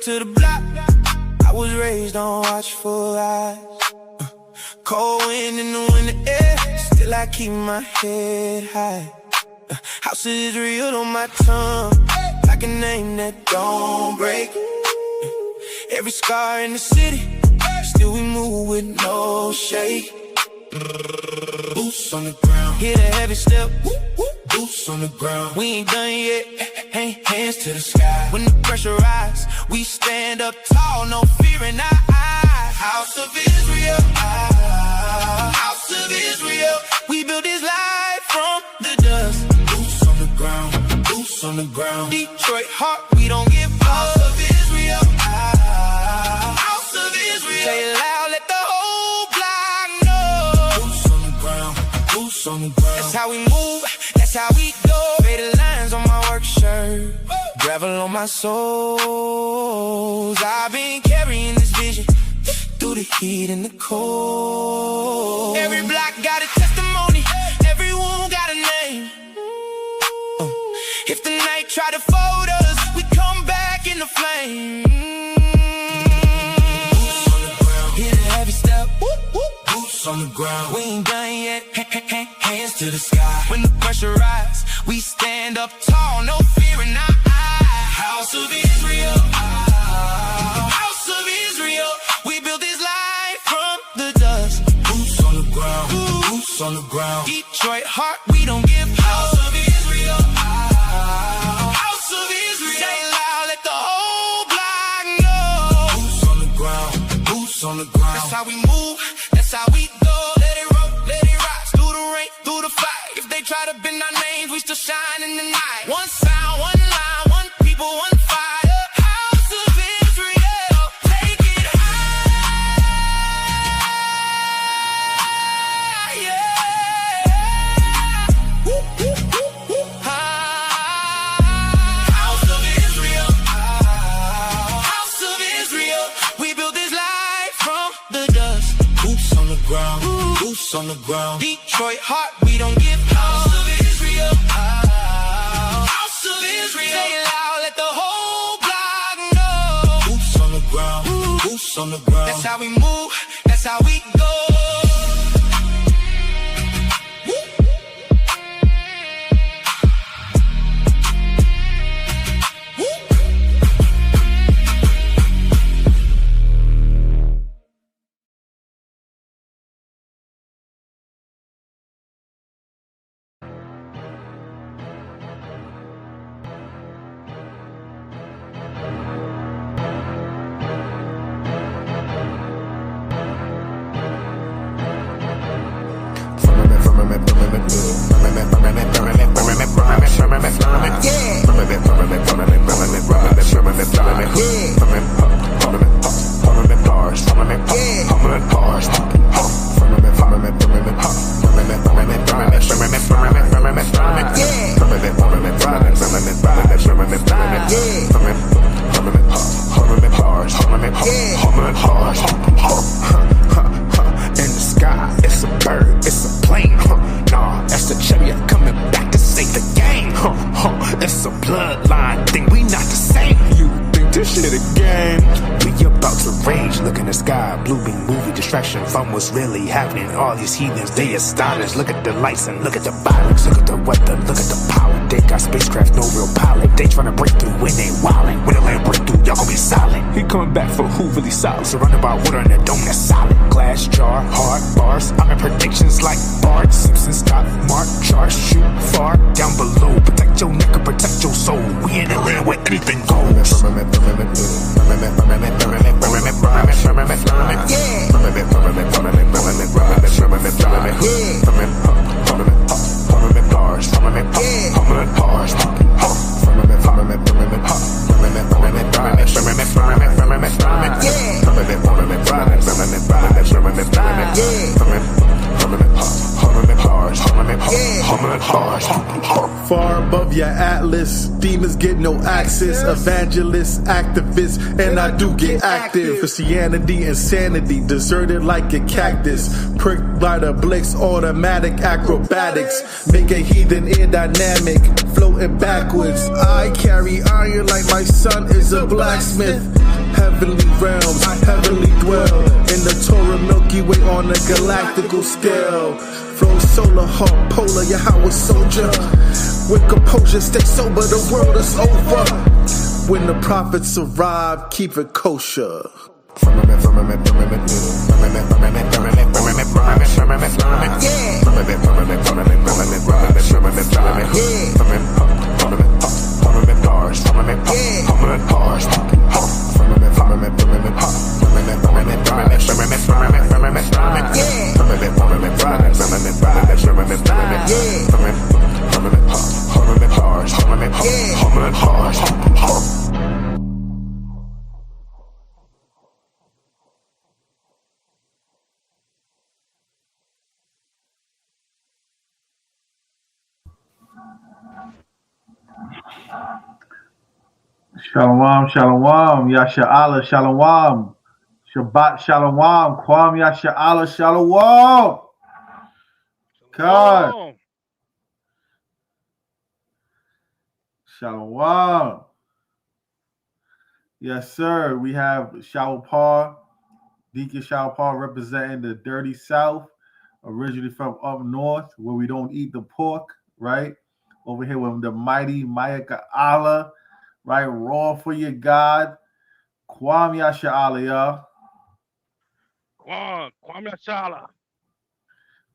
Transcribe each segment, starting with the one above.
to the block. I was raised on watchful eyes. Cold wind in the winter air, still I keep my head high. House is real on my tongue, like a name that don't break. Every scar in the city, still we move with no shake. Boots on the ground, hear the heavy step. Boots on the ground, we ain't done yet. Hands to the sky. When the pressure rise, we stand up tall, no fear in our eyes. House of Israel, House of Israel. We built this life from the dust. Boots on the ground, boots on the ground. Detroit heart, we don't give up. House of Israel, House of Israel. Say it loud, let the whole block know. Boots on the ground, boots on the ground. That's how we move, that's how we go. Faded lines on my work shirt, gravel on my soles. I've been carrying this vision through the heat and the cold. Every block got a testimony, every wound got a name. If the night try to fold us, we come back in the flame. Boots on the ground, hear the heavy step. Boots on the ground, we ain't done yet. Hands to the sky. When the pressure rise, we stand up tall, no fear in our eyes. House of Israel, House of Israel. We built this life from the dust. Boots on the ground, boots on the ground. Detroit heart, we don't give up. House of Israel, House of Israel. Say it loud, let the whole block know. Boots on the ground, boots on the ground. That's how we move, that's how we go. Let it roll, let it rise, through the rain, through the fight. If they try to bend our names, we still shine in the night. One sound, one line, one people, one fire. House of Israel, take it high, yeah. House of Israel, House of Israel. We built this life from the dust. Boots on the ground, boots on the ground. Detroit heart, we don't give up. House of Israel, House of Israel. Say it loud, let the whole block know. Boots on the ground, boots on the ground. That's how we move, that's how we go. In the sky, it's a bird, it's a plane. Nah, that's the chariot coming back to save the game. It's a bloodline thing, we not the same. You think this shit a game? We about to rage, look in the sky. Blue beam movie distraction from what's really happening. All these heathens, they astonished. Look at the lights and look at the violence. Look at the weather, look at the power. They got spacecraft, no real pilot. They tryna break through when they wildin'. When the land break through, y'all gon' be silent. He coming back for who really solid. Surrounded by water in a dome that's solid. Glass jar, hard bars. I'm in predictions like Bart Simpson. Stop, mark, charge, shoot far down below. Protect your neck and protect your soul. We in the land where anything goes. far above your atlas. Demons get no access. Evangelists, activists, and I do get active. Christianity, insanity, deserted like a cactus. Pricked by the Blake's automatic acrobatics. Make a heathen aerodynamic, floating backwards. I carry iron like my son is a blacksmith. Heavenly realms, heavenly dwell in the Torah Milky Way on a galactical scale. Flow solar, hawk, polar, Yahweh soldier. With composure, stay sober, the world is over. When the prophets arrive, keep it kosher. Shalom, shalom, Yasha Allah, shalom, Shabbat, shalom, Kwam, Yasha Allah, shalom. God, shalom. Yes, sir. We have Shawapar, Deacon Shawapar representing the dirty South, originally from up north where we don't eat the pork, right? Over here with the mighty Mayaka Allah. Right, raw for your God. Kwam Yasha Allah, y'all. Kwam Yasha Allah.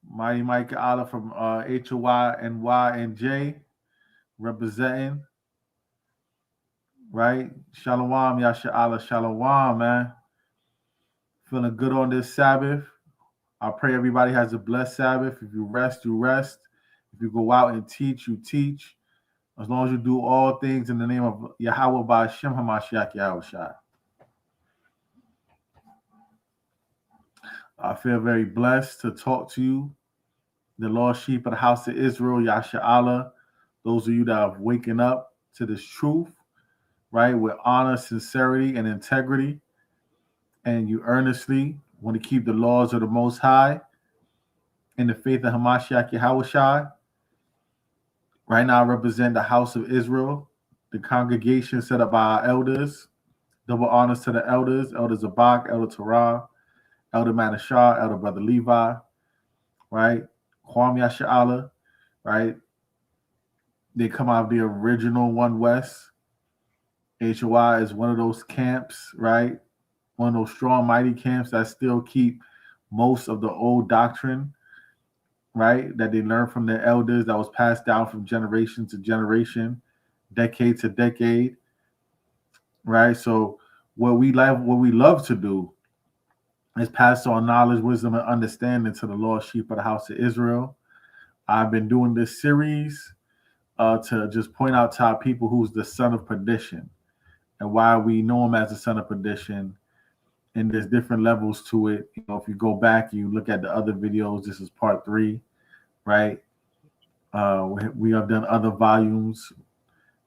Mighty Mike Allah from HOI and Y and J representing. Right? Shalom, Yasha Allah, shalom, man. Feeling good on this Sabbath. I pray everybody has a blessed Sabbath. If you rest, you rest. If you go out and teach, you teach. As long as you do all things in the name of Yahweh by Hashem HaMashiach Yahushua. I feel very blessed to talk to you, the lost sheep of the house of Israel, Yasha Allah. Those of you that have waken up to this truth, right, with honor, sincerity, and integrity, and you earnestly want to keep the laws of the Most High in the faith of HaMashiach Yahushua. Right now, I represent the house of Israel, the congregation set up by our elders. Double honors to the elders, Elder Zabak, Elder Torah, Elder Manashah, Elder Brother Levi, right? Kwam Yasha Allah, right? They come out of the original One West. HOI is one of those camps, right? One of those strong, mighty camps that still keep most of the old doctrine, right, that they learned from their elders that was passed down from generation to generation, decade to decade, right? So what we love to do is pass on knowledge, wisdom, and understanding to the lost sheep of the house of Israel. I've been doing this series to just point out to our people who's the son of perdition and why we know him as the son of perdition. And there's different levels to it. You know, if you go back, you look at the other videos, this is part 3. Right, we have done other volumes,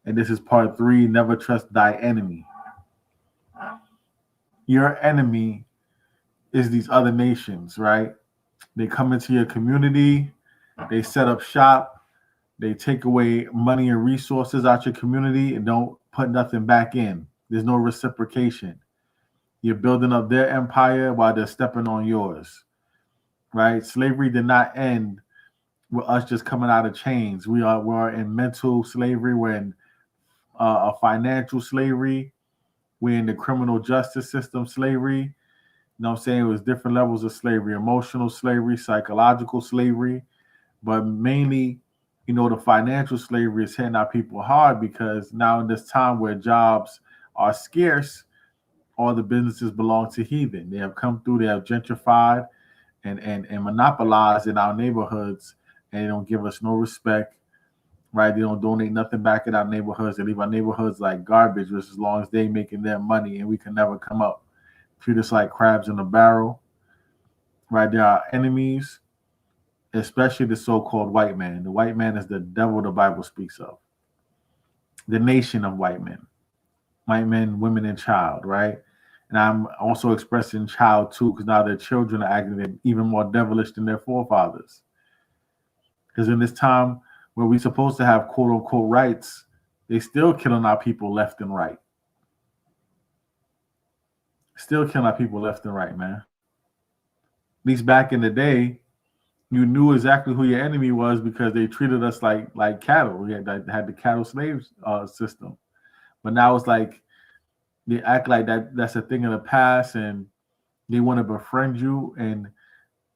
and this is part 3. Never trust thy enemy. Your enemy is these other nations, right? They come into your community, they set up shop, they take away money and resources out your community and don't put nothing back in. There's no reciprocation. You're building up their empire while they're stepping on yours, right? Slavery did not end with us just coming out of chains. We're in mental slavery. We're in a financial slavery. We're in the criminal justice system slavery. You know what I'm saying? It was different levels of slavery, emotional slavery, psychological slavery. But mainly, you know, the financial slavery is hitting our people hard because now in this time where jobs are scarce, all the businesses belong to heathen. They have come through, they have gentrified and monopolized in our neighborhoods. And they don't give us no respect, right? They don't donate nothing back in our neighborhoods. They leave our neighborhoods like garbage, just as long as they making their money and we can never come up. Treat us like crabs in a barrel, right? They are enemies, especially the so-called white man. The white man is the devil the Bible speaks of. The nation of white men, women, and child, right? And I'm also expressing child too, because now their children are acting even more devilish than their forefathers. Because in this time where we're supposed to have quote unquote rights, they still killing our people left and right. Still killing our people left and right, man. At least back in the day, you knew exactly who your enemy was because they treated us like cattle. We had the cattle slave system, but now it's like they act like that's a thing of the past, and they want to befriend you and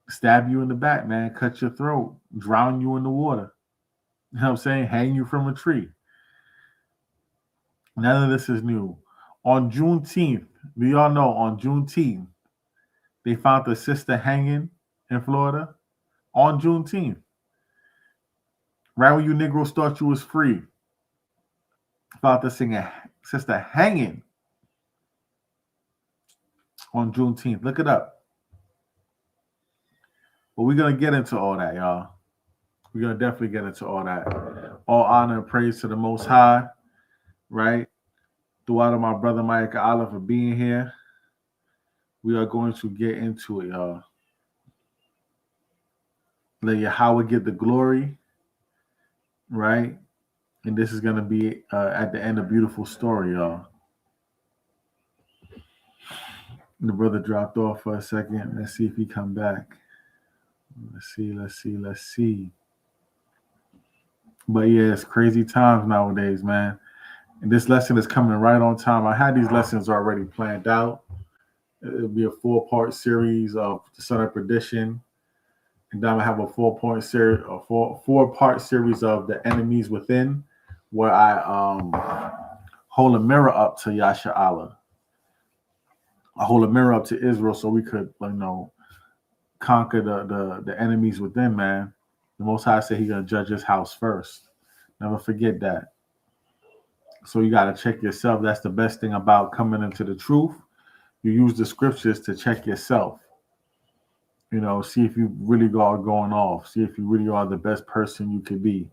stab you in the back, man, cut your throat, drown you in the water. You know what I'm saying? Hang you from a tree. None of this is new. On Juneteenth, do y'all know on Juneteenth, they found the sister hanging in Florida on Juneteenth. Right when you Negroes thought you was free. Found the sister hanging on Juneteenth. Look it up. But we're going to get into all that, y'all. We're going to definitely get into all that. All honor and praise to the Most High, right? Throughout to my brother Mike Olive for being here. We are going to get into it, y'all. Let Yahweh get the glory, right? And this is going to be, at the end, a beautiful story, y'all. The brother dropped off for a second. Let's see if he come back. Let's see. But yeah, it's crazy times nowadays, man. And this lesson is coming right on time. I had these lessons already planned out. It'll be a 4-part series of the Son of Perdition. And then I have a 4-part series of the enemies within, where I hold a mirror up to Yasha Allah. I hold a mirror up to Israel so we could, conquer the enemies within, man. The Most High said He's gonna judge His house first. Never forget that. So you gotta check yourself. That's the best thing about coming into the truth. You use the scriptures to check yourself. See if you really are going off. See if you really are the best person you could be.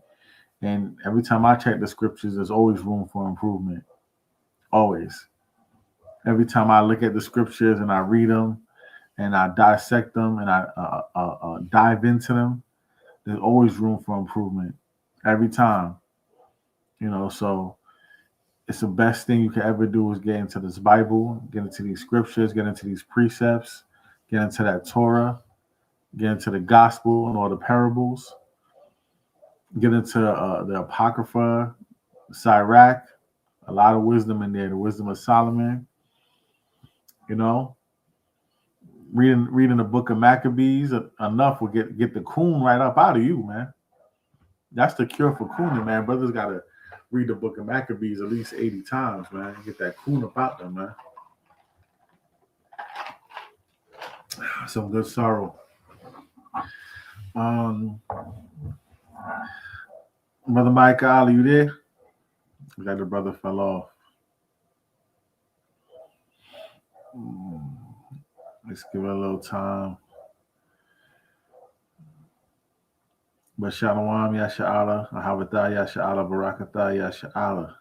And every time I check the scriptures, there's always room for improvement. Always. Every time I look at the scriptures and I read them and I dissect them and I dive into them, there's always room for improvement. Every time. So it's the best thing you can ever do is get into this Bible, get into these scriptures, get into these precepts, get into that Torah, get into the gospel and all the parables, get into the Apocrypha, Sirach, a lot of wisdom in there, the wisdom of Solomon. Reading the book of Maccabees enough will get the coon right up out of you, man. That's the cure for cooning, man. Brothers got to read the book of Maccabees at least 80 times, man. Get that coon up out them, man. Some good sorrow. Brother Mike Ali, you there? We got the brother fell off. Let's give it a little time. But Shalom, Yasha Allah, Ahavatah, Yasha Allah, Barakatah, Yasha Allah.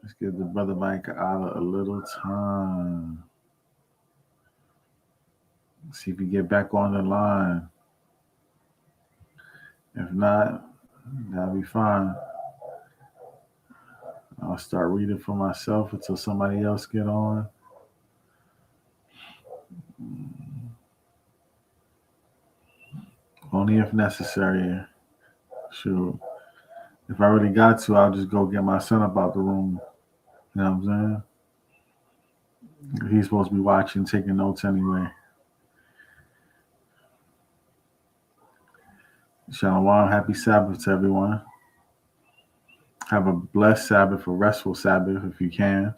Let's give the brother Mike Allah a little time. See if we get back on the line. If not, that'll be fine. I'll start reading for myself until somebody else get on. Only if necessary. Sure. If I already got to, I'll just go get my son up out the room. You know what I'm saying? He's supposed to be watching, taking notes anyway. Shalom, happy Sabbath to everyone. Have a blessed Sabbath, a restful Sabbath if you can.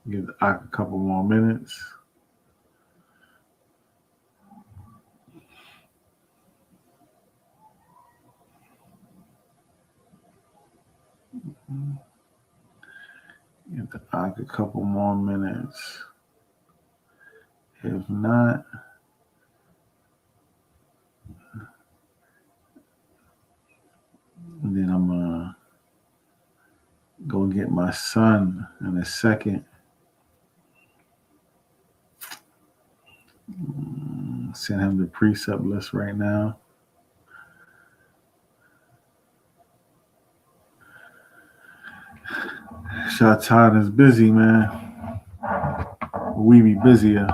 Give a couple more minutes. Get the clock a couple more minutes. If not, then I'm gonna go get my son in a second. Send him the precept list right now. Shatan is busy, man. We be busier.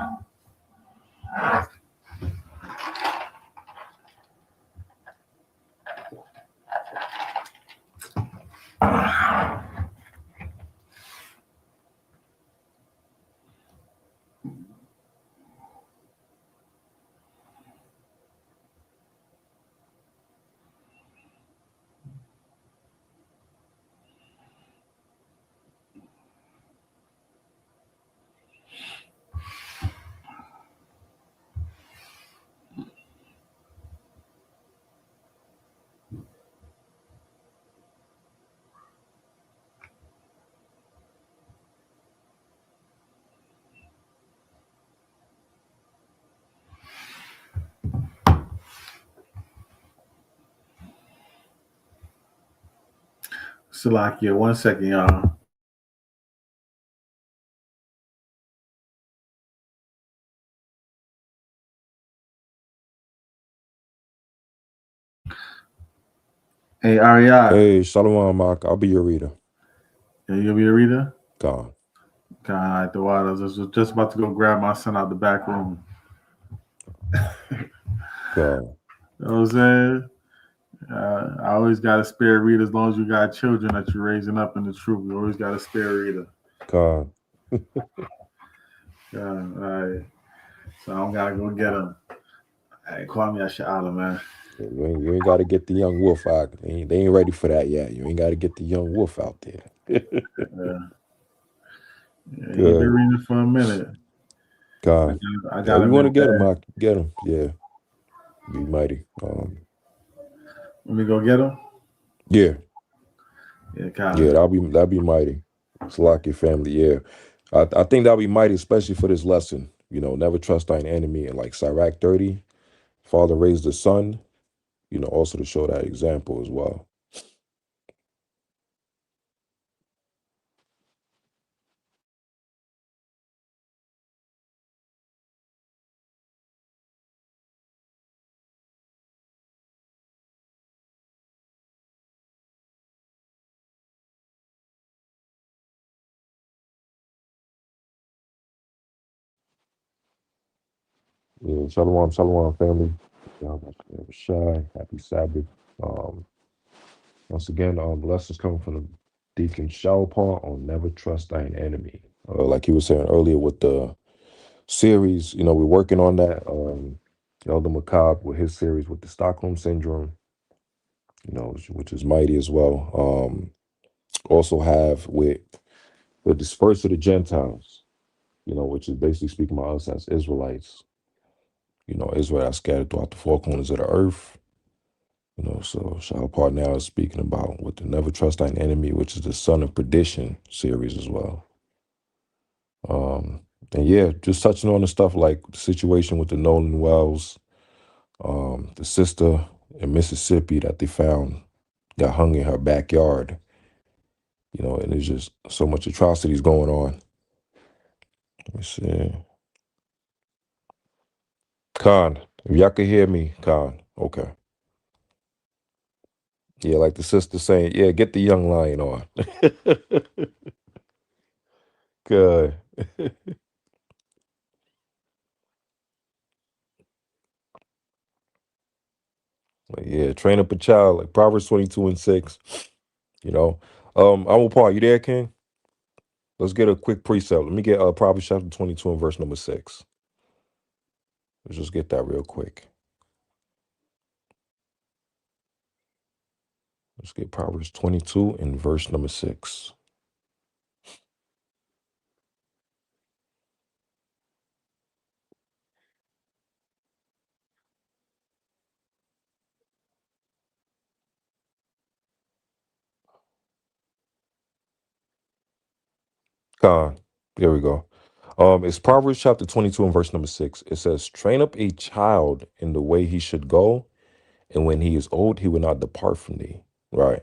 Salakia, 1 second, y'all. Hey, Ariad. Hey, Shalom, Mark. I'll be your reader. Yeah, you'll be a reader? God. God, the water. I was just about to go grab my son out the back room. God. You know what I'm saying? I always got a spare reader as long as you got children that you're raising up in the truth. You always got a spare reader. God. Yeah, all right. So I don't gotta go get them. Hey, call me Asha'ala, man. You ain't got to get the young wolf out. They ain't ready for that yet. You ain't got to get the young wolf out there. Yeah, you've Good. been reading for a minute. God. I Yeah, got we him. want to get him, Mark. Get him. Yeah. Be mighty. Let me go get him. Yeah. Yeah, kind Yeah, of. that'll be mighty. Slock your family. Yeah. I think that'll be mighty, especially for this lesson. You know, never trust thine enemy. And like Sirach 30, father raised the son, you know, also to show that example as well. Yeah, shalom, family. Shy, happy Sabbath. Once again, lessons coming from the Deacon Shalpar on Never Trust Thine Enemy. Like he was saying earlier with the series, you know, we're working on that. Elder Macabre with his series with the Stockholm Syndrome, you know, which is mighty as well. Also have with the Dispersal of the Gentiles, you know, which is basically speaking about us as Israelites. You know, Israel scattered throughout the four corners of the earth. You know, so Shalpar now is speaking about with the Never Trust Thine Enemy, which is the Son of Perdition series as well. And yeah, just touching on the stuff like the situation with the Nolan Wells, the sister in Mississippi that they found got hung in her backyard. You know, and there's just so much atrocities going on. Let me see. Khan, if y'all can hear me, Khan, okay. Yeah, like the sister saying, yeah, get the young lion on. Good. But yeah, train up a child, like Proverbs 22:6. You know. I'm Paul, you there, King? Let's get a quick precept. Let me get Proverbs chapter 22 and verse number 6. Let's just get that real quick. Let's get Proverbs 22 and verse number 6. Con. There we go. It's Proverbs chapter 22 and verse number 6. It says, train up a child in the way he should go, and when he is old, he will not depart from thee. Right.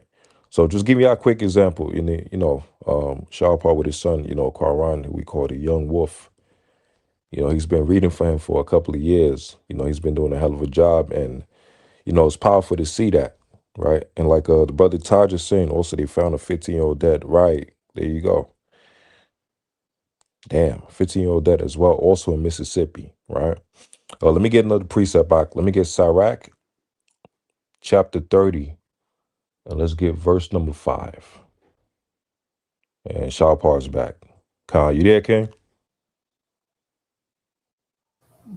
So just give you a quick example. Shahpar with his son, Quran, who we call the young wolf. He's been reading for him for a couple of years. He's been doing a hell of a job, and it's powerful to see that, right? And like the brother Taj is saying, also they found a 15-year-old dead. Right. There you go. Damn, 15-year-old dead as well, also in Mississippi, right? Let me get another precept back. Let me get Sirach chapter 30, and let's get verse number 5. And Shahpar's back. Khan, you there, King?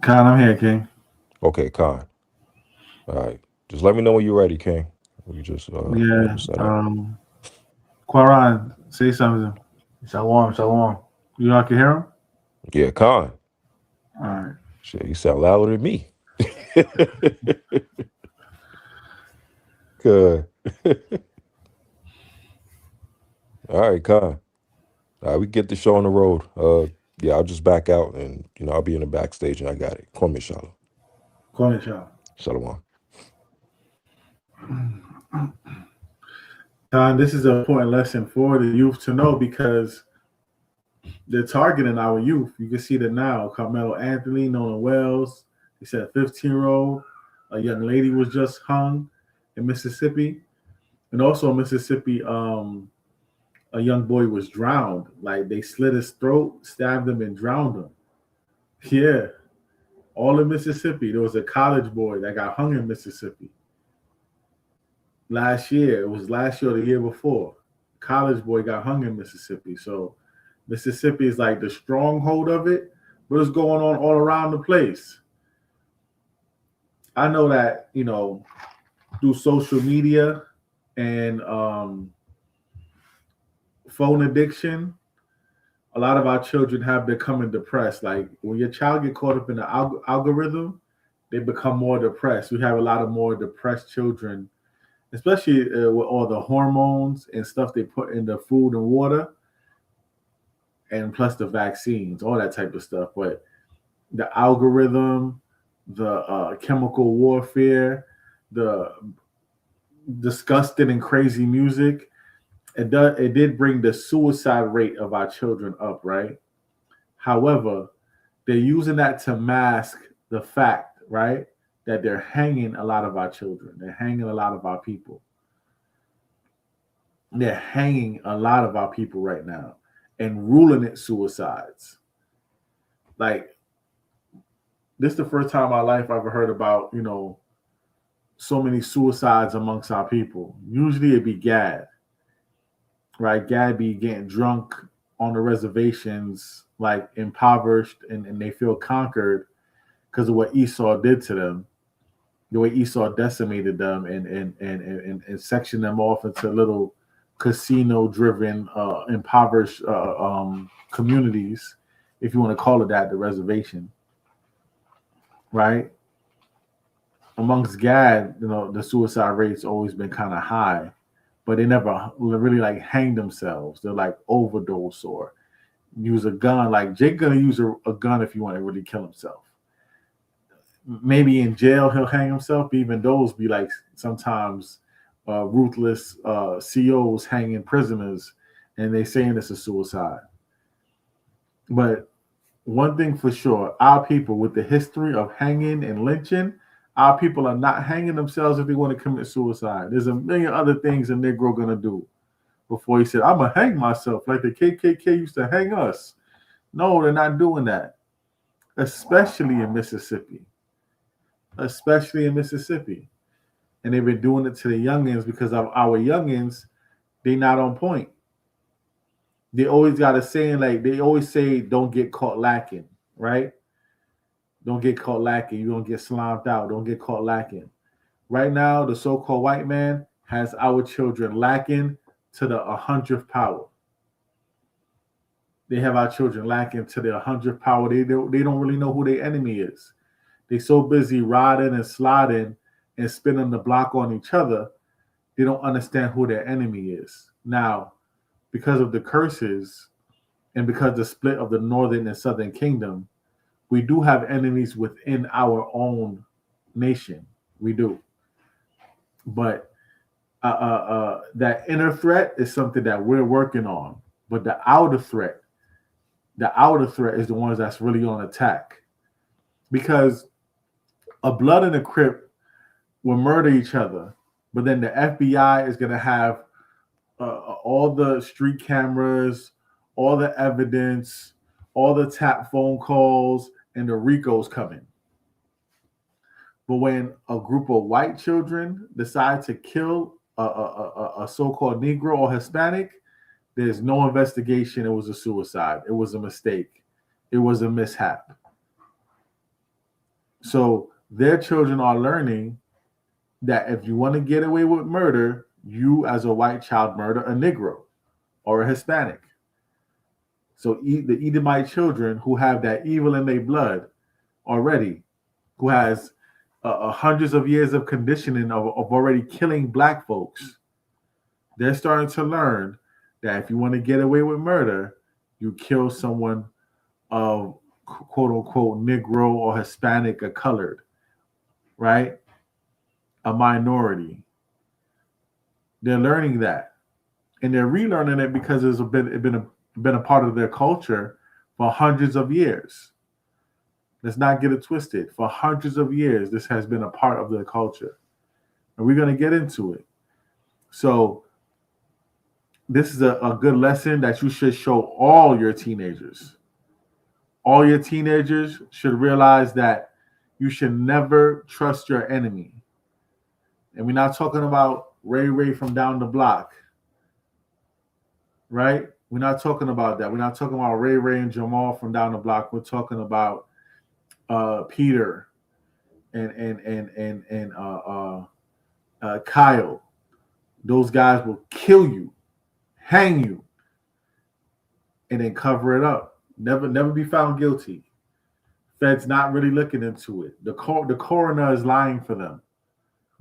Khan, I'm here, King. Okay, Khan. All right. Just let me know when you're ready, King. We just Yeah. set up. Quran, say something. Shalom. You all can hear him? Yeah, Khan. All right. Shit, you sound louder than me. Good. All right, Khan. All right, we get the show on the road. I'll just back out, and I'll be in the backstage, and I got it. Call me, Shalom. Call me, Shalom. Shalom. Khan, this is an important lesson for the youth to know because they're targeting our youth. You can see that now. Carmelo Anthony, Nolan Wells, he said a 15-year-old. A young lady was just hung in Mississippi. And also in Mississippi, a young boy was drowned. Like they slit his throat, stabbed him, and drowned him. Yeah. All in Mississippi. There was a college boy that got hung in Mississippi. Last year. It was last year or the year before. College boy got hung in Mississippi. So Mississippi is like the stronghold of it, but it's going on all around the place. I know that, through social media and phone addiction, a lot of our children have become depressed. Like when your child get caught up in the algorithm, they become more depressed. We have a lot of more depressed children, especially with all the hormones and stuff they put in the food and water, and plus the vaccines, all that type of stuff. But the algorithm, the chemical warfare, the disgusting and crazy music, it did bring the suicide rate of our children up, right? However, they're using that to mask the fact, right, that they're hanging a lot of our children. They're hanging a lot of our people. They're hanging a lot of our people right now and ruling it suicides. Like, this is the first time in my life I've ever heard about, so many suicides amongst our people. Usually it'd be Gad. Right, Gad be getting drunk on the reservations, like impoverished, and they feel conquered because of what Esau did to them, the way Esau decimated them and sectioned them off into little casino-driven, impoverished communities, if you want to call it that, the reservation. Right? Amongst Gad, the suicide rate's always been kind of high. But they never really like hang themselves. They're like overdose or use a gun. Like Jake gonna use a gun if you want to really kill himself. Maybe in jail he'll hang himself. But even those be like sometimes ruthless COs hanging prisoners, and they saying it's a suicide. But one thing for sure, our people with the history of hanging and lynching, our people are not hanging themselves if they want to commit suicide. There's a million other things a Negro gonna do before he said, I'm gonna hang myself like the KKK used to hang us. No, they're not doing that. Especially in Mississippi. Especially in Mississippi. And they've been doing it to the youngins because of our youngins, they not on point. They always got a saying, like they always say, don't get caught lacking, right? Don't get caught lacking. You don't get slimed out. Don't get caught lacking. Right now, the so-called white man has our children lacking to the 100th power. They have our children lacking to the 100th power. They don't really know who their enemy is. They're so busy riding and sliding and spinning the block on each other, they don't understand who their enemy is. Now, because of the curses and because the split of the northern and southern kingdom, we do have enemies within our own nation. We do. But that inner threat is something that we're working on. But the outer threat is the ones that's really on attack. Because a blood and a Crip will murder each other, but then the FBI is going to have all the street cameras, all the evidence, all the tap phone calls, and the RICO's coming. But when a group of white children decide to kill a so-called Negro or Hispanic, there's no investigation. It was a suicide. It was a mistake. It was a mishap. So their children are learning that if you want to get away with murder, you as a white child murder a Negro or a Hispanic. So the Edomite children who have that evil in their blood already, who has hundreds of years of conditioning of already killing black folks, they're starting to learn that if you want to get away with murder, you kill someone of quote unquote Negro or Hispanic or colored, right? A minority. They're learning that, and they're relearning it because it's been a part of their culture for hundreds of years. Let's not get it twisted. For hundreds of years, this has been a part of their culture, and we're going to get into it. So this is a good lesson that you should show all your teenagers. All your teenagers should realize that you should never trust your enemy. And we're not talking about Ray from down the block, right? We're not talking about that. We're not talking about Ray and Jamal from down the block. We're talking about Peter and Kyle. Those guys will kill you, hang you, and then cover it up. Never be found guilty. Fed's not really looking into it. The coroner is lying for them.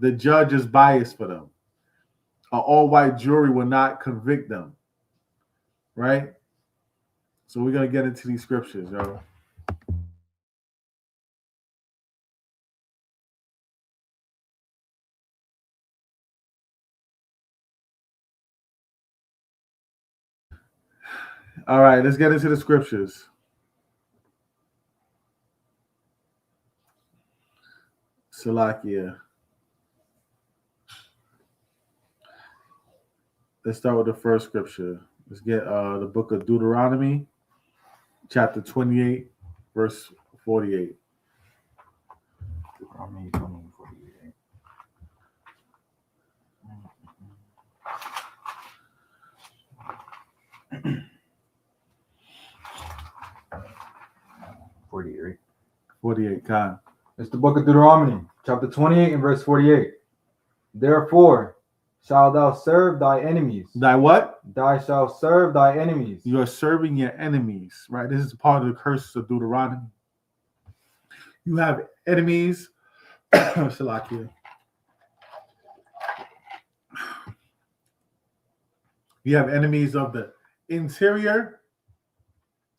The judge is biased for them. An all-white jury will not convict them, right? So we're going to get into these scriptures, yo. All right, let's get into the scriptures. Salakia. Let's start with the first scripture. Let's get the book of Deuteronomy, chapter 28, verse 48. Deuteronomy 28, 48. 48. 48, Khan. It's the book of Deuteronomy, chapter 28 and verse 48. Therefore, shalt thou serve thy enemies. Thy what? Thou shalt serve thy enemies. You are serving your enemies, right? This is part of the curses of Deuteronomy. You have enemies. Salakia. You have enemies of the interior,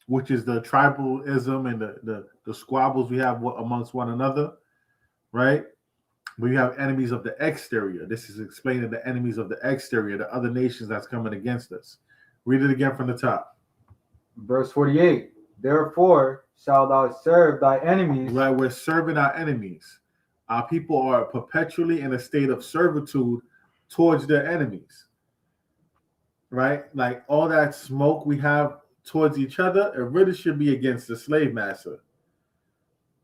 which is the tribalism and the squabbles we have amongst one another, right? But you have enemies of the exterior. This is explaining the enemies of the exterior, the other nations that's coming against us. Read it again from the top. Verse 48. Therefore shalt thou serve thy enemies. Right, we're serving our enemies. Our people are perpetually in a state of servitude towards their enemies. Right? Like all that smoke we have towards each other, it really should be against the slave master.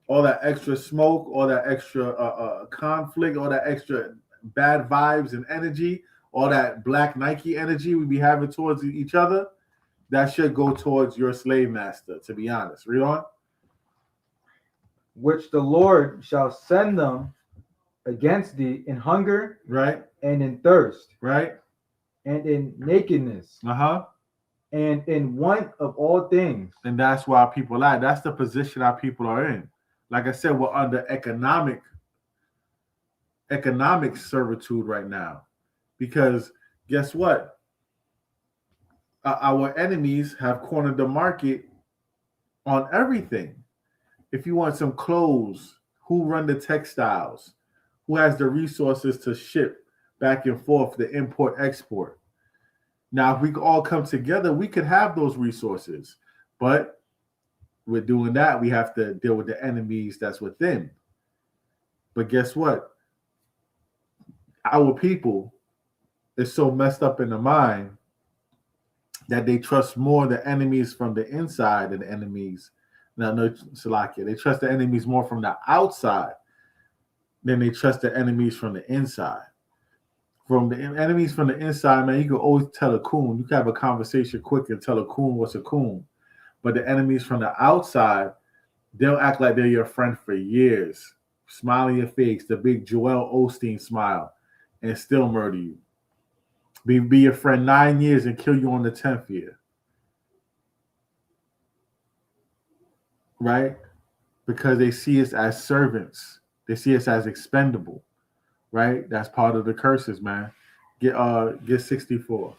All that extra smoke, all that extra conflict, all that extra bad vibes and energy, all that black Nike energy we be having towards each other, that should go towards your slave master, to be honest. Read on. Which the Lord shall send them against thee in hunger, right, and in thirst, right, and in nakedness, and in want of all things. And that's why our people are. That's the position our people are in. Like I said, we're under economic servitude right now. Because guess what? our enemies have cornered the market on everything. If you want some clothes, who run the textiles? Who has the resources to ship back and forth, the import export? Now, if we could all come together, we could have those resources. But with doing that, we have to deal with the enemies that's within. But guess what? Our people is so messed up in the mind that they trust more the enemies from the inside than the enemies. No, Salakia. They trust the enemies more from the outside than they trust the enemies from the inside. From the enemies from the inside, man, you can always tell a coon. You can have a conversation quick and tell a coon what's a coon. But the enemies from the outside, they'll act like they're your friend for years. Smile in your face, the big Joel Osteen smile, and still murder you. Be your friend 9 years and kill you on the 10th year. Right? Because they see us as servants. They see us as expendable. Right? That's part of the curses, man. Get 64.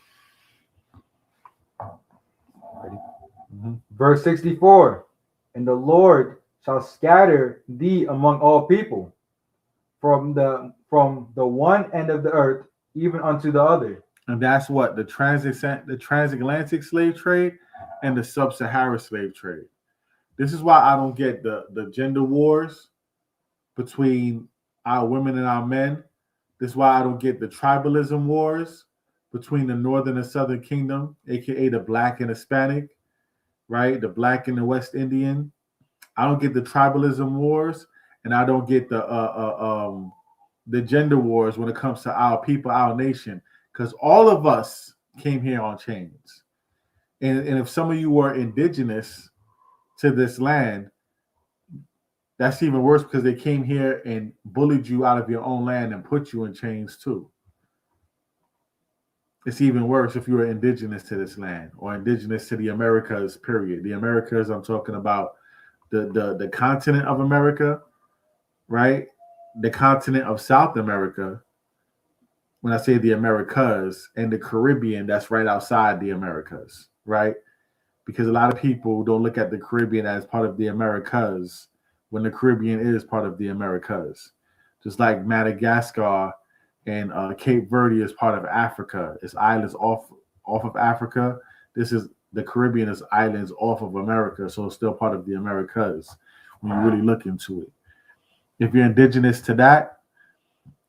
Mm-hmm. Verse 64. And the Lord shall scatter thee among all people, from the one end of the earth even unto the other. And that's what the transatlantic slave trade and the sub-Saharan slave trade. This is why I don't get the gender wars between our women and our men. This is why I don't get the tribalism wars between the Northern and Southern Kingdom, aka the Black and Hispanic, right? The Black and the West Indian. I don't get the tribalism wars, and I don't get the gender wars when it comes to our people, our nation, because all of us came here on chains. And if some of you were indigenous to this land, that's even worse because they came here and bullied you out of your own land and put you in chains too. It's even worse if you were indigenous to this land or indigenous to the Americas, period. The Americas, I'm talking about the continent of America, right? The continent of South America. When I say the Americas, and the Caribbean, that's right outside the Americas, right? Because a lot of people don't look at the Caribbean as part of the Americas when the Caribbean is part of the Americas. Just like Madagascar and Cape Verde is part of Africa. It's islands off of Africa. The Caribbean is islands off of America, so it's still part of the Americas when you really look into it. If you're indigenous to that,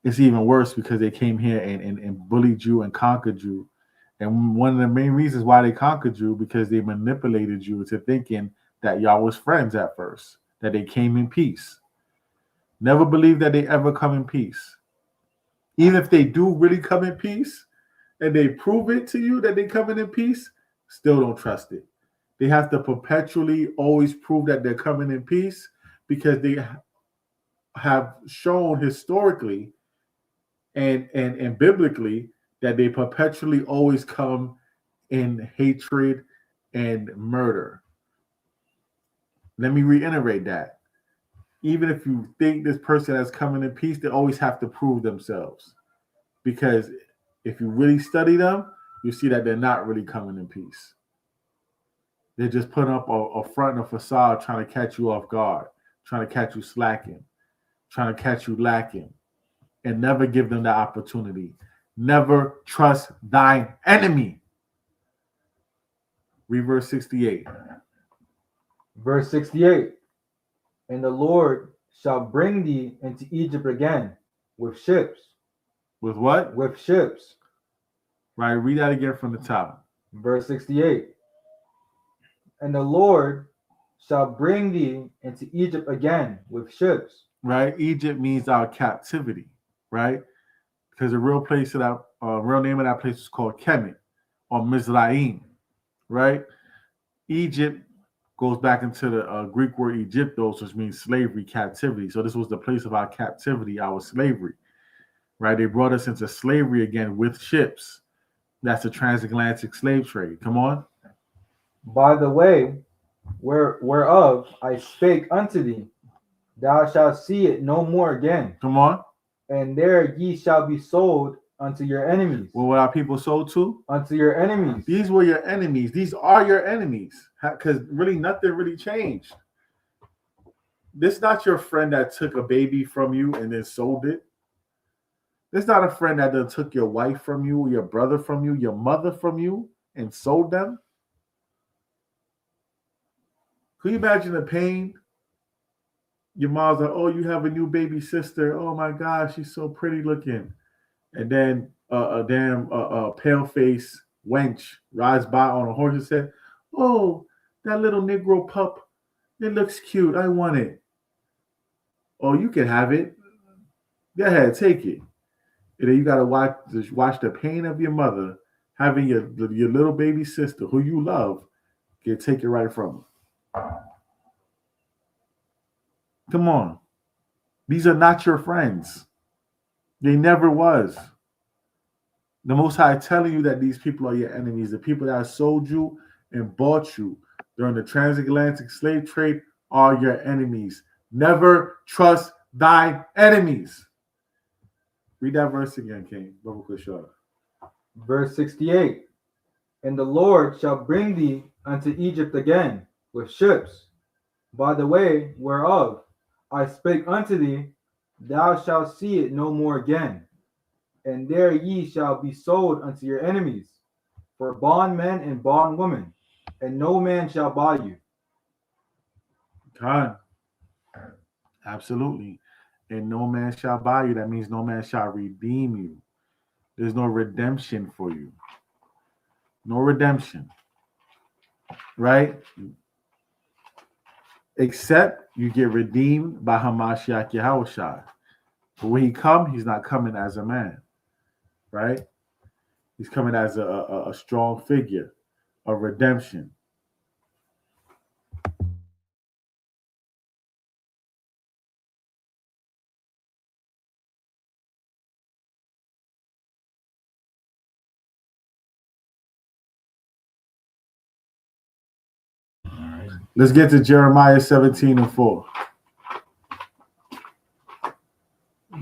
it's even worse because they came here and bullied you and conquered you. And one of the main reasons why they conquered you, because they manipulated you into thinking that y'all was friends at first, that they came in peace. Never believe that they ever come in peace. Even if they do really come in peace and they prove it to you that they coming in peace, still don't trust it. They have to perpetually always prove that they're coming in peace because they have shown historically and biblically that they perpetually always come in hatred and murder. Let me reiterate that. Even if you think this person is coming in peace, they always have to prove themselves. Because if you really study them, you see that they're not really coming in peace. They're just putting up a front and a facade trying to catch you off guard, trying to catch you slacking, trying to catch you lacking, and never give them the opportunity. Never trust thine enemy. Read verse 68. Verse 68. And the Lord shall bring thee into Egypt again with ships. With what? With ships. Right, read that again from the top. Verse 68. And the Lord shall bring thee into Egypt again with ships. Right, Egypt means our captivity, right? Because the real place of that, real name of that place is called Kemet or Mizraim, right? Egypt goes back into the Greek word Egyptos, which means slavery, captivity. So this was the place of our captivity, our slavery, right? They brought us into slavery again with ships. That's the transatlantic slave trade. Come on. By the way, whereof I spake unto thee, thou shalt see it no more again. Come on. And there ye shall be sold unto your enemies. What were our people sold to? Unto your enemies. These were your enemies. These are your enemies. Because really nothing really changed. This not your friend that took a baby from you and then sold it. This not a friend that then took your wife from you, your brother from you, your mother from you, and sold them. Can you imagine the pain? Your mom's like, oh, you have a new baby sister. Oh my gosh, she's so pretty looking. And then a damn pale face wench rides by on a horse and said, oh, that little Negro pup, it looks cute. I want it. Oh, you can have it. Go ahead, take it. And then you gotta watch the pain of your mother having your little baby sister who you love get taken right from her. Come on. These are not your friends. They never was. The Most High telling you that these people are your enemies. The people that sold you and bought you during the transatlantic slave trade are your enemies. Never trust thy enemies. Read that verse again, King. Verse 68. And the Lord shall bring thee unto Egypt again with ships, by the way whereof I spake unto thee, thou shalt see it no more again. And there ye shall be sold unto your enemies, for bondmen and bondwomen, and no man shall buy you. God. Absolutely. And no man shall buy you. That means no man shall redeem you. There's no redemption for you. No redemption. Right? Except you get redeemed by Hamashiach Yahushua. But when he comes, he's not coming as a man. Right? He's coming as a strong figure of redemption. Let's get to Jeremiah 17 and 4.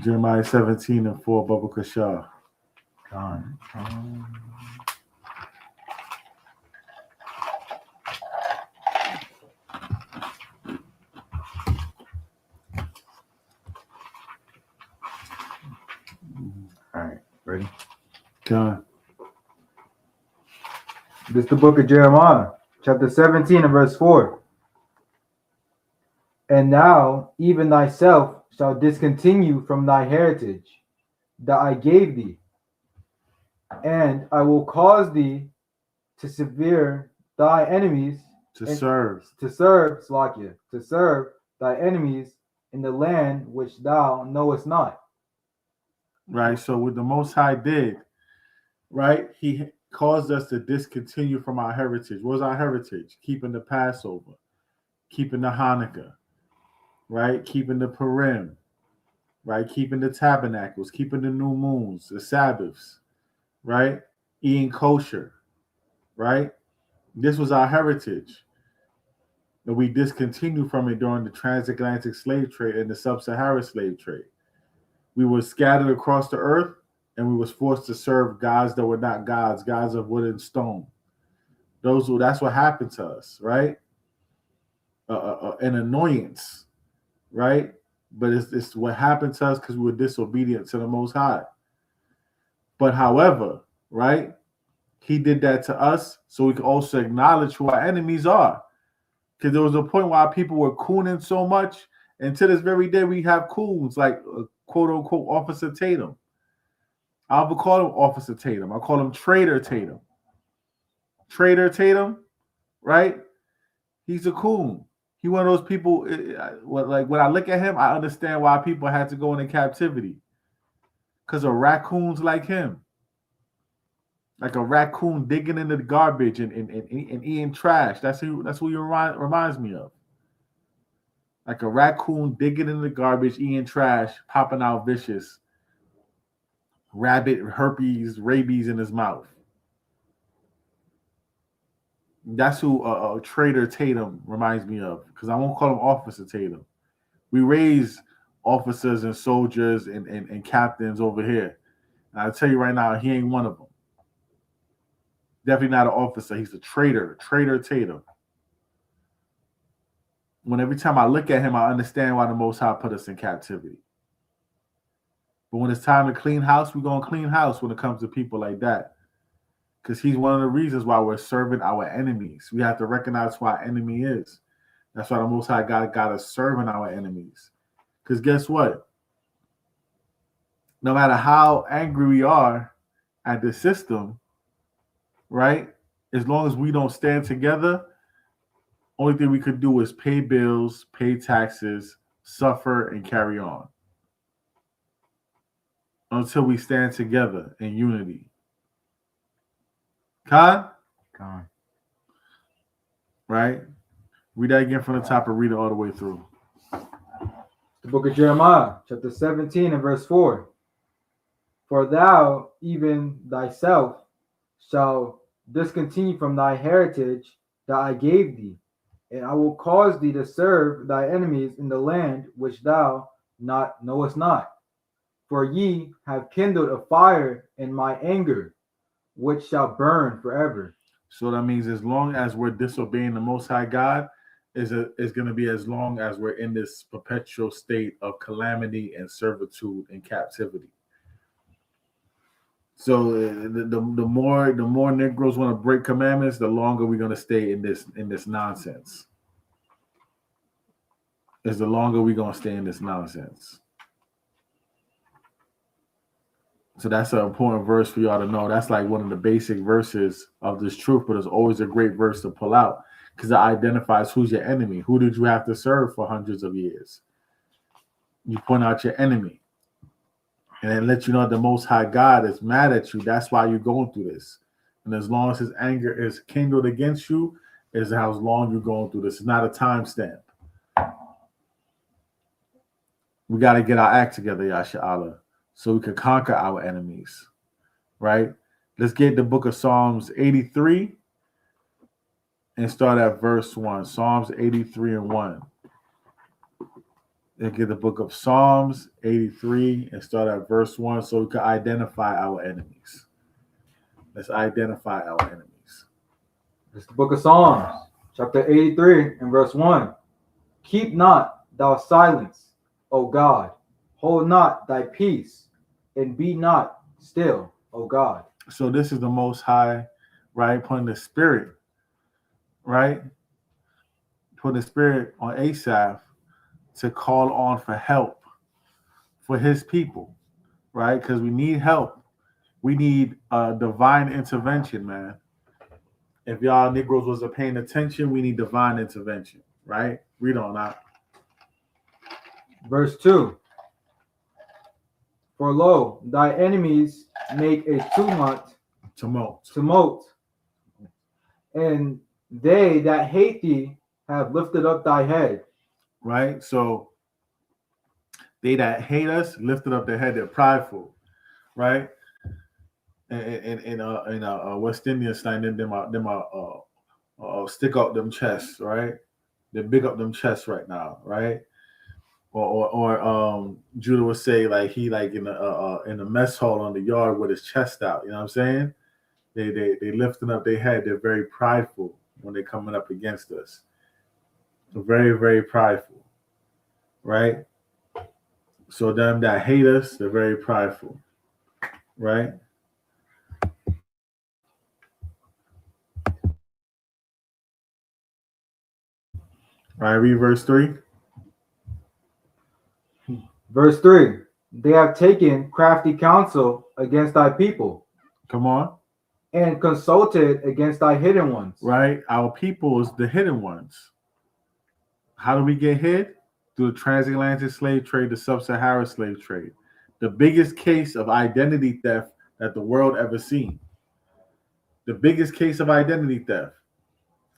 Jeremiah 17 and 4, Baba Kashar. All right, ready? God. This is the book of Jeremiah, chapter 17 and verse 4. And now even thyself shall discontinue from thy heritage that I gave thee, and I will cause thee to severe thy enemies To serve thy enemies in the land which thou knowest not. Right. So what the Most High did, right? He caused us to discontinue from our heritage. What was our heritage? Keeping the Passover, keeping the Hanukkah, right? Keeping the Purim, right? Keeping the tabernacles, keeping the new moons, the Sabbaths, right? Eating kosher, right? This was our heritage. And we discontinued from it during the transatlantic slave trade and the sub-Saharan slave trade. We were scattered across the earth, and we was forced to serve gods that were not gods, gods of wood and stone. That's what happened to us, right? An annoyance, right? But it's what happened to us because we were disobedient to the Most High. But however, right, he did that to us so we can also acknowledge who our enemies are. Because there was a point where people were cooning so much, and to this very day we have coons like quote unquote Officer Tatum. I don't call him Officer Tatum. I call him Trader Tatum. Trader Tatum, right? He's a coon. He one of those people. Like when I look at him, I understand why people had to go into captivity because of raccoons like him. Like a raccoon digging into the garbage and eating trash. That's who he reminds me of. Like a raccoon digging in the garbage, eating trash, popping out vicious. Rabbit herpes, rabies in his mouth. That's who Trader Tatum reminds me of, because I won't call him Officer Tatum. We raise officers and soldiers and captains over here. And I'll tell you right now, he ain't one of them. Definitely not an officer. He's a traitor. Traitor Tatum. When every time I look at him, I understand why the Most High put us in captivity. But when it's time to clean house, we're going to clean house when it comes to people like that. Because he's one of the reasons why we're serving our enemies. We have to recognize who our enemy is. That's why the Most High God got us serving our enemies. Because guess what? No matter how angry we are at the system, right? As long as we don't stand together, only thing we could do is pay bills, pay taxes, suffer, and carry on. Until we stand together in unity. Khan? Right? Read that again from the top and read it all the way through. The book of Jeremiah, chapter 17 and verse 4. For thou, even thyself, shall discontinue from thy heritage that I gave thee, and I will cause thee to serve thy enemies in the land which thou knowest not. For ye have kindled a fire in my anger, which shall burn forever. So that means as long as we're disobeying the Most High God, is going to be as long as we're in this perpetual state of calamity and servitude and captivity. So the more Negroes want to break commandments, the longer we're going to stay in this nonsense. Is the longer we're going to stay in this nonsense. So that's an important verse for y'all to know. That's like one of the basic verses of this truth, but it's always a great verse to pull out because it identifies who's your enemy. Who did you have to serve for hundreds of years? You point out your enemy. And then let you know the Most High God is mad at you. That's why you're going through this. And as long as his anger is kindled against you, is how long you're going through this. It's not a timestamp. We got to get our act together, Yasha Allah, so we can conquer our enemies, right? Let's get the book of Psalms 83 and start at verse 1. Psalms 83 and 1. Let's get the book of Psalms 83 and start at verse 1 so we can identify our enemies. Let's identify our enemies. It's the book of Psalms, chapter 83 and verse 1. Keep not thou silence, O God. Hold not thy peace, and be not still, O God. So this is the Most High, right? Putting the Spirit, right? Putting the Spirit on Asaph to call on for help for his people, right? Because we need help. We need divine intervention, man. If y'all Negroes wasn't paying attention, we need divine intervention, right? Read on out. Verse 2. For lo, thy enemies make a tumult, and they that hate thee have lifted up thy head. Right? So they that hate us lifted up their head. They're prideful, right? In West Indian style, them stick out them chests, right? They big up them chests right now, right? Or Judah would say like he like in the mess hall on the yard with his chest out. You know what I'm saying? They lifting up their head. They're very prideful when they're coming up against us. They're very, very prideful, right? So them that hate us, they're very prideful, right? Right, read verse 3. Verse 3. They have taken crafty counsel against thy people. Come on. And consulted against thy hidden ones. Right? Our people is the hidden ones. How do we get hid? Through the transatlantic slave trade, the sub-Saharan slave trade. The biggest case of identity theft that the world ever seen. The biggest case of identity theft.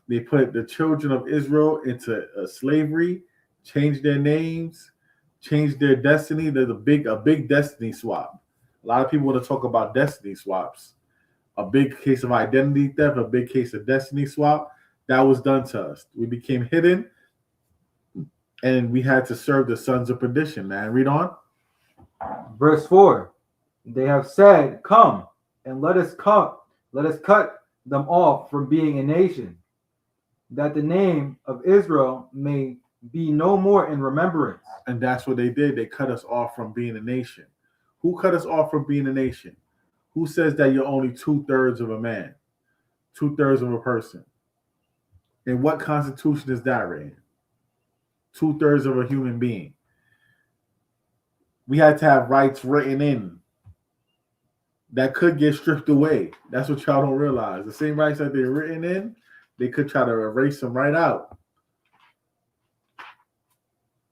They put the children of Israel into slavery, changed their names, changed their destiny. There's a big destiny swap. A lot of people want to talk about destiny swaps. A big case of identity theft, a big case of destiny swap. That was done to us. We became hidden, and we had to serve the sons of perdition, man. Read on. Verse 4. They have said, "Come and let us cut them off from being a nation, that the name of Israel may be no more in remembrance." And that's what they did. They cut us off from being a nation. Who cut us off from being a nation? Who says that you're only 2/3 of a man, 2/3 of a person? And what constitution is that written? 2/3 of a human being. We had to have rights written in that could get stripped away. That's what y'all don't realize. The same rights that they're written in, they could try to erase them right out.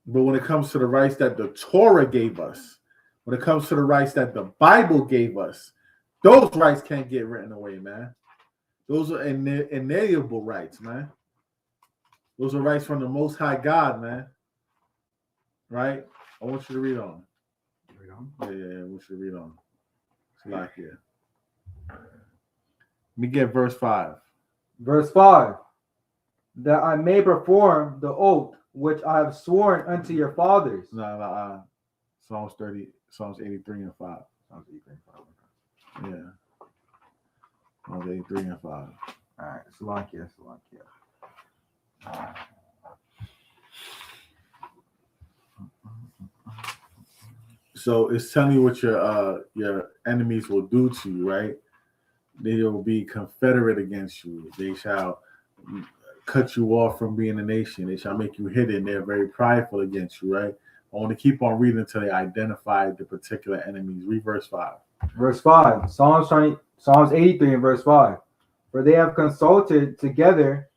But when it comes to the rights that the Torah gave us, when it comes to the rights that the Bible gave us, those rights can't get written away, man. Those are inalienable rights, man. Those are rights from the Most High God, man. Right? I want you to read on. Read on. Yeah, I want you to read on. It's like here. Let me get verse 5. Verse 5. That I may perform the oath which I have sworn unto your fathers. No. Psalms 83 and 5. Psalms 83 and 5. Yeah. Psalms 83 and 5. All right. Salakia. So it's telling you what your enemies will do to you, right? They will be confederate against you. They shall cut you off from being a nation. They shall make you hidden. They're very prideful against you, right? I want to keep on reading until they identify the particular enemies. Read verse 5. Verse 5. Psalms 83 and verse 5. For they have consulted together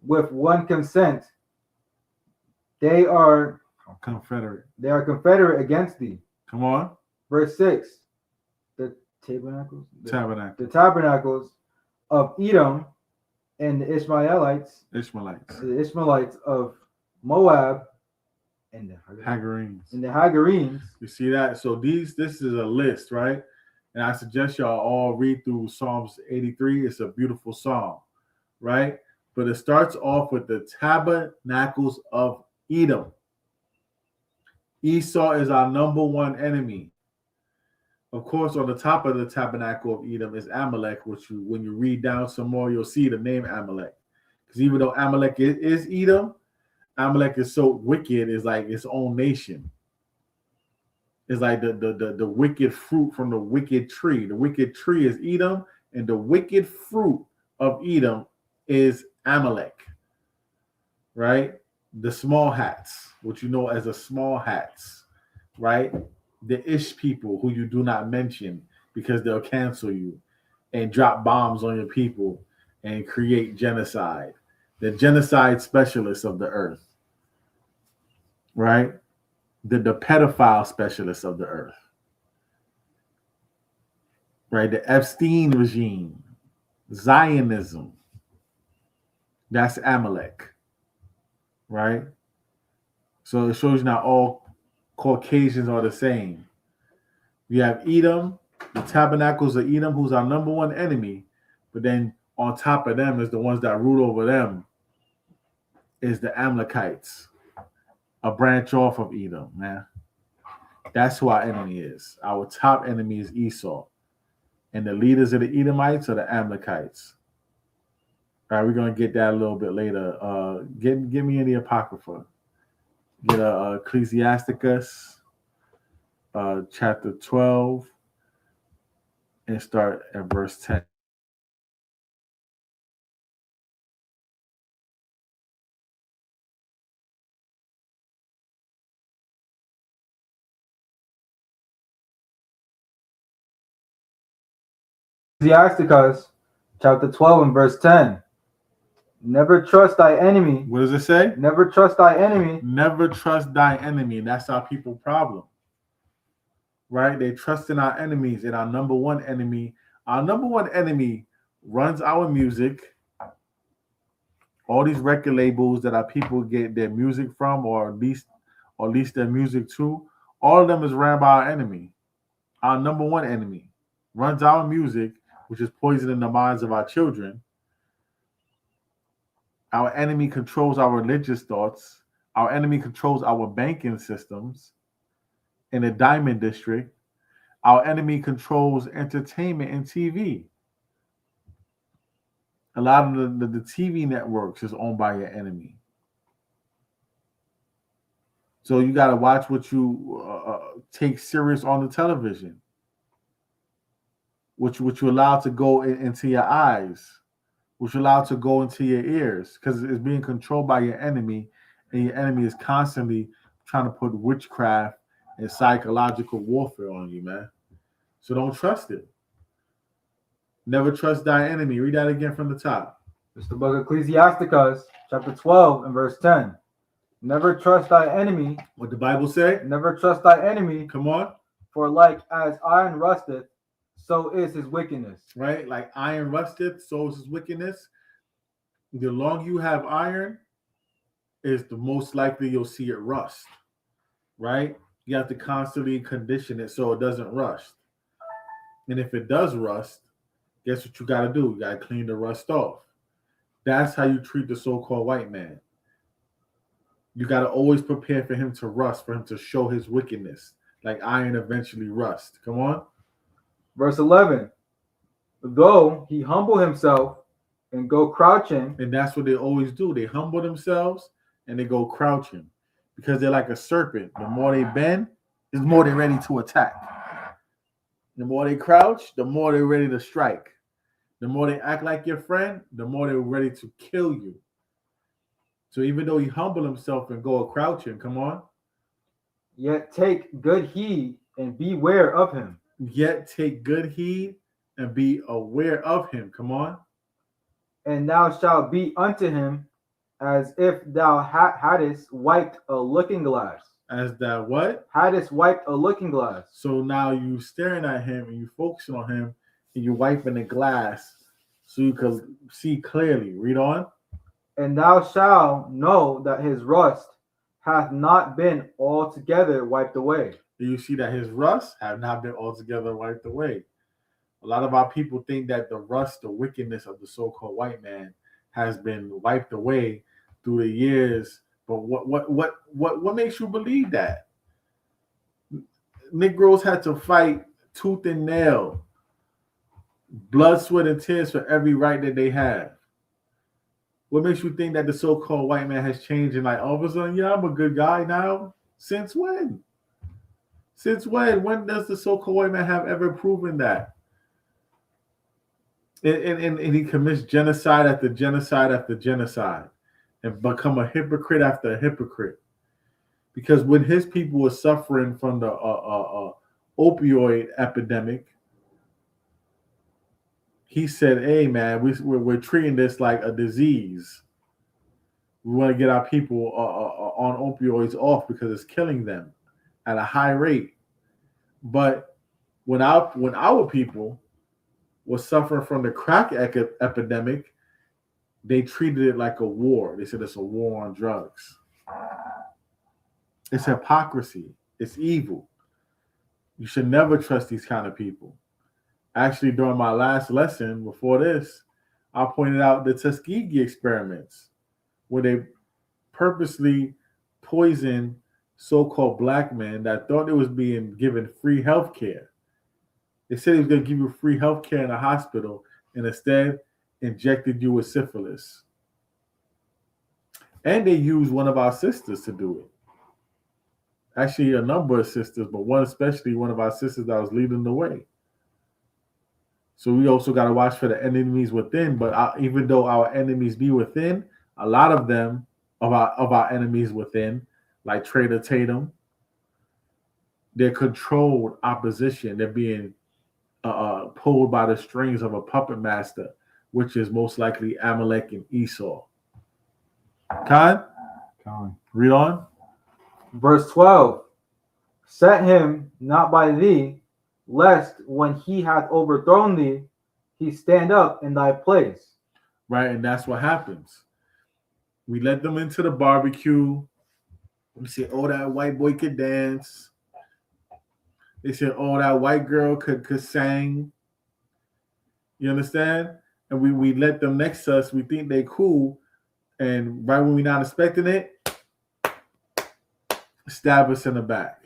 with one consent. They are confederate. They are confederate against thee. Come on. Verse 6. The tabernacles of Edom and the Ishmaelites of Moab and the Hagarenes. You see that? So this is a list, right? And I suggest y'all all read through Psalms 83. It's a beautiful psalm, right? But it starts off with the tabernacles of Edom. Esau is our number one enemy. Of course, on the top of the tabernacle of Edom is Amalek, which when you read down some more, you'll see the name Amalek. Because even though Amalek is Edom, Amalek is so wicked, it's like its own nation. It's like the wicked fruit from the wicked tree. The wicked tree is Edom, and the wicked fruit of Edom is Amalek, right? The small hats, what you know as the small hats, right? The Ish people who you do not mention because they'll cancel you and drop bombs on your people and create genocide. The genocide specialists of the earth, right? The pedophile specialists of the earth, right? The Epstein regime, Zionism, that's Amalek, right? So it shows you not all Caucasians are the same. We have Edom, the tabernacles of Edom, who's our number one enemy, but then on top of them is the ones that rule over them is the Amalekites, a branch off of Edom, man. That's who our enemy is. Our top enemy is Esau. And the leaders of the Edomites are the Amalekites. All right, we're going to get that a little bit later. Give me in the Apocrypha. Get Ecclesiasticus, chapter 12, and start at verse 10. Ecclesiasticus, chapter 12 and verse 10. Never trust thy enemy. What does it say? Never trust thy enemy. Never trust thy enemy. That's our people problem, right? They trust in our enemies, and our number one enemy runs our music. All these record labels that our people get their music from, or at least their music to, all of them is ran by our enemy. Our number one enemy runs our music, which is poisoning the minds of our children. Our enemy controls our religious thoughts. Our enemy controls our banking systems in the Diamond District. Our enemy controls entertainment and TV. A lot of the TV networks is owned by your enemy. So you got to watch what you take serious on the television, which you allow to go into your eyes, which you allow to go into your ears, because it's being controlled by your enemy, and your enemy is constantly trying to put witchcraft and psychological warfare on you, man. So don't trust it. Never trust thy enemy. Read that again from the top. It's the book of Ecclesiasticus, chapter 12 and verse 10. Never trust thy enemy. What the Bible say? Never trust thy enemy. Come on. For like as iron rusteth, so is his wickedness. Right? Like iron rusteth, so is his wickedness. The longer you have iron, is the most likely you'll see it rust. Right? You have to constantly condition it so it doesn't rust. And if it does rust, guess what you got to do? You got to clean the rust off. That's how you treat the so-called white man. You got to always prepare for him to rust, for him to show his wickedness, like iron eventually rust. Come on. Verse 11. Though he humble himself and go crouching. And that's what they always do. They humble themselves and they go crouching because they're like a serpent. The more they bend, the more they're ready to attack. The more they crouch, the more they're ready to strike. The more they act like your friend, the more they're ready to kill you. So even though he humble himself and go crouching, come on. Yet take good heed and beware of him. Yet take good heed and be aware of him. Come on. And thou shalt be unto him as if thou hadst wiped a looking glass. As thou what? Hadst wiped a looking glass. So now you staring at him and you focusing on him and you wiping the glass so you can see clearly. Read on. And thou shalt know that his rust hath not been altogether wiped away. You see that his rust have not been altogether wiped away. A lot of our people think that the rust, the wickedness of the so-called white man has been wiped away through the years. But what makes you believe that? Negroes had to fight tooth and nail, blood, sweat, and tears for every right that they have. What makes you think that the so-called white man has changed and like all of a sudden, yeah, I'm a good guy now? Since when? Since when? When does the so-called white man have ever proven that? And he commits genocide after genocide after genocide and become a hypocrite after a hypocrite. Because when his people were suffering from the opioid epidemic, he said, hey, man, we're treating this like a disease. We want to get our people on opioids off because it's killing them at a high rate. But when our people were suffering from the crack epidemic, they treated it like a war. They said it's a war on drugs. It's hypocrisy. It's evil. You should never trust these kind of people. Actually, during my last lesson before this, I pointed out the Tuskegee experiments where they purposely poisoned so-called black men that thought they was being given free health care. They said he was going to give you free health care in a hospital and instead injected you with syphilis. And they used one of our sisters to do it. Actually, a number of sisters, but especially one of our sisters that was leading the way. So we also got to watch for the enemies within. But even though our enemies be within, a lot of them, of our enemies within, like Trader Tatum, they're controlled opposition. They're being pulled by the strings of a puppet master, which is most likely Amalek and Esau. Khan, read on. Verse 12. Set him not by thee, lest when he hath overthrown thee, he stand up in thy place. Right, and that's what happens. We let them into the barbecue. We say, oh, that white boy could dance. They said, oh, that white girl could sing. You understand? And we let them next to us. We think they cool. And right when we're not expecting it, stab us in the back.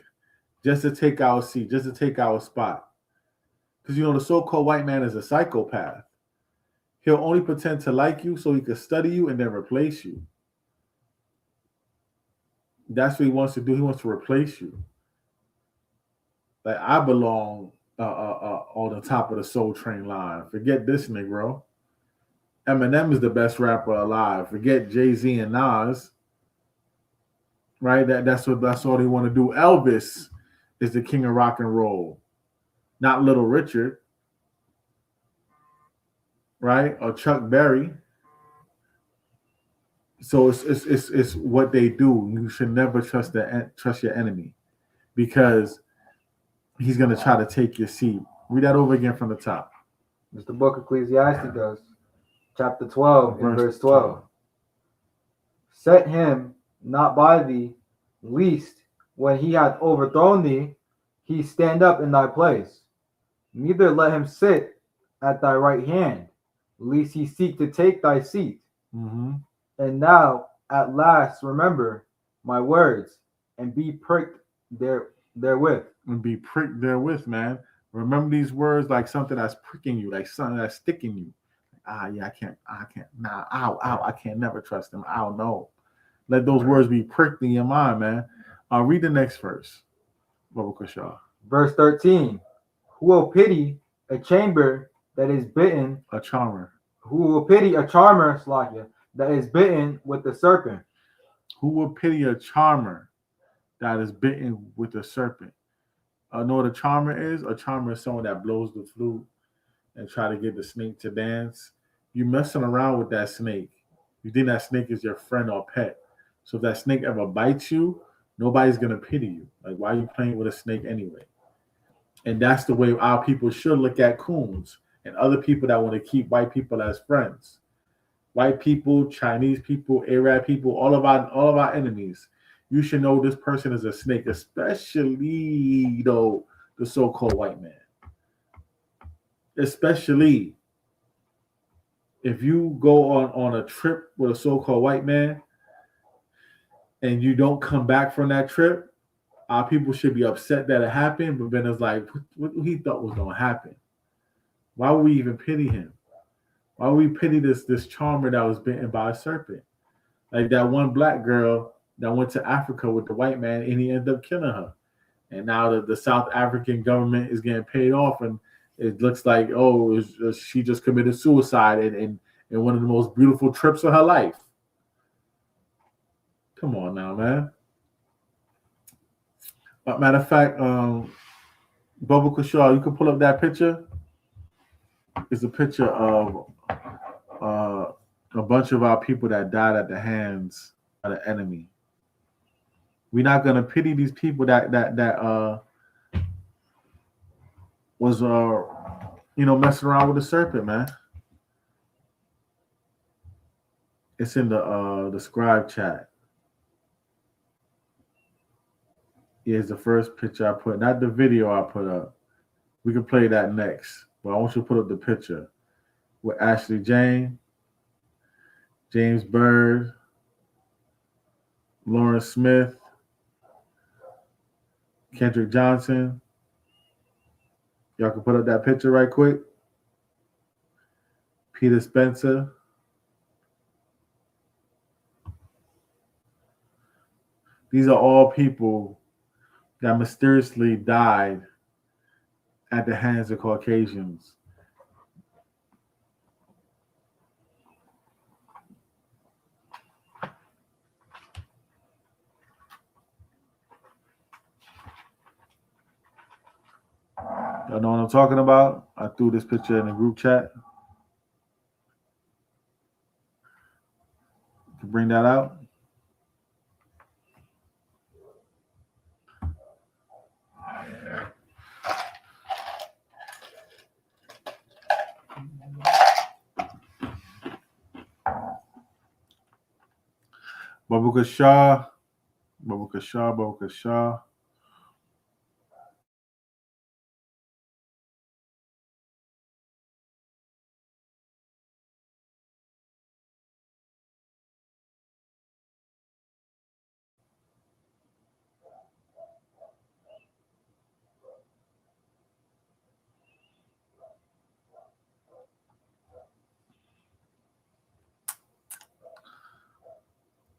just to take our seat, just to take our spot. Because, the so-called white man is a psychopath. He'll only pretend to like you so he can study you and then replace you. That's what he wants to do. He wants to replace you. Like, I belong on the top of the Soul Train line. Forget this Negro. Eminem is the best rapper alive. Forget Jay-Z and Nas. Right? That's all they want to do. Elvis is the king of rock and roll, not Little Richard. Right? Or Chuck Berry. So it's what they do. You should never trust your enemy, because he's gonna try to take your seat. Read that over again from the top. It's the book of Ecclesiastes, chapter 12, and verse 12. Set him not by thee, lest when he hath overthrown thee, he stand up in thy place. Neither let him sit at thy right hand, lest he seek to take thy seat. Mm-hmm. And now at last remember my words, and be pricked therewith. And be pricked therewith, man. Remember these words like something that's pricking you, like something that's sticking you. Yeah, I can't. Nah, ow, I can't never trust him. I don't know. Let those words be pricked in your mind, man. Read the next verse. Baba Kashaw. Verse 13. Who will pity a chamber that is bitten? A charmer. Who will pity a charmer, Slakia, that is bitten with the serpent? Who will pity a charmer that is bitten with the serpent? Know what a charmer is? A charmer is someone that blows the flute and try to get the snake to dance. You messing around with that snake. You think that snake is your friend or pet. So if that snake ever bites you, nobody's going to pity you. Like, why are you playing with a snake anyway? And that's the way our people should look at coons and other people that want to keep white people as friends. White people, Chinese people, Arab people, all of our enemies. You should know this person is a snake, especially though the so-called white man. Especially if you go on a trip with a so-called white man and you don't come back from that trip, our people should be upset that it happened, but then it's like, what he thought was going to happen? Why would we even pity him? Why would we pity this charmer that was bitten by a serpent? Like that one black girl that went to Africa with the white man and he ended up killing her. And now the South African government is getting paid off, and it looks like, she just committed suicide in one of the most beautiful trips of her life. Come on now, man. Matter of fact, Bubba Kashaw, you can pull up that picture. It's a picture of a bunch of our people that died at the hands of the enemy. We're not gonna pity these people that was messing around with the serpent, man. It's in the scribe chat. Here's the first picture I put, not the video I put up. We can play that next, but I want you to put up the picture with Ashley Jane, James Bird, Lauren Smith, Kendrick Johnson. Y'all can put up that picture right quick. Peter Spencer. These are all people that mysteriously died at the hands of Caucasians. Y'all know what I'm talking about? I threw this picture in the group chat. To bring that out. Babuka Shah.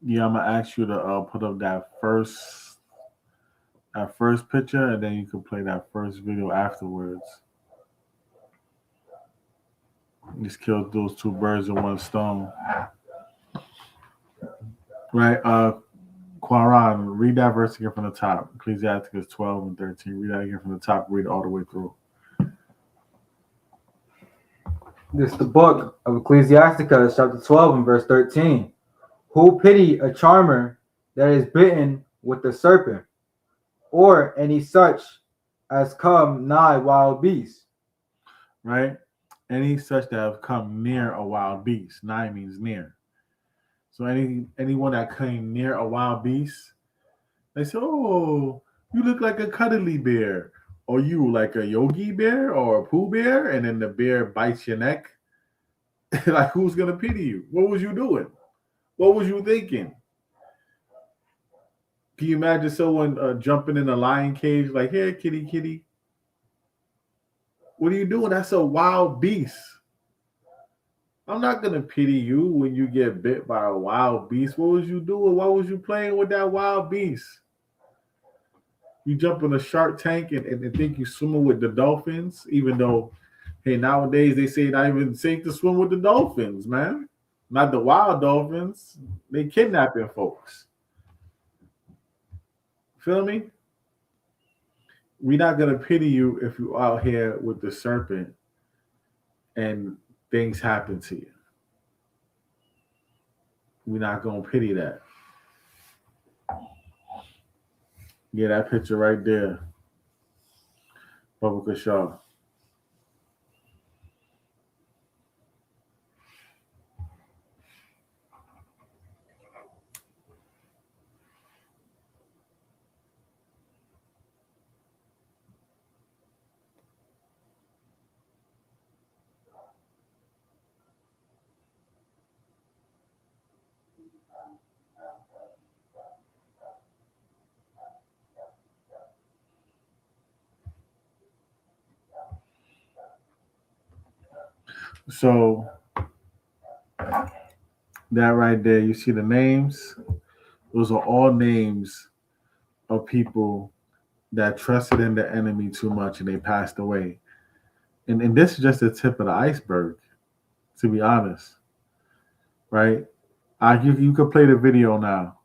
Yeah, I'm gonna ask you to put up that first picture, and then you can play that first video afterwards. Just killed those two birds with one stone. Right, Quran, read that verse again from the top. Ecclesiasticus 12 and 13. Read that again from the top. Read it all the way through. This is the book of Ecclesiasticus, chapter 12 and verse 13. Who pity a charmer that is bitten with the serpent, or any such as come nigh wild beasts? Right? Any such that have come near a wild beast. Nigh means near. So anyone that came near a wild beast, they say, "Oh, you look like a cuddly bear, or you like a Yogi bear or a Pooh bear," and then the bear bites your neck. Like, who's gonna pity you? What was you doing? What was you thinking? Can you imagine someone jumping in a lion cage, like, "Here, kitty, kitty"? What are you doing? That's a wild beast. I'm not gonna pity you when you get bit by a wild beast. What was you doing? Why was you playing with that wild beast? You jump in a shark tank and think you swimming with the dolphins, even though, hey, nowadays they say not even safe to swim with the dolphins, man. Not the wild dolphins. They kidnapping folks. Feel me? We're not gonna pity you if you're out here with the serpent and things happen to you. We're not gonna pity that. Yeah, that picture right there. Bubba Kashaw. So that right there, you see the names? Those are all names of people that trusted in the enemy too much and they passed away. And this is just the tip of the iceberg, to be honest. Right? You could play the video now.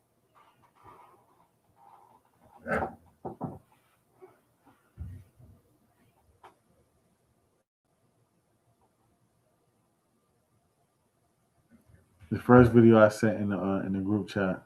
The first video I sent in the group chat.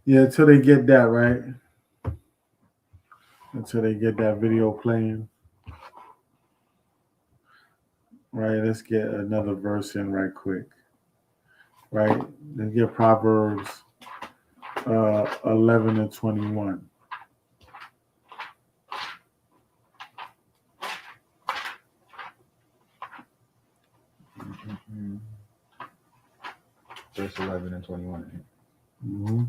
Yeah, until they get that right. Until they get that video playing. Right, let's get another verse in right quick. Right, let's get Proverbs 11 and 21. Verse 11 and 21. Mm-hmm.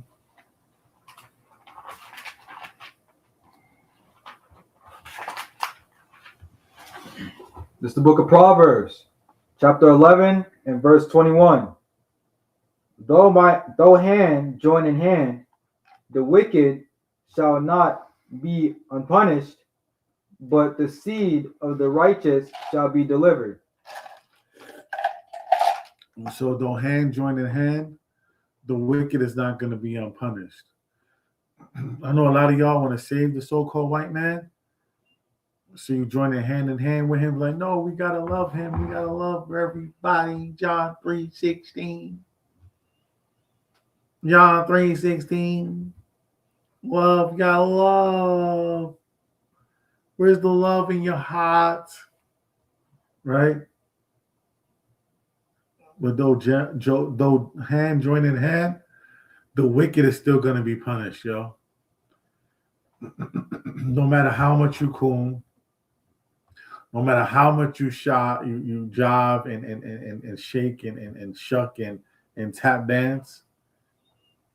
This is the book of Proverbs, chapter 11 and verse 21. Though hand join in hand, the wicked shall not be unpunished, but the seed of the righteous shall be delivered. So though hand join in hand, the wicked is not going to be unpunished. I know a lot of y'all want to save the so-called white man. So you join in hand with him, like, no, we gotta love him. We gotta love everybody. John 3:16. John 3:16. Love, you gotta love. Where's the love in your heart? right? But though hand join in hand, the wicked is still going to be punished, yo. No matter how much you coon, no matter how much you shot, you jive and shake and shuck and tap dance,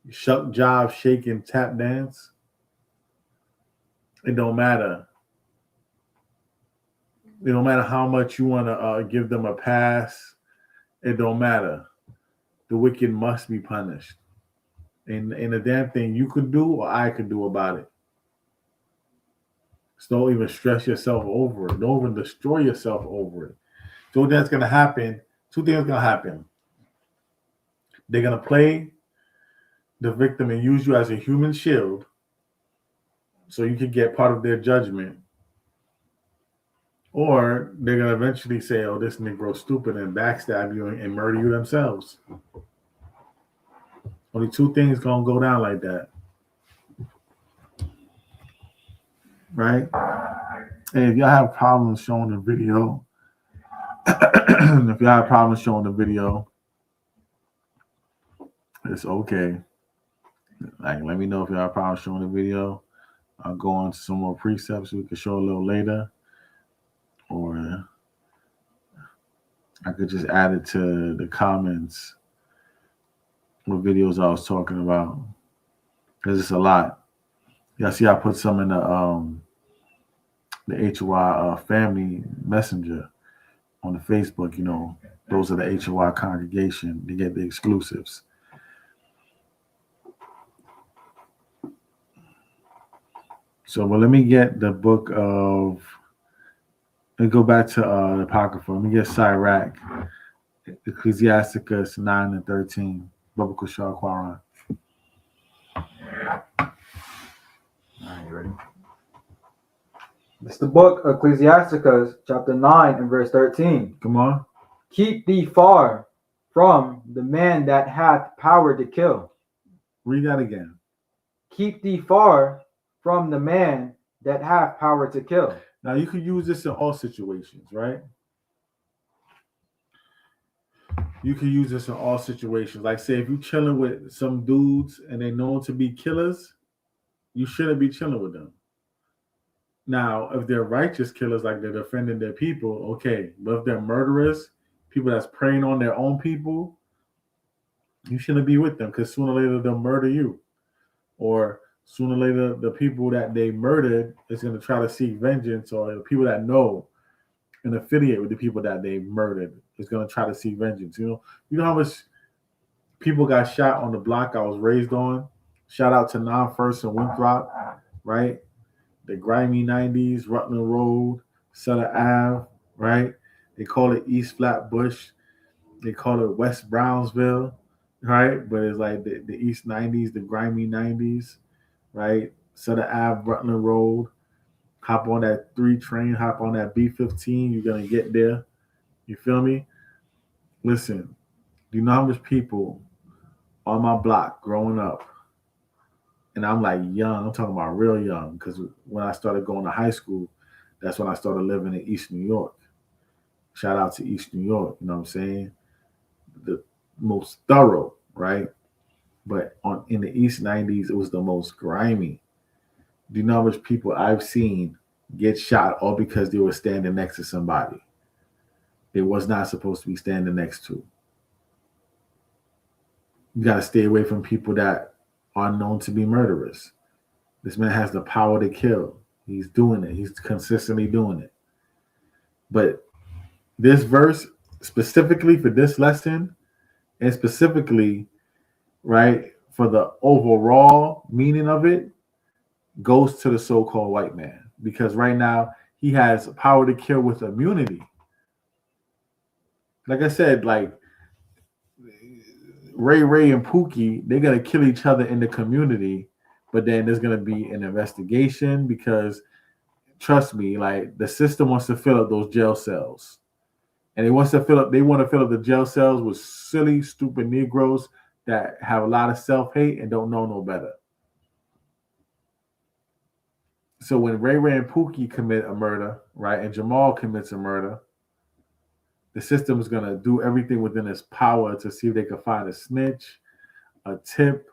shuck, jive, shake, and tap dance, it don't matter. It don't matter how much you want to give them a pass. It don't matter. The wicked must be punished. And the damn thing you could do or I could do about it. So don't even stress yourself over it. Don't even destroy yourself over it. So that's going to happen. Two things are going to happen. They're going to play the victim and use you as a human shield so you can get part of their judgment. Or they're going to eventually say, oh, this Negro's stupid and backstab you and murder you themselves. Only two things going to go down like that. Right? And if y'all have problems showing the video, it's okay. Like, let me know if y'all have problems showing the video. I'll go on to some more precepts we can show a little later. Or I could just add it to the comments what videos I was talking about. Because it's a lot. Y'all see I put some in the HOI family messenger on the Facebook, you know. Those are the HOI congregation. They get the exclusives. So, well, let me get the book of, let me go back to the Apocrypha. Let me get Sirach, Ecclesiasticus 9 and 13, Biblical Shah Quaran. All right, you ready? It's the book of Ecclesiasticus, chapter 9 and verse 13. Come on. Keep thee far from the man that hath power to kill. Read that again. Keep thee far from the man that hath power to kill. Now, you could use this in all situations, right? You can use this in all situations. Like, say, if you're chilling with some dudes and they're known to be killers, you shouldn't be chilling with them. Now, if they're righteous killers, like they're defending their people, okay. But if they're murderers, people that's preying on their own people, you shouldn't be with them because sooner or later they'll murder you. Or sooner or later, the people that they murdered is going to try to seek vengeance, or the people that know and affiliate with the people that they murdered is going to try to seek vengeance. You know how much people got shot on the block I was raised on? Shout out to Non-First and Winthrop, right? The grimy 90s, Rutland Road, Sutter Ave, right? They call it East Flatbush. They call it West Brownsville, right? But it's like the East 90s, the grimy 90s, right? Sutter Ave, Rutland Road. Hop on that 3 train, hop on that B15. You're going to get there. You feel me? Listen, do you know how much people on my block growing up, and I'm like young, I'm talking about real young, because when I started going to high school, that's when I started living in East New York. Shout out to East New York, you know what I'm saying? The most thorough, right? But in the East 90s, it was the most grimy. Do you know how much people I've seen get shot all because they were standing next to somebody they was not supposed to be standing next to? You got to stay away from people that are known to be murderers. This man has the power to kill. He's doing it. He's consistently doing it. But this verse, specifically for this lesson, and specifically, right, for the overall meaning of it, goes to the so-called white man. Because right now, he has power to kill with immunity. Like I said, like Ray and Pookie, they're going to kill each other in the community, but then there's going to be an investigation because, trust me, like the system wants to fill up those jail cells. And they want to fill up the jail cells with silly, stupid Negroes that have a lot of self-hate and don't know no better. So when Ray and Pookie commit a murder, right, and Jamal commits a murder, The system is going to do everything within its power to see if they can find a snitch, a tip,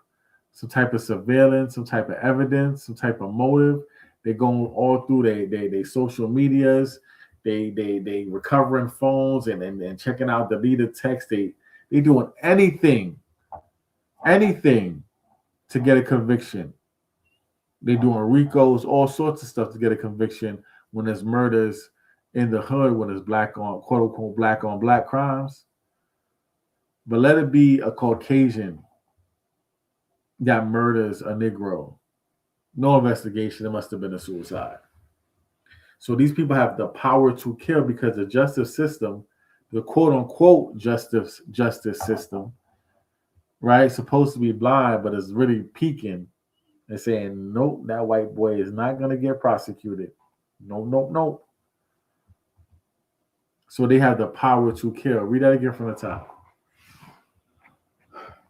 some type of surveillance, some type of evidence, some type of motive. They're going all through they social medias. They recovering phones and checking out deleted text. They doing anything to get a conviction. They doing RICOs, all sorts of stuff to get a conviction when there's murders in the hood, when there's black on quote unquote black on black crimes. But let it be a Caucasian that murders a Negro. No investigation. It must have been a suicide. So these people have the power to kill because the justice system, the quote unquote justice system, right, supposed to be blind, but it's really peeking and saying, nope, that white boy is not going to get prosecuted. Nope. So they have the power to kill. Read that again from the top.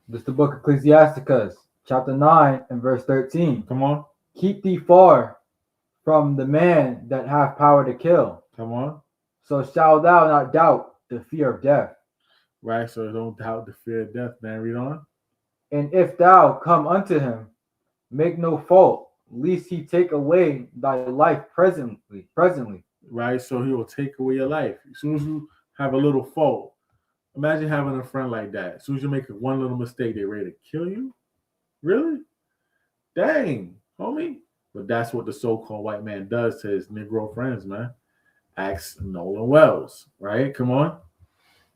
This is the book of Ecclesiasticus, chapter 9 and verse 13. Come on. Keep thee far from the man that hath power to kill. Come on. So shalt thou not doubt the fear of death. Right, so don't doubt the fear of death, man. Read on. And if thou come unto him, make no fault, lest he take away thy life presently. Right, so he will take away your life. As soon as you have a little fault, imagine having a friend like that. As soon as you make one little mistake, they're ready to kill you. Really? Dang, homie. But that's what the so-called white man does to his Negro friends, man. Ask Nolan Wells, right? Come on.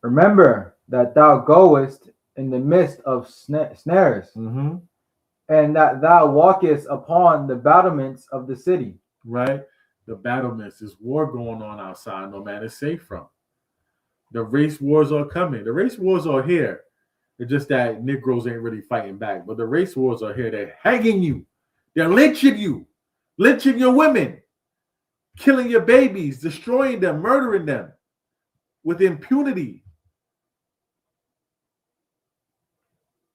Remember that thou goest in the midst of snares, Mm-hmm. and that thou walkest upon the battlements of the city. Right? The battlements, there's war going on outside, no man is safe from. The race wars are coming. The race wars are here. It's just that Negroes ain't really fighting back. But the race wars are here. They're hanging you. They're lynching you. Lynching your women. Killing your babies. Destroying them. Murdering them. With impunity.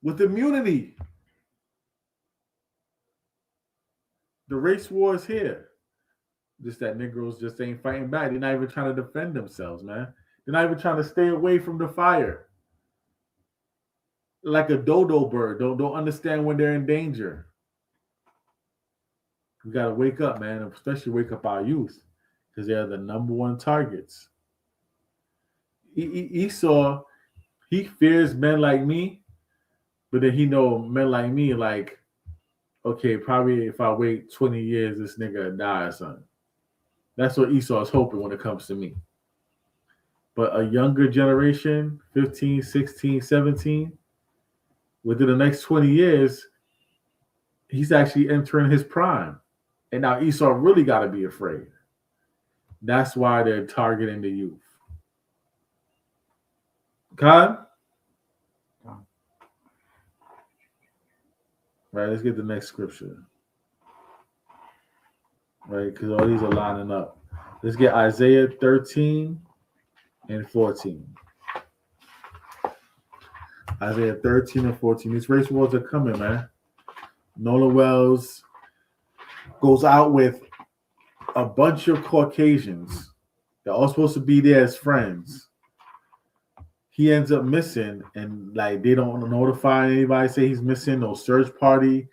With immunity. The race war is here. Just that Negroes just ain't fighting back. They're not even trying to defend themselves, man. They're not even trying to stay away from the fire. Like a dodo bird. Don't understand when they're in danger. We got to wake up, man. Especially wake up our youth. Because they're the number one targets. Esau, he fears men like me. But then he know men like me like, okay, probably if I wait 20 years, this nigga will die or something. That's what Esau is hoping when it comes to me. But a younger generation, 15, 16, 17, within the next 20 years, he's actually entering his prime. And now Esau really got to be afraid. That's why they're targeting the youth. Khan? Right, let's get the next scripture. Right, because all these are lining up. Let's get Isaiah 13 and 14. Isaiah 13 and 14. These race wars are coming, man. Nolan Wells goes out with a bunch of Caucasians. They're all supposed to be there as friends. He ends up missing, and like they don't notify anybody, say he's missing, no search party.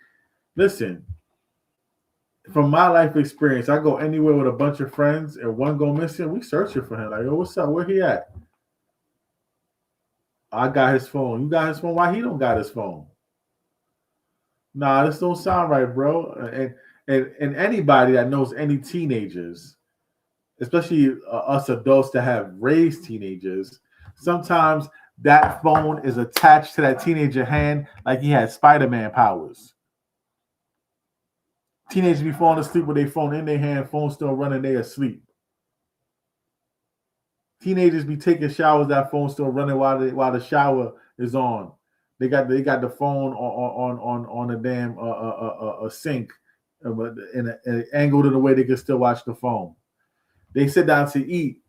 Listen, from my life experience, I go anywhere with a bunch of friends and one go missing, we searching for him. Like, oh, what's up? Where he at? I got his phone. You got his phone? Why he don't got his phone? Nah, this don't sound right, bro. And anybody that knows any teenagers, especially us adults that have raised teenagers, sometimes that phone is attached to that teenager hand like he had Spider-Man powers. Teenagers be falling asleep with their phone in their hand, phone still running, they asleep. Teenagers be taking showers, that phone still running while the shower is on. They got the phone on a damn a sink, in an angled in a way they can still watch the phone. They sit down to eat.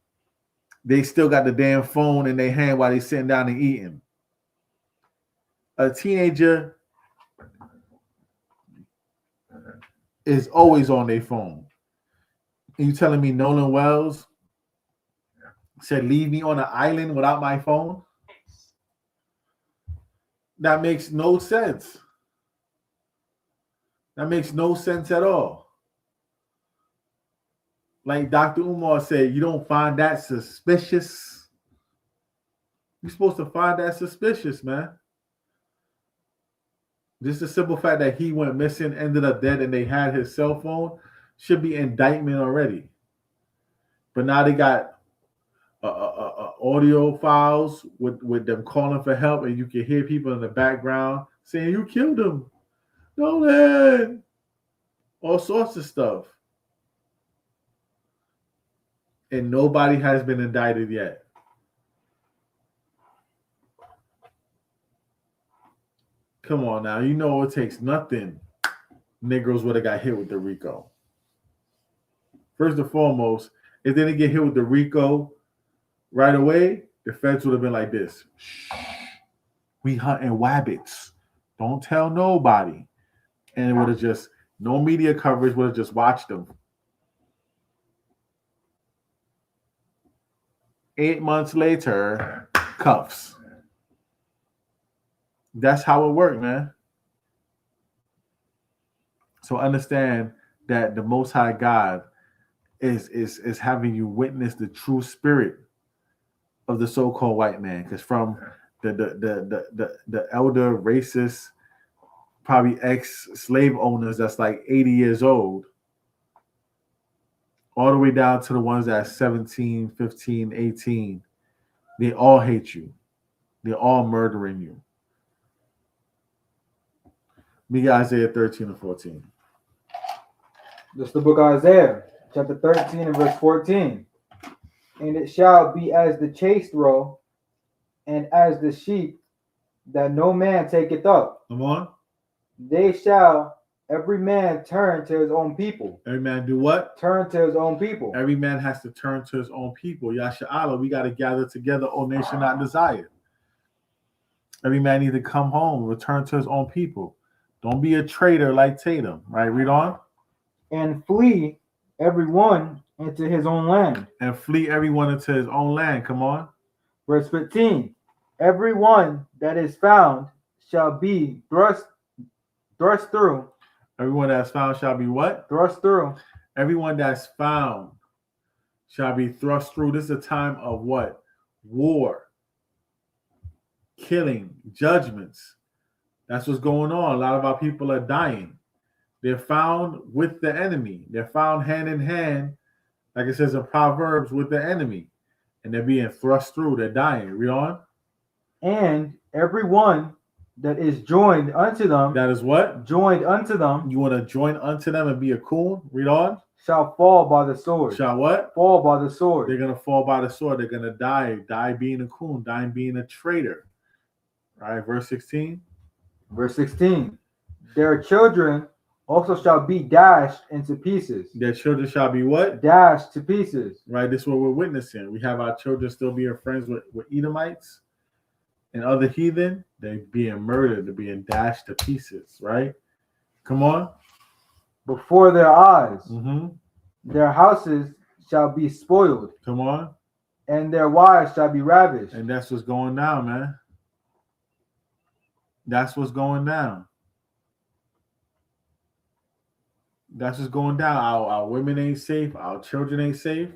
They still got the damn phone in their hand while they sitting down and eating. A teenager is always on their phone. And you telling me Nolan Wells said, leave me on an island without my phone. That makes no sense. That makes no sense at all. Like Dr. Umar said, you don't find that suspicious. You're supposed to find that suspicious, man. Just the simple fact that he went missing, ended up dead, and they had his cell phone should be indictment already. But now they got audio files with them calling for help, and you can hear people in the background saying, you killed him. Nolan. All sorts of stuff. And nobody has been indicted yet. Come on now. You know it takes nothing. Negroes would have got hit with the RICO. First and foremost, if they didn't get hit with the RICO right away, the feds would have been like this. Shh. We hunting wabbits. Don't tell nobody. And it would have just, no media coverage, would have just watched them. 8 months later, cuffs. That's how it worked, man. So understand that the Most High God is having you witness the true spirit of the so-called white man. Because from the elder racist, probably ex-slave owners that's like 80 years old, all the way down to the ones that's 17, 15, 18, they all hate you. They're all murdering you. We got Isaiah 13 and 14. This is the book of Isaiah, chapter 13 and verse 14. And it shall be as the chaste roe, and as the sheep that no man taketh up. Come on. They shall every man turn to his own people. Every man do what? Turn to his own people. Every man has to turn to his own people. Yasha'Allah, we got to gather together, O nation not desired. Every man need to come home, return to his own people. Don't be a traitor like Tatum, right? Read on. And flee every one into his own land. And flee everyone into his own land. Come on. Verse 15. Every one that is found shall be thrust through. Everyone that's found shall be what? Thrust through. Everyone that's found shall be thrust through. This is a time of what? War, killing, judgments. That's what's going on. A lot of our people are dying. They're found with the enemy. They're found hand in hand, like it says in Proverbs, with the enemy. And they're being thrust through. They're dying. Read on. And every one that is joined unto them. That is what? Joined unto them. You want to join unto them and be a coon? Read on. Shall fall by the sword. Shall what? Fall by the sword. They're going to fall by the sword. They're going to die. Die being a coon. Die being a traitor. All right, verse 16. Verse 16. Their children also shall be dashed into pieces. Their children shall be what? Dashed to pieces. Right, this is what we're witnessing. We have our children still being friends with Edomites and other heathen. They're being murdered. They're being dashed to pieces, right? Come on. Before their eyes. Mm-hmm. Their houses shall be spoiled. Come on. And their wives shall be ravished. And that's what's going down, man. That's what's going down. That's what's going down. Our women ain't safe. Our children ain't safe.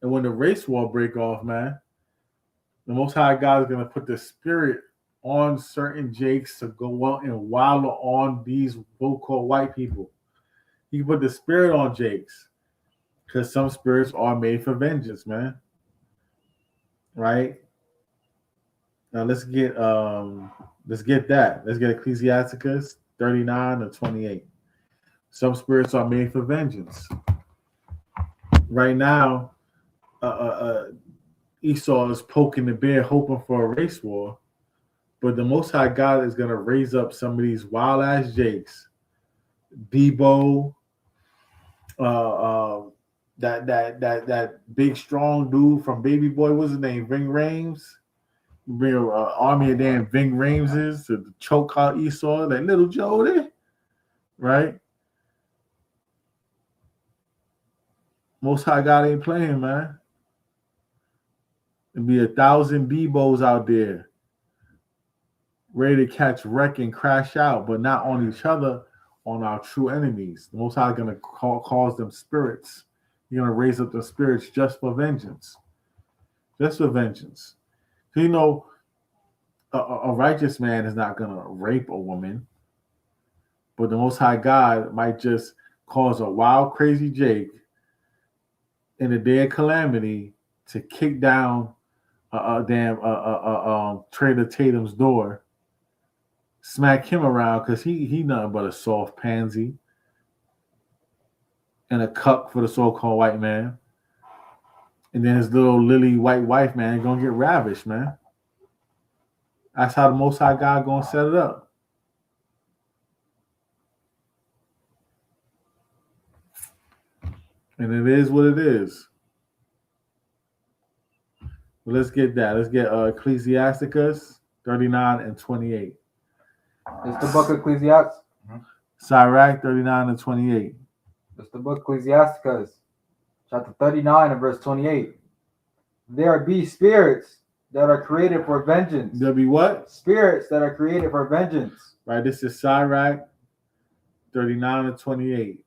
And when the race war break off, man, the Most High God is going to put the spirit on certain jakes to go out and wallow on these so-called white people. He can put the spirit on jakes because some spirits are made for vengeance, man. Right? Now let's get that. Let's get Ecclesiasticus 39 or 28. Some spirits are made for vengeance. Right now, Esau is poking the bear, hoping for a race war. But the Most High God is going to raise up some of these wild ass jakes, Debo, that big strong dude from Baby Boy. What's his name? Ving Rhames. Bring an army of damn Ving Rhameses to choke out Esau, like little Joe there, right? Most High God ain't playing, man. and be 1,000 Debos out there ready to catch wreck and crash out, but not on each other, on our true enemies. The Most High is going to cause them spirits. He's going to raise up the spirits just for vengeance. Just for vengeance. You know, a righteous man is not going to rape a woman, but the Most High God might just cause a wild, crazy Jake in a day of calamity to kick down Trader Tatum's door, smack him around because he nothing but a soft pansy and a cuck for the so-called white man. And then his little lily white wife, man, gonna get ravished, man. That's how the Most High God gonna set it up. And it is what it is. Well, let's get that. Let's get Ecclesiasticus 39 and 28. It's the book of Ecclesiastes. Sirach 39 and 28. It's the book of Ecclesiasticus, chapter 39 and verse 28. There be spirits that are created for vengeance. There'll be what? Spirits that are created for vengeance. Right, this is Sirach 39 and 28.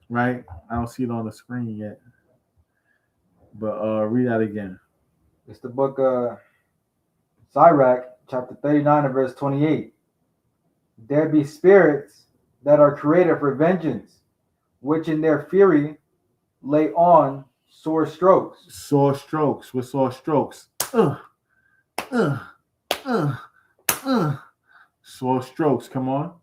Right? I don't see it on the screen yet. But read that again. It's the book of Sirach, chapter 39 and verse 28. There be spirits that are created for vengeance, which in their fury lay on sore strokes. Sore strokes. With sore strokes. Sore strokes. Come on.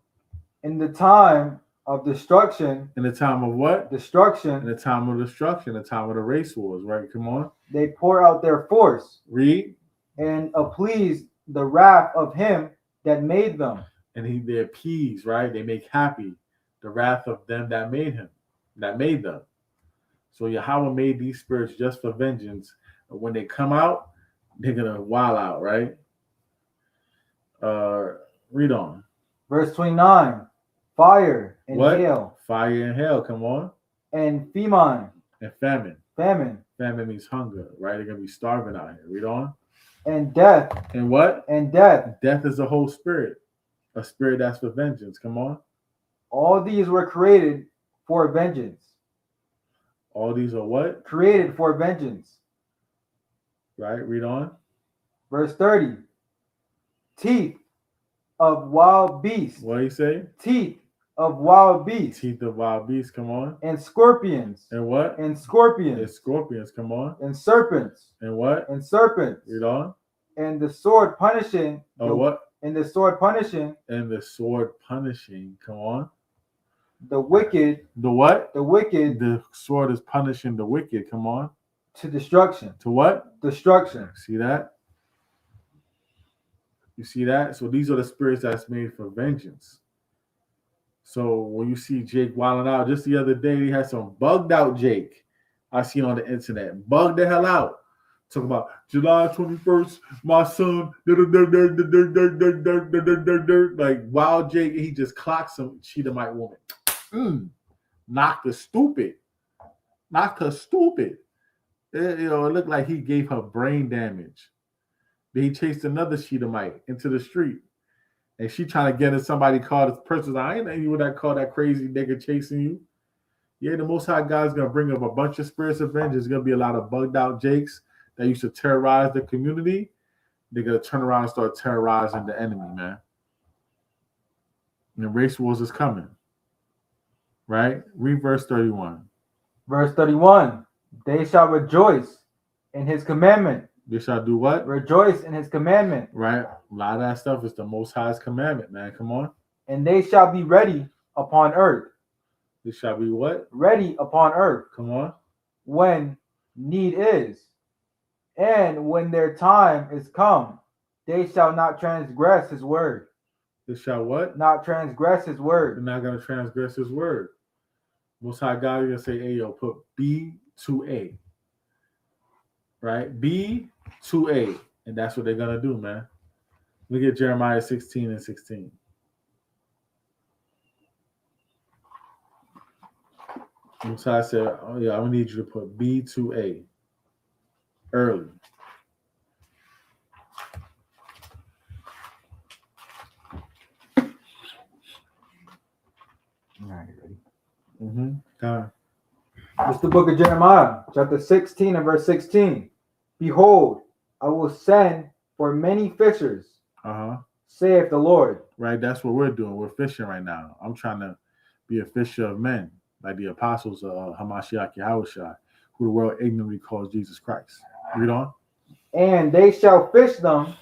In the time of destruction. In the time of what? Destruction. In the time of destruction. The time of the race wars. Right? Come on. They pour out their force. Read. And appease the wrath of him that made them. And they appease, right? They make happy the wrath of them that made him, that made them. So Yahweh made these spirits just for vengeance. And when they come out, they're gonna wild out, right? Read on. Verse 29. Fire and hail. Fire and hail, come on. And famine. And famine. Famine. Famine means hunger, right? They're gonna be starving out here. Read on. And death. And what? And death. Death is the whole spirit. A spirit that's for vengeance. Come on. All these were created for vengeance. All these are what? Created for vengeance. Right? Read on. Verse 30. Teeth of wild beasts. What do you say? Teeth of wild beasts. Teeth of wild beasts. Come on. And scorpions. And what? And scorpions. And scorpions. Come on. And serpents. And what? And serpents. Read on. And the sword punishing. What? And the sword punishing. And the sword punishing. Come on. The wicked. The what? The wicked. The sword is punishing the wicked. Come on. To destruction. To what? Destruction. See that? You see that? So these are the spirits that's made for vengeance. So when you see Jake wilding out, just the other day, he had some bugged out Jake I seen on the internet. Bugged the hell out. Talk about July 21st, my son, like wild Jake, he just clocked some Cheetahite woman. Knocked her stupid. It looked like he gave her brain damage. Then he chased another Cheetahite into the street. And she trying to get in somebody called his person. I ain't know you would that call that crazy nigga chasing you. Yeah, the Most High God's gonna bring up a bunch of spirits of vengeance. There's gonna be a lot of bugged out Jakes that used to terrorize the community. They're gonna turn around and start terrorizing the enemy, man. And race wars is coming. Right? Read verse 31. Verse 31. They shall rejoice in his commandment. They shall do what? Rejoice in his commandment. Right? A lot of that stuff is the Most High's commandment, man. Come on. And they shall be ready upon earth. They shall be what? Ready upon earth. Come on. When need is. And when their time is come, they shall not transgress his word. They shall what? Not transgress his word. They're not going to transgress his word. Most High God is going to say, hey, yo, put B to A. Right? B to A. And that's what they're going to do, man. Look at Jeremiah 16 and 16. Most High said, oh, yeah, I'm going to need you to put B to A. Early. All right, ready? Mm-hmm. It's the book of Jeremiah, chapter 16 and verse 16. Behold, I will send for many fishers, saith the Lord. Right, that's what we're doing. We're fishing right now. I'm trying to be a fisher of men, like the apostles of Hamashiach Yahushua, who the world ignorantly calls Jesus Christ. Read on. And they shall fish them,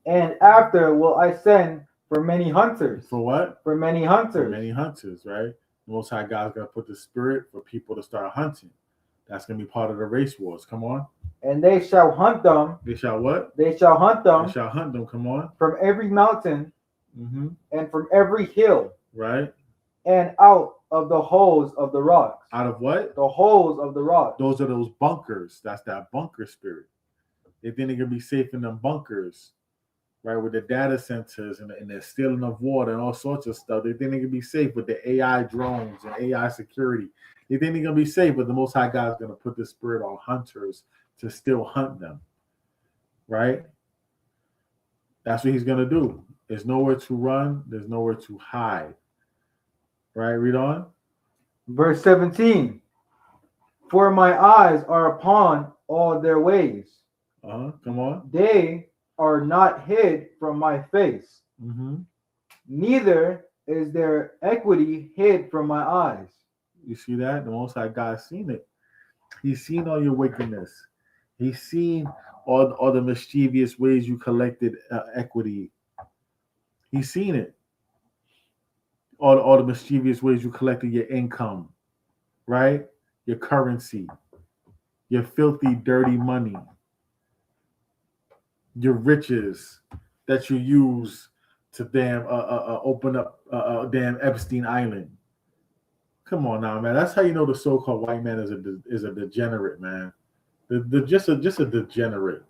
and after will I send for many hunters. For what? For many hunters. For many hunters, right? The Most High God's going to put the spirit for people to start hunting. That's going to be part of the race wars. Come on. And they shall hunt them. They shall what? They shall hunt them. They shall hunt them. Come on. From every mountain and from every hill. Right. And out of the holes of the rocks. Out of what? The holes of the rocks. Those are those bunkers. That's that bunker spirit. They think they're going to be safe in them bunkers, right, with the data centers and they're stealing of water and all sorts of stuff. They think they can be safe with the AI drones and AI security. They think they're going to be safe, but the Most High God is going to put the spirit on hunters to still hunt them, right? That's what he's going to do. There's nowhere to run. There's nowhere to hide, right? Read on. Verse 17. For my eyes are upon all their ways. Come on. They are not hid from my face. Neither is their equity hid from my eyes. You see that? The Most High God's seen it. He's seen all your wickedness. He's seen all the mischievous ways you collected equity. He's seen it. All the mischievous ways you collected your income, right? Your currency, your filthy, dirty money, your riches that you use to damn open up damn Epstein Island. Come on now, man. That's how you know the so-called white man is a degenerate, man. Just a degenerate.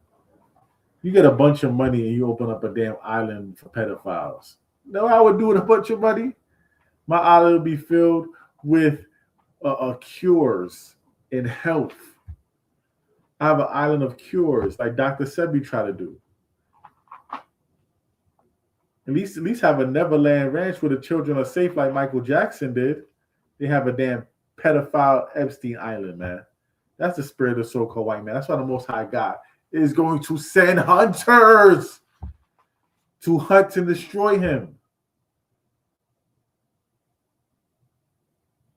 You get a bunch of money and you open up a damn island for pedophiles. You know what I would do with a bunch of money? My island would be filled with cures in health. I have an island of cures, like Dr. Sebi tried to do. At least have a Neverland Ranch where the children are safe, like Michael Jackson did. They have a damn pedophile Epstein Island, man. That's the spirit of the so-called white man. That's why the Most High God is going to send hunters to hunt and destroy him.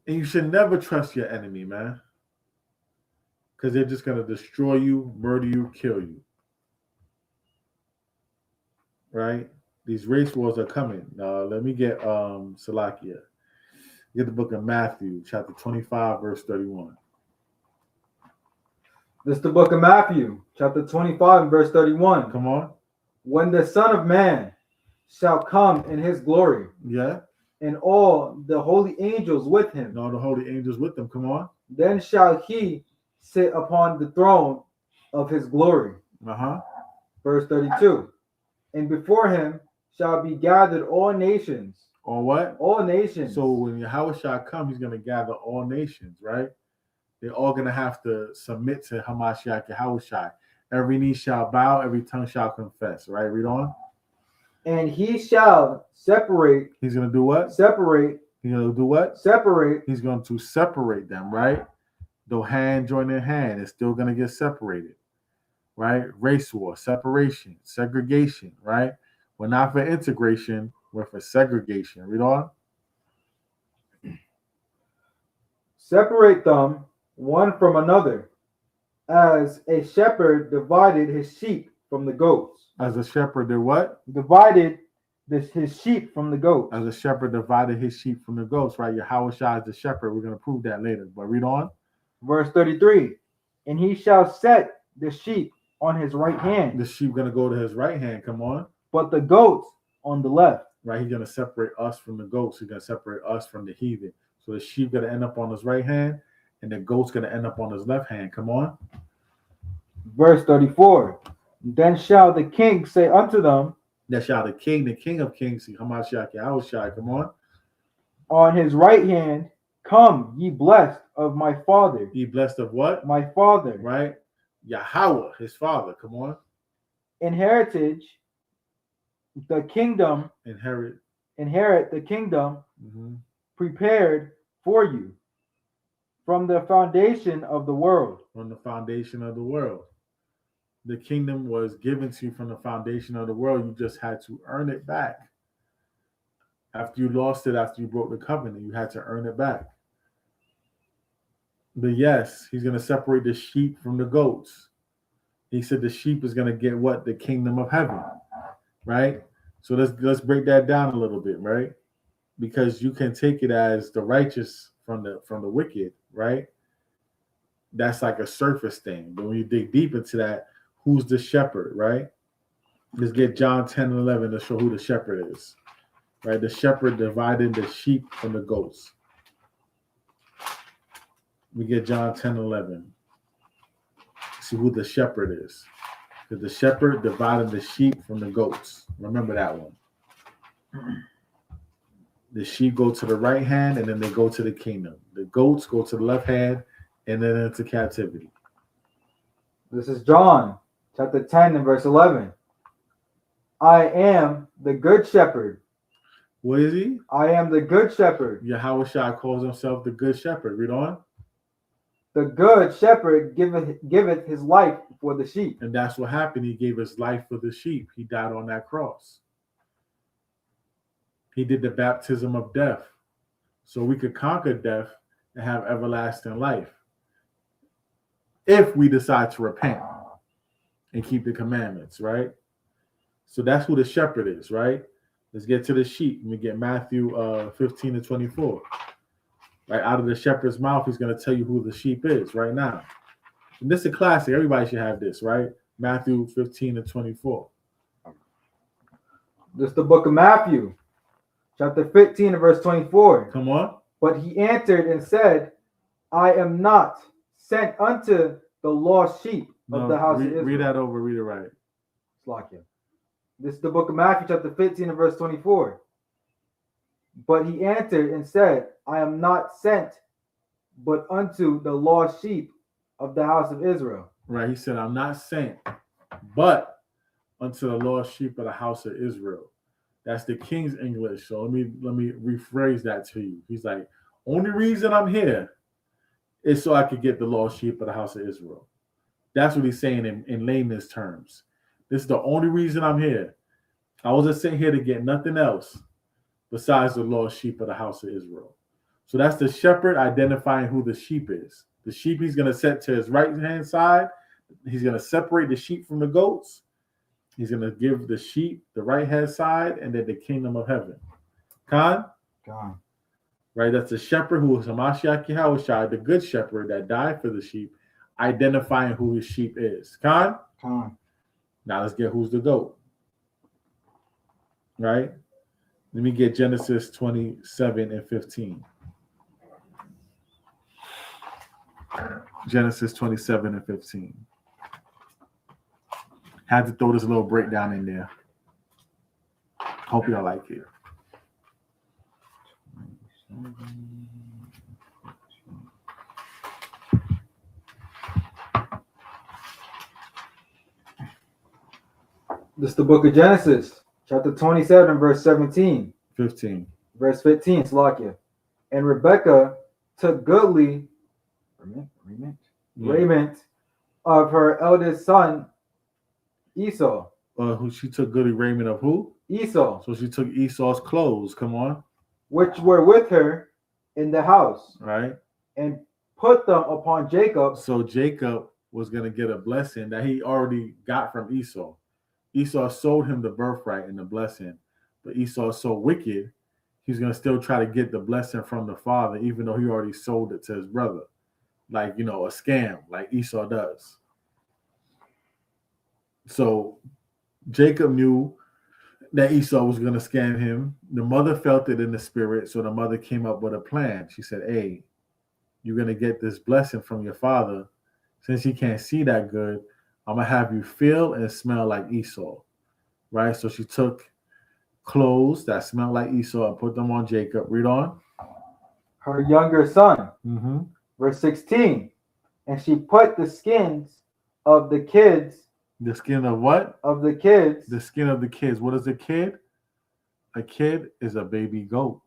And you should never trust your enemy, man. Because they're just going to destroy you, murder you, kill you. Right? These race wars are coming. Let me get Salakia. Get the book of Matthew, chapter 25, verse 31. This is the book of Matthew, chapter 25, verse 31. Come on. When the Son of Man shall come in his glory. Yeah. And all the holy angels with him. And all the holy angels with them. Come on. Then shall he sit upon the throne of his glory. Verse 32. And before him shall be gathered all nations. All what? All nations. So when Yahushua comes, he's going to gather all nations, right? They're all going to have to submit to Hamashiach Yahushua. Every knee shall bow, every tongue shall confess, right? Read on. And he shall separate. He's going to do what? Separate. He's going to do what? Separate. He's going to separate them, right? Though hand join in hand, it's still going to get separated, right? Race war, separation, segregation, right? We're not for integration, we're for segregation. Read on. Separate them one from another, as a shepherd divided his sheep from the goats. As a shepherd did what? Divided his sheep from the goats. As a shepherd divided his sheep from the goats, right? Yahushua is the shepherd. We're going to prove that later. But read on. Verse 33. And he shall set the sheep on his right hand. The sheep going to go to his right hand. Come on. But the goats on the left. Right? He's going to separate us from the goats. He's going to separate us from the heathen. So the sheep going to end up on his right hand, and the goat's going to end up on his left hand. Come on. Verse 34. Then shall the king say unto them. Then shall the king of kings, Hamashiach Yahushua, come on. On his right hand, come, ye blessed of my father. Ye blessed of what? My father. Right? Yahweh, his father. Come on. Inherit the kingdom. Inherit the kingdom prepared for you from the foundation of the world. From the foundation of the world. The kingdom was given to you from the foundation of the world. You just had to earn it back. After you lost it, after you broke the covenant, you had to earn it back. But yes, he's going to separate the sheep from the goats. He said the sheep is going to get what? The kingdom of heaven, right? So let's break that down a little bit, right? Because you can take it as the righteous from the wicked, right? That's like a surface thing. But when you dig deep into that, who's the shepherd, right? Let's get John 10 and 11 to show who the shepherd is, right? The shepherd divided the sheep from the goats. We get John 10 and 11. See who the shepherd is. Because the shepherd divided the sheep from the goats. Remember that one. The sheep go to the right hand and then they go to the kingdom. The goats go to the left hand and then into captivity. This is John chapter 10 and verse 11. I am the good shepherd. What is he? I am the good shepherd. Yahweh Shai calls himself the good shepherd. Read on. The good shepherd giveth his life for the sheep. And that's what happened. He gave his life for the sheep. He died on that cross. He did the baptism of death so we could conquer death and have everlasting life if we decide to repent and keep the commandments, right? So that's who the shepherd is, right? Let's get to the sheep. Let me get Matthew 15 to 24. Right out of the shepherd's mouth, he's going to tell you who the sheep is right now. And this is a classic. Everybody should have this, right? Matthew 15 to 24. This is the book of Matthew, chapter 15 and verse 24. Come on. But he answered and said, I am not sent unto the lost sheep of the house of Israel. Read that over. Read it right. Slakia. This is the book of Matthew, chapter 15 and verse 24. But he answered and said, I am not sent but unto the lost sheep of the house of Israel. Right. He said, I'm not sent but unto the lost sheep of the house of Israel. That's the King's English. So let me rephrase that to you. He's like, only reason I'm here is so I could get the lost sheep of the house of Israel. That's what he's saying in layman's terms. This is the only reason I'm here. I wasn't sent here to get nothing else besides the lost sheep of the house of Israel. So that's the shepherd identifying who the sheep is. The sheep he's going to set to his right-hand side. He's going to separate the sheep from the goats. He's going to give the sheep the right-hand side and then the kingdom of heaven. Khan? Right, that's the shepherd who is Hamashiach Yahushua, the good shepherd that died for the sheep, identifying who his sheep is. Khan? Now let's get who's the goat. Right? Let me get Genesis 27 and 15. Genesis 27 and 15. Had to throw this little breakdown in there. Hope y'all like it. This is the book of Genesis, chapter 27, verse 17. 15. Verse 15, Slakia. And Rebekah took goodly raiment of her eldest son, Esau. Who she took goodly raiment of who? Esau. So she took Esau's clothes. Come on. Which were with her in the house. Right. And put them upon Jacob. So Jacob was going to get a blessing that he already got from Esau. Esau sold him the birthright and the blessing. But Esau is so wicked, he's going to still try to get the blessing from the father, even though he already sold it to his brother. Like, a scam, like Esau does. So Jacob knew that Esau was going to scam him. The mother felt it in the spirit, so the mother came up with a plan. She said, hey, you're going to get this blessing from your father. Since he can't see that good, I'm going to have you feel and smell like Esau, right? So she took clothes that smelled like Esau and put them on Jacob. Read on. Her younger son. Mm-hmm. Verse 16. And she put the skins of the kids. The skin of what? Of the kids. The skin of the kids. What is a kid? A kid is a baby goat.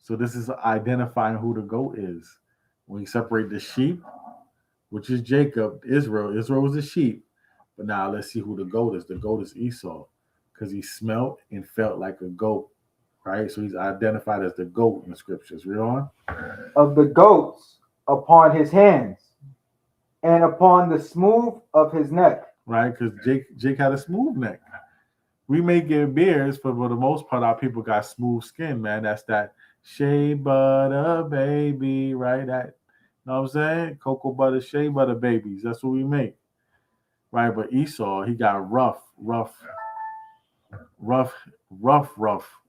So this is identifying who the goat is. When you separate the sheep, which is Jacob, Israel. Israel was the sheep. But now let's see who the goat is. The goat is Esau because he smelt and felt like a goat, right? So he's identified as the goat in the scriptures. Read on. Of the goats upon his hands and upon the smooth of his neck. Right? Because Jake had a smooth neck. We may get beards, but for the most part, our people got smooth skin, man. That's that shea butter baby, right? That, you know what I'm saying? Cocoa butter, shea butter babies. That's what we make. Right? But Esau, he got rough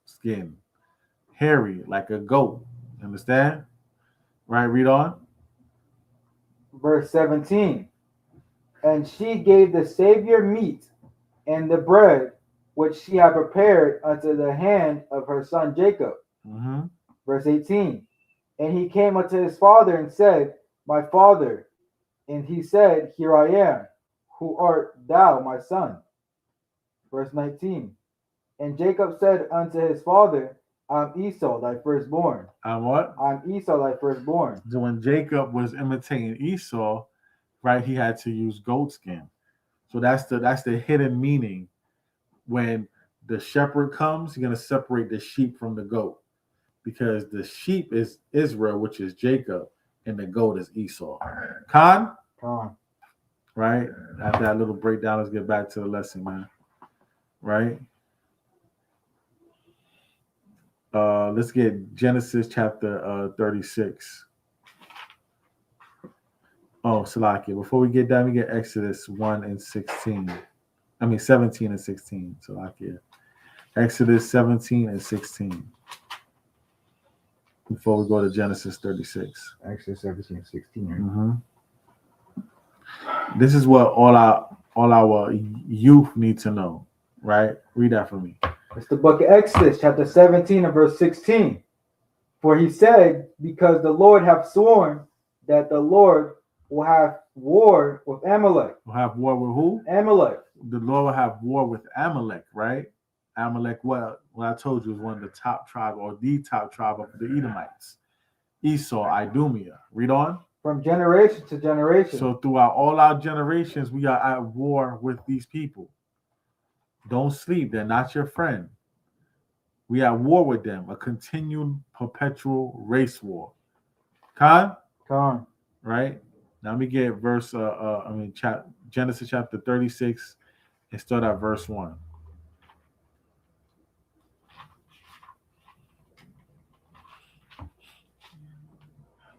skin. Hairy, like a goat. Understand? Right? Read on. Verse 17. And she gave the Savior meat and the bread which she had prepared unto the hand of her son Jacob. Mm-hmm. Verse 18. And he came unto his father and said, My father. And he said, Here I am. Who art thou, my son? Verse 19. And Jacob said unto his father, I'm Esau, thy firstborn. I'm what? I'm Esau, thy firstborn. So when Jacob was imitating Esau, right, he had to use goat skin. So that's the hidden meaning. When the shepherd comes, he's going to separate the sheep from the goat, because the sheep is Israel, which is Jacob, and the goat is Esau. Khan? Right? After that little breakdown, let's get back to the lesson, man. Right? Let's get Genesis chapter 36. Oh, Salakia. Before we get that, we get Exodus 1 and 16. 17 and 16. Salakia. Exodus 17 and 16. Before we go to Genesis 36. Exodus 17 and 16. Right? Mm-hmm. This is what all our youth need to know, right? Read that for me. It's the book of Exodus, chapter 17 and verse 16. For he said, because the Lord hath sworn that the Lord will have war with Amalek. Will have war with who? Amalek. The Lord will have war with Amalek, right? Amalek, what I told you, is one of the top tribe, or the top tribe of the Edomites. Esau, Idumea. Read on. From generation to generation. So throughout all our generations, we are at war with these people. Don't sleep. They're not your friend. We are at war with them. A continued, perpetual race war. Khan? Right? Now let me get verse, Genesis chapter 36 and start at verse 1.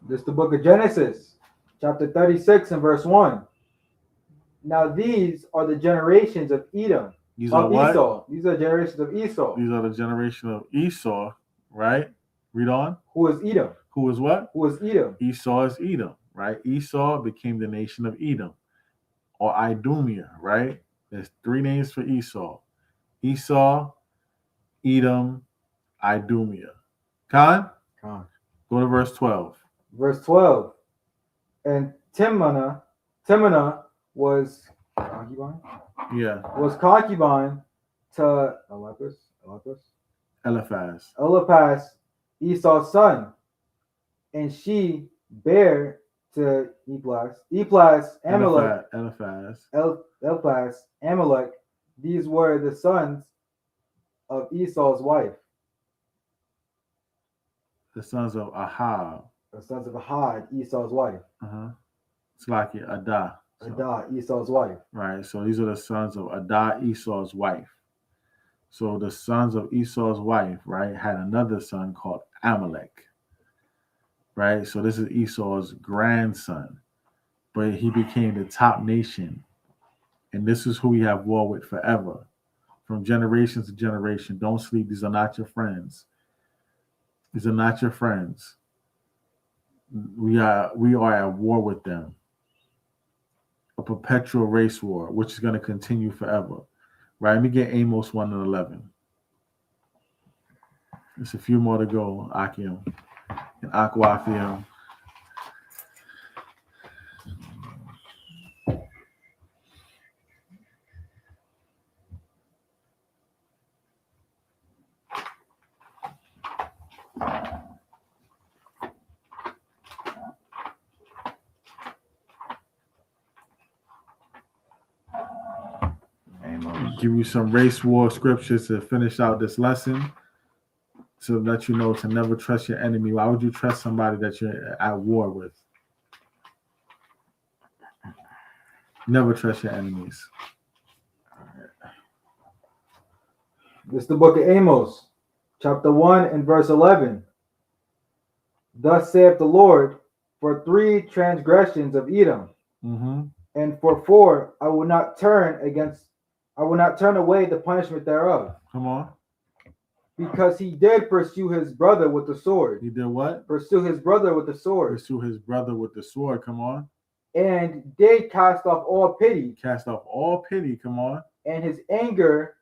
This is the book of Genesis, chapter 36 and verse 1. Now these are the generations of Edom. These are what? Esau. These are generations of Esau. These are the generation of Esau, right? Read on. Who is Edom? Who is what? Who is Edom? Esau is Edom, right? Esau became the nation of Edom, or Idumea, right? There's three names for Esau. Esau, Edom, Idumea. Khan? Go to verse 12. Verse 12. And Timnah was concubine? Yeah. Was concubine to Eliphaz, Esau's son. And she bare to Eliphaz, Amalek. These were the sons of Esau's wife. The sons of Ahab. The sons of Ahad, Esau's wife. It's like Adah. Adah, Esau's wife. Right. So these are the sons of Adah, Esau's wife. So the sons of Esau's wife, right, had another son called Amalek. Right. So this is Esau's grandson, but he became the top nation. And this is who we have war with forever. From generation to generation. Don't sleep. These are not your friends. These are not your friends. We are at war with them. A perpetual race war, which is going to continue forever. Right? Let me get Amos 1 and 11. There's a few more to go, Akim and Akwafiam. give you some race war scriptures to finish out this lesson. To let you know to never trust your enemy. Why would you trust somebody that you're at war with? Never trust your enemies. This is the book of Amos, chapter 1 and verse 11. Thus saith the Lord, for 3 transgressions of Edom, and for 4 I will not turn away the punishment thereof. Come on. Because he did pursue his brother with the sword. He did what? Pursue his brother with the sword. Pursue his brother with the sword. Come on. And did cast off all pity. Cast off all pity. Come on. And his anger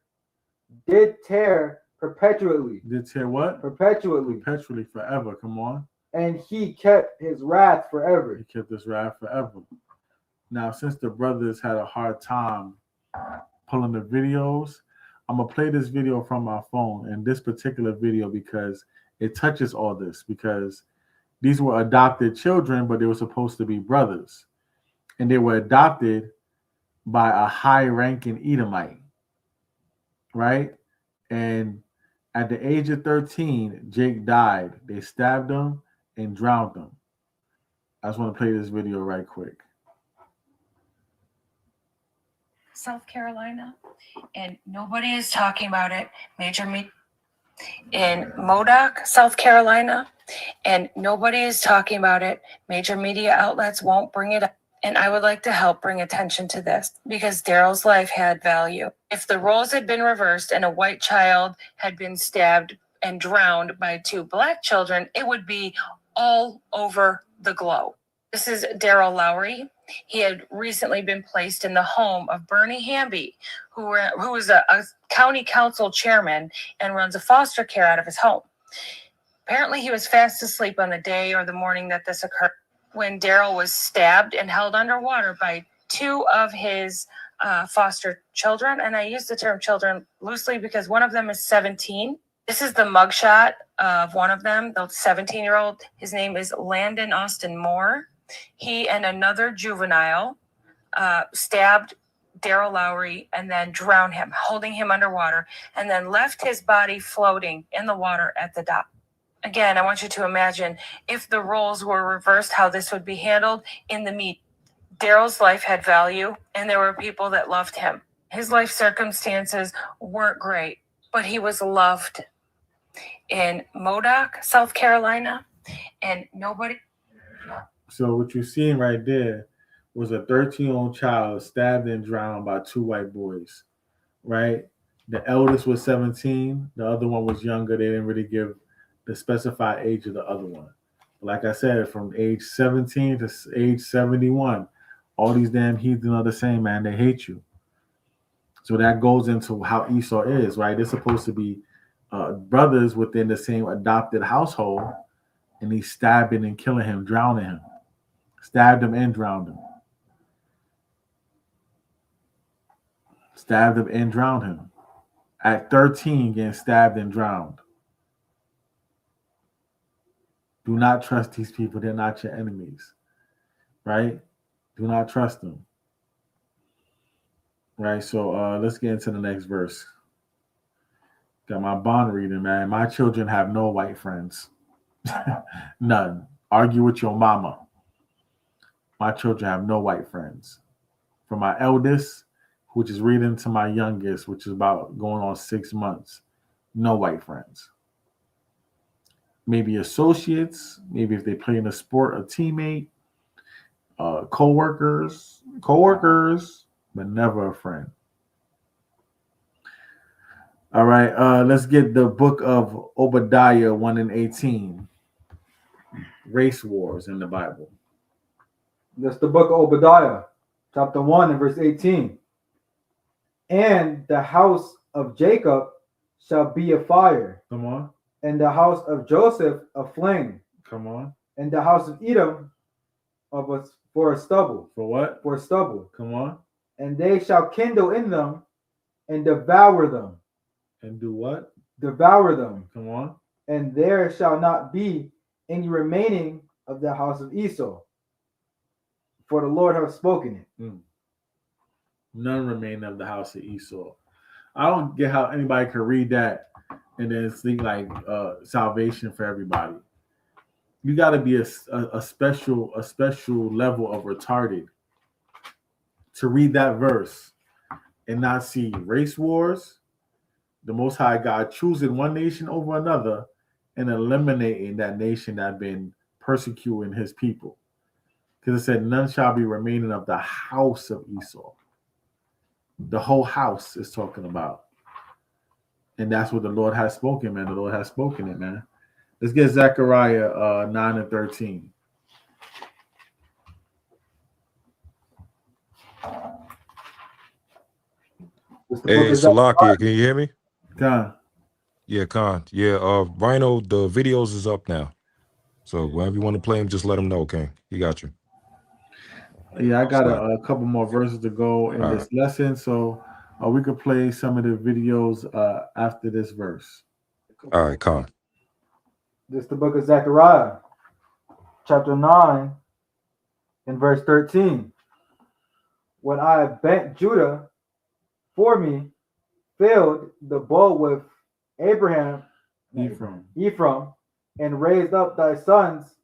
did tear perpetually. Did tear what? Perpetually. Perpetually, forever. Come on. And he kept his wrath forever. He kept his wrath forever. Now, since the brothers had a hard time pulling the videos, I'm going to play this video from my phone, and this particular video, because it touches all this, because these were adopted children, but they were supposed to be brothers. And they were adopted by a high-ranking Edomite, right? And at the age of 13, Jake died. They stabbed him and drowned him. I just want to play this video right quick. South Carolina, and nobody is talking about it. In Modoc, South Carolina, and nobody is talking about it. Major media outlets won't bring it up. And I would like to help bring attention to this because Daryl's life had value. If the roles had been reversed and a white child had been stabbed and drowned by 2 black children, it would be all over the globe. This is Daryl Lowry. He had recently been placed in the home of Bernie Hamby, who is a county council chairman and runs a foster care out of his home. Apparently, he was fast asleep on the day or the morning that this occurred when Daryl was stabbed and held underwater by 2 of his foster children. And I use the term children loosely because one of them is 17. This is the mugshot of one of them, the 17-year-old. His name is Landon Austin Moore. He and another juvenile stabbed Daryl Lowry and then drowned him, holding him underwater, and then left his body floating in the water at the dock. Again, I want you to imagine if the roles were reversed, how this would be handled in the meat. Daryl's life had value, and there were people that loved him. His life circumstances weren't great, but he was loved. In Modoc, South Carolina, and nobody... So what you're seeing right there was a 13-year-old child stabbed and drowned by 2 white boys, right? The eldest was 17. The other one was younger. They didn't really give the specified age of the other one. Like I said, from age 17 to age 71, all these damn heathens are the same, man. They hate you. So that goes into how Esau is, right? They're supposed to be brothers within the same adopted household, and he's stabbing and killing him, drowning him. Stabbed him and drowned him. Stabbed him and drowned him. At 13, getting stabbed and drowned. Do not trust these people. They're not your enemies, right? Do not trust them. Right, so let's get into the next verse. Got my bond reading, man. My children have no white friends. None. Argue with your mama. My children have no white friends. From my eldest, which is reading to my youngest, which is about going on 6 months, no white friends. Maybe associates, maybe if they play in a sport, a teammate, co-workers, but never a friend. All right, let's get the book of Obadiah 1 and 18. Race wars in the Bible. That's the book of Obadiah, chapter 1 and verse 18. And the house of Jacob shall be a fire. Come on. And the house of Joseph a flame. Come on. And the house of Edom for a stubble. For what? For a stubble. Come on. And they shall kindle in them and devour them. And do what? Devour them. Come on. And there shall not be any remaining of the house of Esau. For the Lord hath spoken it. None remain of the house of Esau. I don't get how anybody could read that and then think like salvation for everybody. You got to be a special level of retarded to read that verse and not see race wars, the Most High God choosing one nation over another and eliminating that nation that been persecuting his people. Because it said, none shall be remaining of the house of Esau. The whole house is talking about. And that's what the Lord has spoken, man. The Lord has spoken it, man. Let's get Zechariah 9 and 13. Hey, Salakia, can you hear me? Khan. Yeah, Khan. Yeah, Rhino, the videos is up now. So whenever you want to play him, just let him know, okay? He got you. Yeah, I got a couple more verses to go in this lesson, so we could play some of the videos after this verse. All right, Khan. This is the book of Zechariah, chapter 9, and verse 13. When I bent Judah for me, filled the bow with Ephraim, and raised up thy sons,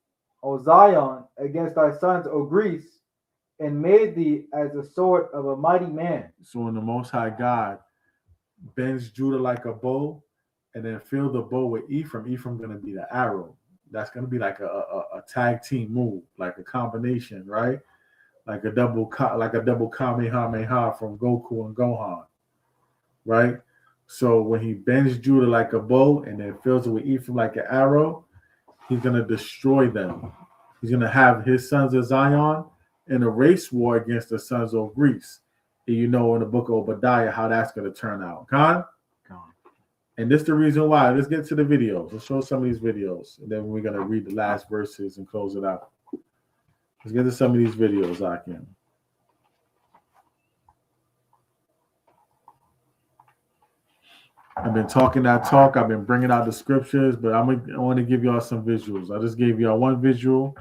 O Zion, against thy sons, O Greece, and made thee as the sword of a mighty man. So when the Most High God bends Judah like a bow, and then fill the bow with Ephraim going to be the arrow. That's going to be like a tag team move, like a combination, right? Like a double Kamehameha from Goku and Gohan, right? So when he bends Judah like a bow and then fills it with Ephraim like an arrow, he's going to destroy them. He's going to have his sons of Zion in a race war against the sons of Greece. And you know in the book of Obadiah how that's going to turn out. Khan? And this is the reason why. Let's get to the videos. Let's show some of these videos. And then we're going to read the last verses and close it out. Let's get to some of these videos, Akim. I've been talking that talk. I've been bringing out the scriptures, but I want to give y'all some visuals. I just gave y'all one visual.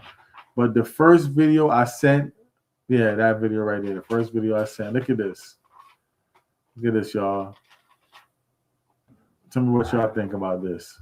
But the first video I sent, yeah, that video right there. The first video I sent. Look at this. Look at this, y'all. Tell me what y'all think about this.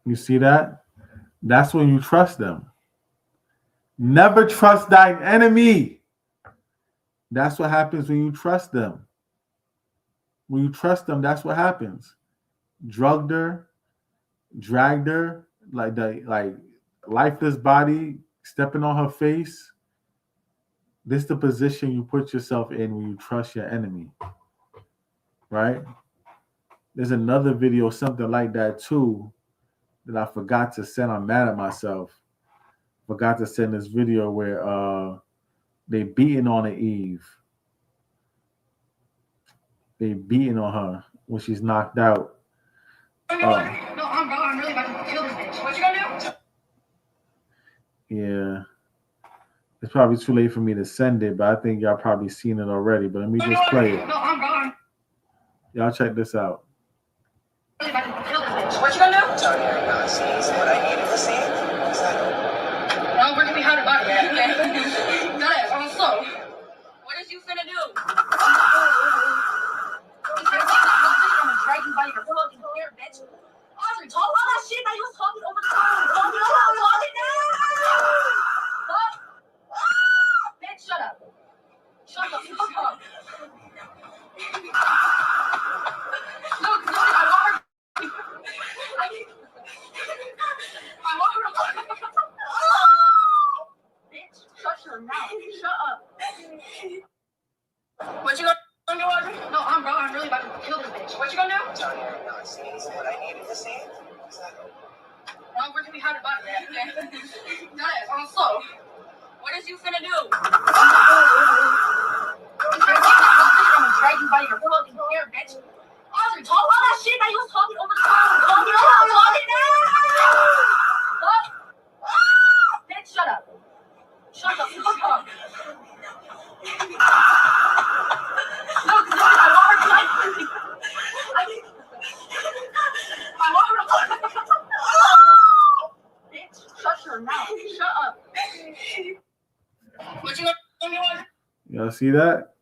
You see that? That's when you trust them. Never trust thine enemy. That's what happens when you trust them. When you trust them, that's what happens. Drugged her, dragged her, like lifeless body, stepping on her face. This is the position you put yourself in when you trust your enemy. Right? There's another video, something like that too, that I forgot to send. I'm mad at myself. Forgot to send this video where they beating on Eve. They beating on her when she's knocked out. No, I'm gone. I'm really about to kill this bitch. What you gonna do? Yeah. It's probably too late for me to send it, but I think y'all probably seen it already. But let me just play it. No, I'm gone. Y'all check this out. I'm really about to kill this bitch. What you gonna do? Tony, are you not seeing what I needed to see? No, we're gonna be hard about it. Got it. I'm slow. What is you finna do? I'm gonna drag you by your fucking hair, bitch. Audrey, talk all that shit that you was talking over the phone. Talking now. Talk. Shut the fuck up. Look, I want her. I want her. Bitch, shut your mouth. Shut up. What you gonna do, Audrey? No, I'm really about to kill this bitch. What you gonna do? Tell you I'm not seeing what I needed to see. Exactly. Well, we're gonna be hard about that. Okay. That is on slow. What is you finna do? I'm gonna drag you by your fucking hair, bitch. Audrey, talk all that shit that you was talking over the phone. Talk it out. What? Bitch, shut up. Shut the fuck up. Look, I want her to I want her to Bitch, shut your mouth. Shut up. What you gonna do, Audrey? Y'all see that?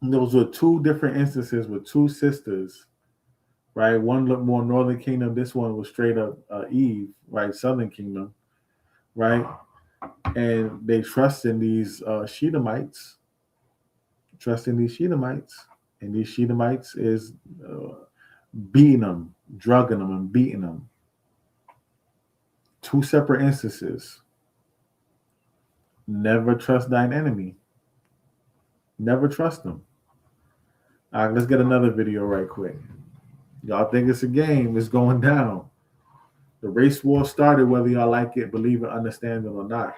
Those were two different instances with two sisters, right? One looked more Northern Kingdom. This one was straight up Eve, right? Southern Kingdom, right? And they trust in these Shedemites, and these Shedemites is beating them, drugging them, and beating them. Two separate instances. Never trust thine enemy. Never trust them. All right, let's get another video right quick. Y'all think it's a game. It's going down. The race war started, whether y'all like it, believe it, understand it or not.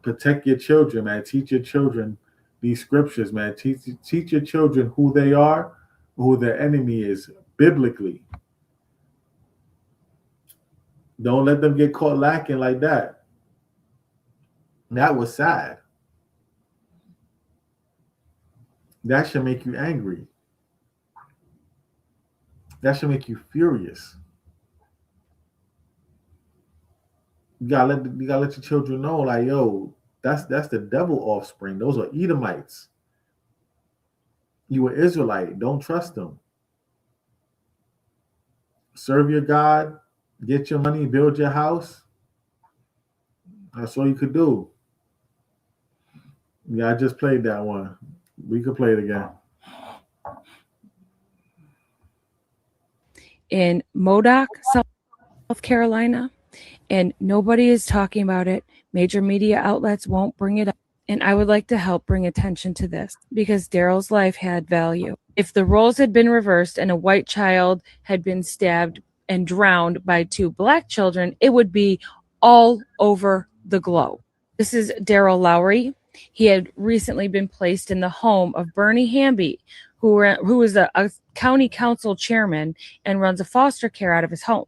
Protect your children, man. Teach your children these scriptures, man. Teach your children who they are, who their enemy is biblically. Don't let them get caught lacking like that. That was sad. That should make you angry. That should make you furious. You gotta let your children know, like, yo, that's the devil offspring. Those are Edomites. You are Israelite. Don't trust them. Serve your God. Get your money. Build your house. That's all you could do. Yeah, I just played that one. We could play it again. In Modoc, South Carolina, and nobody is talking about it. Major media outlets won't bring it up. And I would like to help bring attention to this because Daryl's life had value. If the roles had been reversed and a white child had been stabbed and drowned by two black children, it would be all over the globe. This is Daryl Lowry. He had recently been placed in the home of Bernie Hamby, who is a county council chairman and runs a foster care out of his home.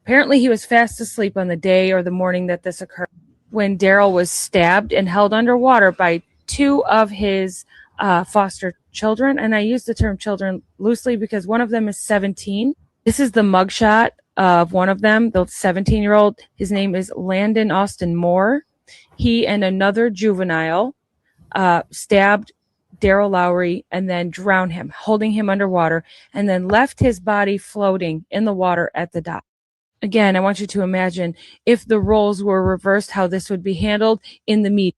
Apparently, he was fast asleep on the day or the morning that this occurred when Daryl was stabbed and held underwater by two of his foster children. And I use the term children loosely because one of them is 17. This is the mugshot of one of them, the 17-year-old. His name is Landon Austin Moore. He and another juvenile stabbed Daryl Lowry and then drowned him, holding him underwater, and then left his body floating in the water at the dock. Again, I want you to imagine if the roles were reversed, how this would be handled in the media.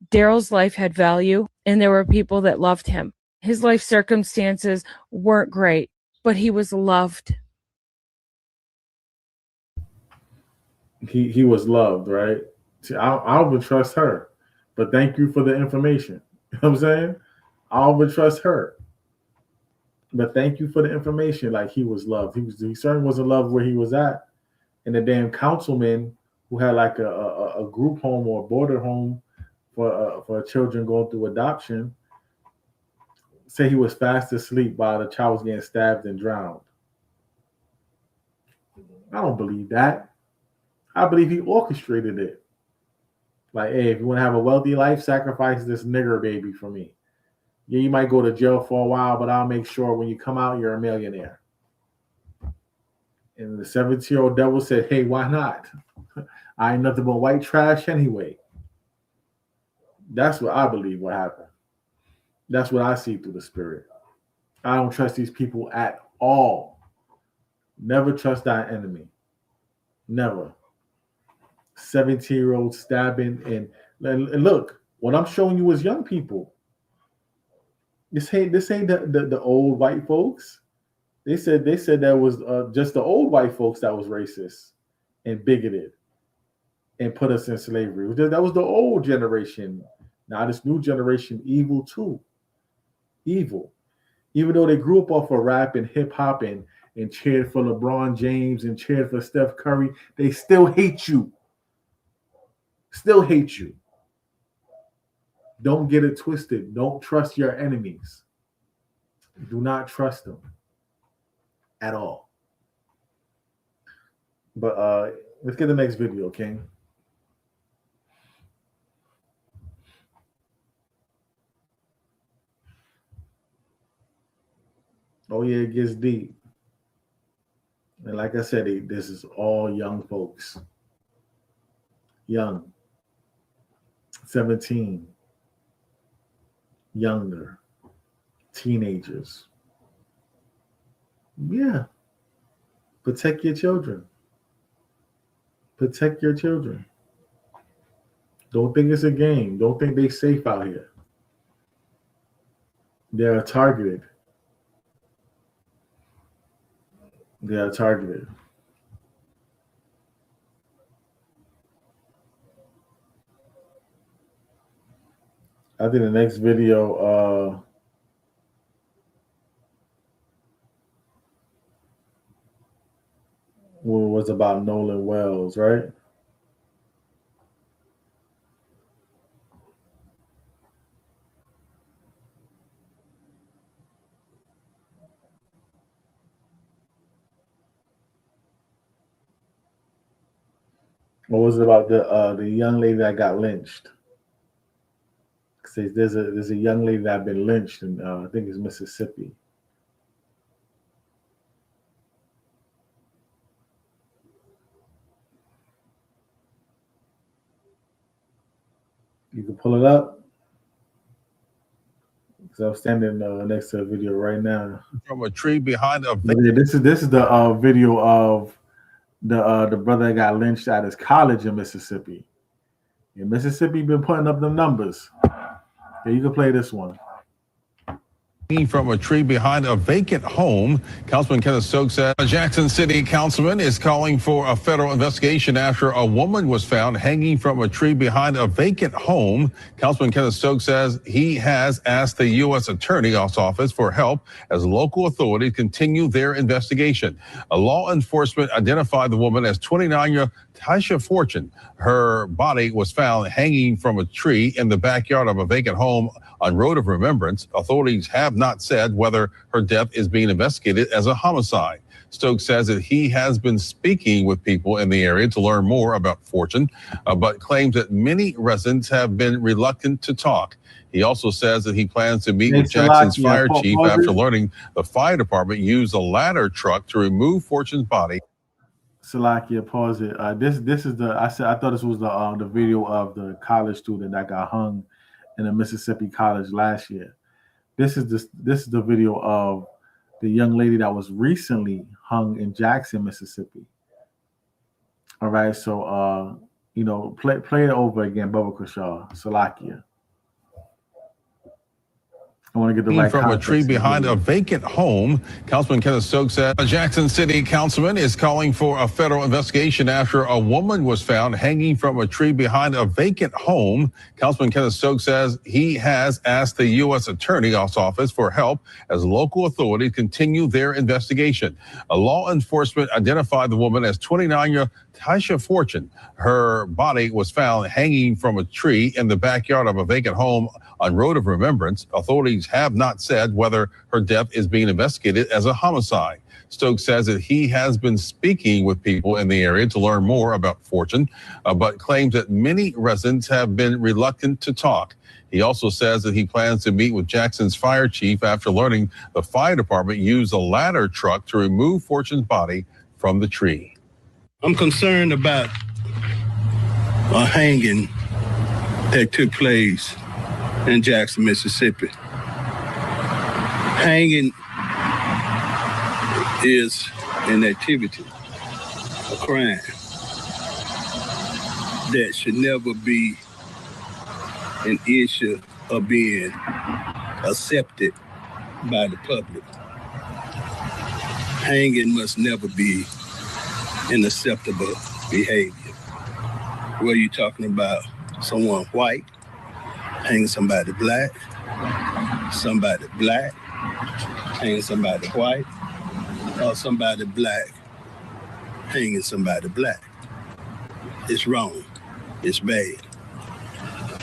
Daryl's life had value, and there were people that loved him. His life circumstances weren't great, but he was loved. He was loved, right? See, I would trust her, but thank you for the information. You know what I'm saying? I would trust her, but thank you for the information. Like, he was loved. He certainly wasn't loved where he was at. And the damn councilman who had like a group home or a border home for children going through adoption say he was fast asleep while the child was getting stabbed and drowned. I don't believe that. I believe he orchestrated it. Like, hey, if you want to have a wealthy life, sacrifice this nigger baby for me. Yeah, you might go to jail for a while, but I'll make sure when you come out, you're a millionaire. And the 17-year-old devil said, hey, why not? I ain't nothing but white trash anyway. That's what I believe what happened. That's what I see through the spirit. I don't trust these people at all. Never trust thy enemy. Never. 17-year-old stabbing. And look, what I'm showing you is young people. This ain't the old white folks. They said that was just the old white folks that was racist and bigoted and put us in slavery. That was the old generation. Now this new generation, evil too. Evil. Even though they grew up off of rap and hip hop and cheered for LeBron James and cheered for Steph Curry, they still hate you. Still hate you. Don't get it twisted. Don't trust your enemies. Do not trust them at all. But let's get the next video, okay? Oh yeah, it gets deep. And like I said, this is all young folks. Young. 17. Younger. Teenagers. Yeah. Protect your children. Protect your children. Don't think it's a game. Don't think they're safe out here. They are targeted. They are targeted. I think the next video was about Nolan Wells, right? Or was it about the young lady that got lynched? There's a young lady that been lynched in I think it's Mississippi. You can pull it up. Because I'm standing next to a video right now. From a tree behind a. Yeah, this is the video of the brother that got lynched at his college in Mississippi. And Mississippi been putting up them numbers. Yeah, you can play this one. From a tree behind a vacant home. Councilman Kenneth Stokes said a Jackson City councilman is calling for a federal investigation after a woman was found hanging from a tree behind a vacant home. Councilman Kenneth Stokes says he has asked the U.S. Attorney's Office for help as local authorities continue their investigation. A law enforcement identified the woman as 29-year-old Tasha Fortune. Her body was found hanging from a tree in the backyard of a vacant home on Road of Remembrance. Authorities have not said whether her death is being investigated as a homicide. Stokes says that he has been speaking with people in the area to learn more about Fortune, but claims that many residents have been reluctant to talk. He also says that he plans to meet with Jackson's fire chief after learning the fire department used a ladder truck to remove Fortune's body. Salakia, pause it. This is I thought this was the video of the college student that got hung in a Mississippi college last year. This is the video of the young lady that was recently hung in Jackson, Mississippi. All right, so play it over again, Bubba Krishaw, Salakia. I want to get the right from a tree behind a vacant home. Councilman Kenneth Stokes said a Jackson City councilman is calling for a federal investigation after a woman was found hanging from a tree behind a vacant home. Councilman Kenneth Stokes says he has asked the U.S. Attorney's Office for help as local authorities continue their investigation. A law enforcement identified the woman as 29-year-old Tasha Fortune. Her body was found hanging from a tree in the backyard of a vacant home on Road of Remembrance. Authorities have not said whether her death is being investigated as a homicide. Stokes says that he has been speaking with people in the area to learn more about Fortune, but claims that many residents have been reluctant to talk. He also says that he plans to meet with Jackson's fire chief after learning the fire department used a ladder truck to remove Fortune's body from the tree. I'm concerned about a hanging that took place in Jackson, Mississippi. Hanging is an activity, a crime. that should never be an issue of being accepted by the public. Hanging must never be an acceptable behavior. Whether you're talking about someone white, hanging somebody black, hanging somebody white, or somebody black hanging somebody black. It's wrong. It's bad.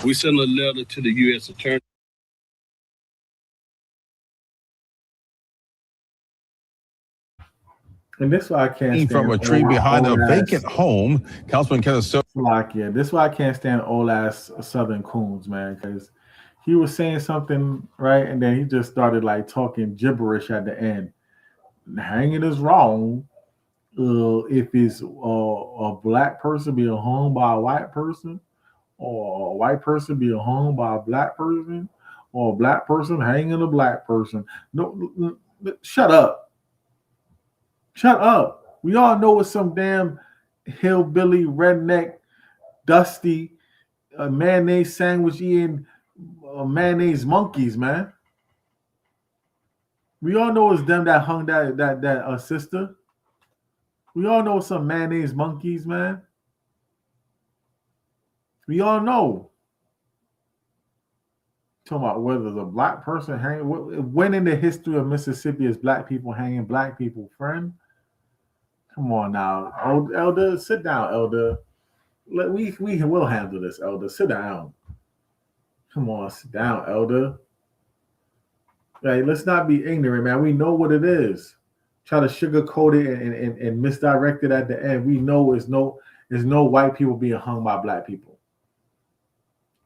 We sent a letter to the U.S. Attorney. And this is why I can't stand from a tree behind a vacant home. Councilman Kenneth yeah, this is why I can't stand old ass Southern coons, man, because he was saying something, right? And then he just started like talking gibberish at the end. Hanging is wrong. If it's a black person being hung by a white person, or a white person being hung by a black person, or a black person hanging a black person. No, shut up. Shut up. We all know it's some damn hillbilly, redneck, dusty, mayonnaise sandwich eating mayonnaise monkeys, man. We all know it's them that hung that sister. We all know it's some mayonnaise monkeys, man. We all know. Talking about whether the black person hanging. When in the history of Mississippi is black people hanging black people, friend? Come on now, Elder, sit down, Elder. We will handle this, Elder. Sit down. Come on, sit down, Elder. Like, let's not be ignorant, man. We know what it is. Try to sugarcoat it and misdirect it at the end. We know there's no white people being hung by black people.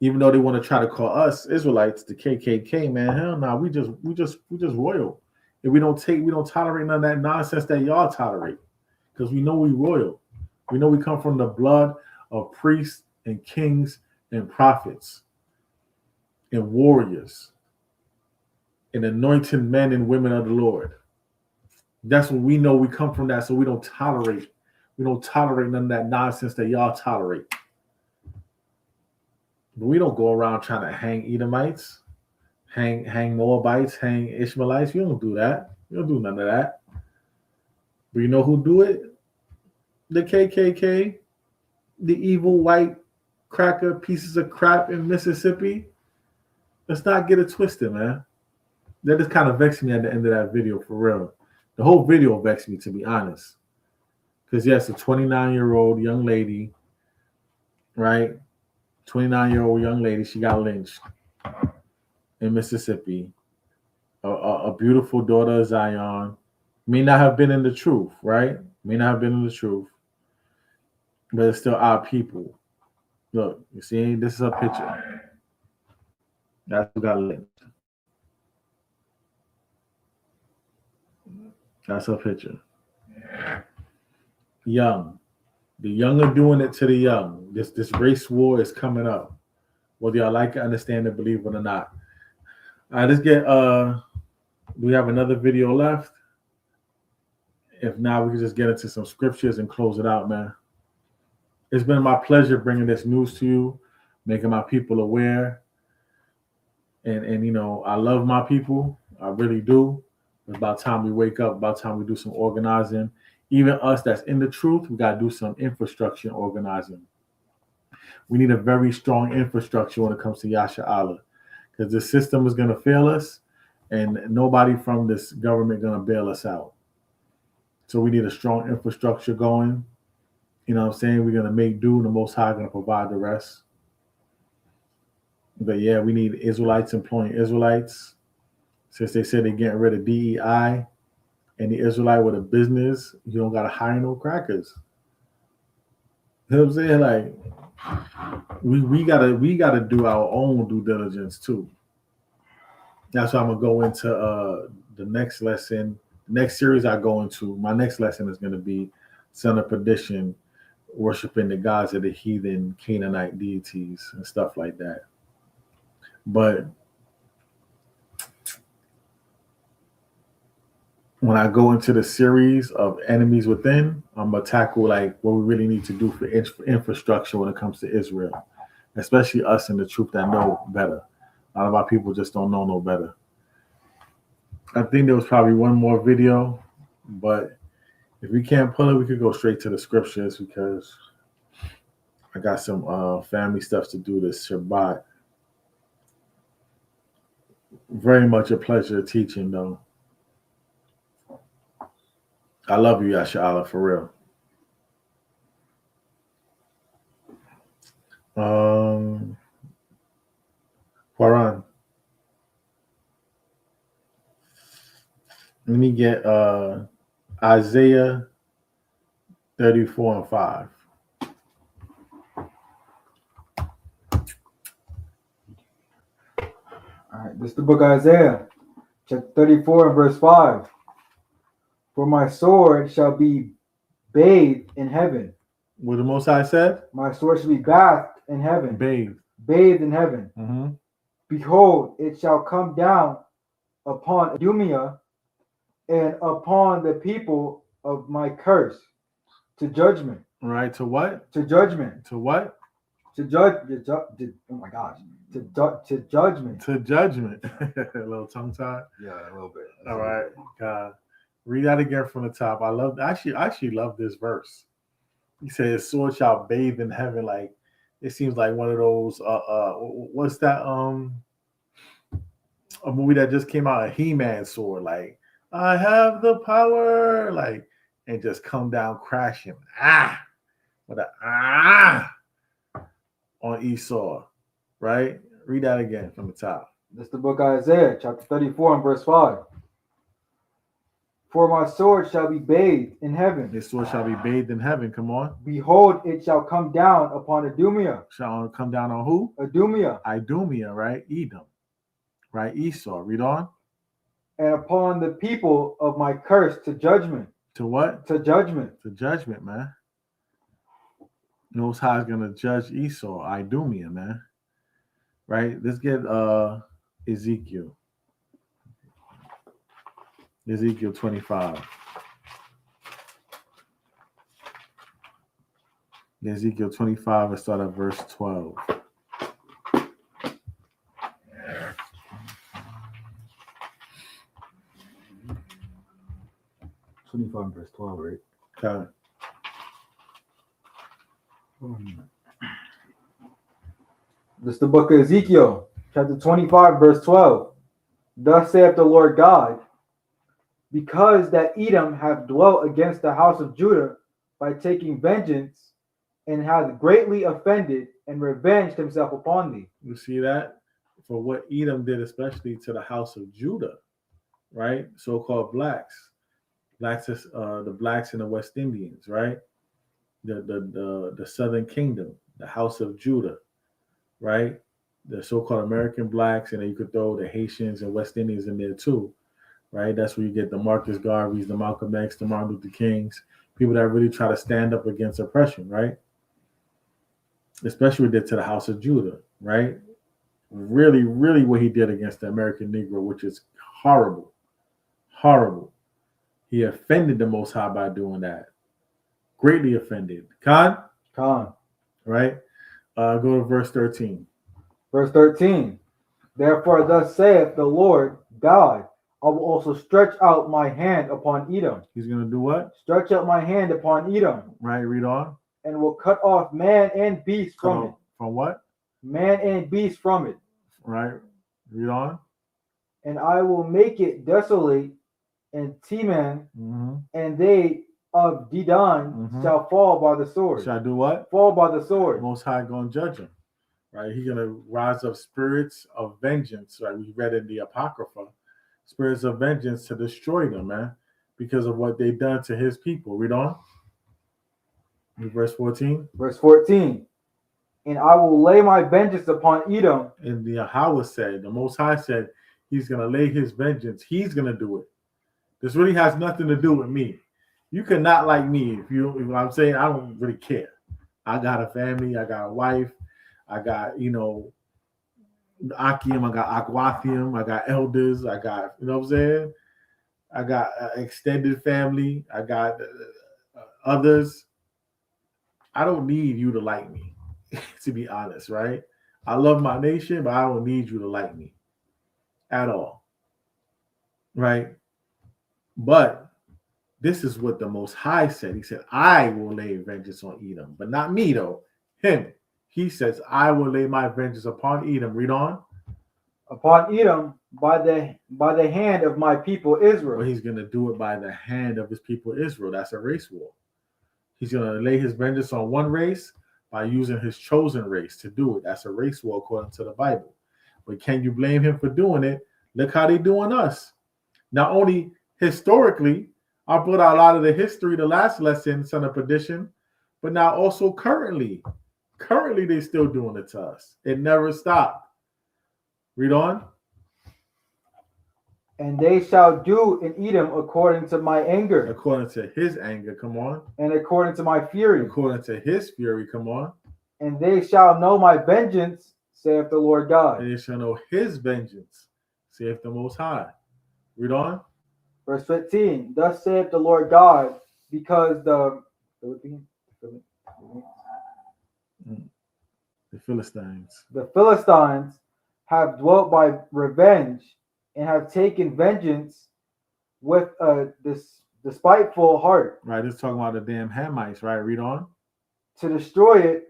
Even though they want to try to call us Israelites the KKK, man. Hell no, we just royal. And we don't tolerate none of that nonsense that y'all tolerate. Because we know we royal. We know we come from the blood of priests and kings and prophets and warriors and anointed men and women of the Lord. That's what we know. We come from that, so we don't tolerate none of that nonsense that y'all tolerate. But we don't go around trying to hang Edomites, hang Moabites, hang Ishmaelites. We don't do that. We don't do none of that. But you know who do it? The KKK, the evil white cracker pieces of crap in Mississippi. Let's not get it twisted, man. That just kind of vexed me at the end of that video, for real. The whole video vexed me, to be honest. Because, yes, a 29-year-old young lady, right? 29-year-old young lady, she got lynched in Mississippi. A beautiful daughter of Zion. May not have been in the truth, right? May not have been in the truth. But it's still our people. Look, you see, this is a picture. That's who got lynched. That's her picture. Young. The young are doing it to the young. This race war is coming up. Whether y'all like it, understand it, believe it or not. All right, let's get we have another video left. If not, we can just get into some scriptures and close it out, man. It's been my pleasure bringing this news to you, making my people aware. And you know, I love my people. I really do. It's about time we wake up, about time we do some organizing. Even us that's in the truth, we got to do some infrastructure organizing. We need a very strong infrastructure when it comes to Yasha Allah, because the system is going to fail us and nobody from this government going to bail us out. So we need a strong infrastructure going. You know what I'm saying? We're going to make do, and the Most High going to provide the rest. But yeah, we need Israelites employing Israelites. Since they said they're getting rid of DEI, and the Israelite with a business, you don't got to hire no crackers. You know what I'm saying? Like, we gotta do our own due diligence too. That's why I'm gonna go into the next lesson. Next series I go into, my next lesson is gonna be Son of Perdition, worshiping the gods of the heathen Canaanite deities and stuff like that. But when I go into the series of enemies within, I'm gonna tackle like what we really need to do for infrastructure when it comes to Israel, especially us in the truth that know better. A lot of our people just don't know no better. I think there was probably one more video, but if we can't pull it, we could go straight to the scriptures because I got some family stuff to do this Shabbat. Very much a pleasure teaching, though. I love you, Yasha for real. Quran. Let me get Isaiah 34 and 5. All right, this is the book of Isaiah, chapter 34 and verse 5. For my sword shall be bathed in heaven. What the Most High said? My sword shall be bathed in heaven. Bathed. Bathed in heaven. Mm-hmm. Behold, it shall come down upon Idumea and upon the people of my curse to judgment. Right, to what? To judgment. To what? To judge. Oh my gosh. To judgment. To judgment. A little tongue tied. Yeah, a little bit. All right. God. Read that again from the top. I actually love this verse. He says, "Sword shall bathe in heaven." Like it seems like one of those. What's that? A movie that just came out, a He-Man sword. Like I have the power. Like and just come down crashing. With a on Esau. Right. Read that again from the top. This is the book of Isaiah, chapter 34 and verse 5. For my sword shall be bathed in heaven. His sword shall be bathed in heaven. Come on. Behold, it shall come down upon Idumea. Shall come down on who? Idumea. Idumea, right? Edom. Right? Esau. Read on. And upon the people of my curse to judgment. To what? To judgment. To judgment, man. Most High is going to judge Esau. Idumea, man. Right? Let's get Ezekiel. Ezekiel 25. Ezekiel 25, let's start at verse 12. Verse 12, right? Okay. This is the book of Ezekiel, chapter 25, verse 12. Thus saith the Lord God, because that Edom hath dwelt against the house of Judah by taking vengeance, and hath greatly offended and revenged himself upon thee. You see that? For what Edom did, especially to the house of Judah, right? So-called blacks. Blacks is the blacks in the West Indians, right? The Southern Kingdom, the house of Judah, right? The so-called American blacks, and then you could throw the Haitians and West Indians in there too, right? That's where you get the Marcus Garveys, the Malcolm X, the Martin Luther Kings, people that really try to stand up against oppression, right? Especially what he did to the house of Judah, right? Really, really what he did against the American Negro, which is horrible, horrible. He offended the Most High by doing that. Greatly offended. Khan? Right? Go to verse 13. Verse 13. Therefore thus saith the Lord God, I will also stretch out my hand upon Edom. He's going to do what? Stretch out my hand upon Edom. Right, read on. And will cut off man and beast from it. From what? Man and beast from it. Right, read on. And I will make it desolate, and Teman and they of Dedan shall fall by the sword. Shall do what? Fall by the sword. Most High going to judge him. Right, he's going to rise up spirits of vengeance. Right, we read in the Apocrypha. Spirits of vengeance to destroy them, man, because of what they've done to his people. Read on. Verse 14. Verse 14. And I will lay my vengeance upon Edom. And the Yahweh said, the Most High said, he's going to lay his vengeance. He's going to do it. This really has nothing to do with me. You cannot like me. If I'm saying, I don't really care. I got a family. I got a wife. I got, Akim. I got Aquathium. I got elders. I got, what I'm saying? I got extended family. I got others. I don't need you to like me, to be honest, right? I love my nation, but I don't need you to like me at all, right? But this is what the Most High said. He said, I will lay vengeance on Edom, but not me, though. Him. He says, I will lay my vengeance upon Edom. Read on. Upon Edom by the hand of my people Israel. Well, he's going to do it by the hand of his people Israel. That's a race war. He's going to lay his vengeance on one race by using his chosen race to do it. That's a race war according to the Bible. But can you blame him for doing it? Look how they doing us. Not only historically, I brought out a lot of the history, the last lesson, son of perdition, but now also currently. Currently, they're still doing it to us. It never stopped. Read on. And they shall do in Edom according to my anger. According to his anger, come on. And according to my fury. According to his fury, come on. And they shall know my vengeance, saith the Lord God. And they shall know his vengeance, saith the Most High. Read on. Verse 15. Thus saith the Lord God, because the Philistines have dwelt by revenge and have taken vengeance with a despiteful heart. Right, it's talking about the damn Hamites, right? Read on. To destroy it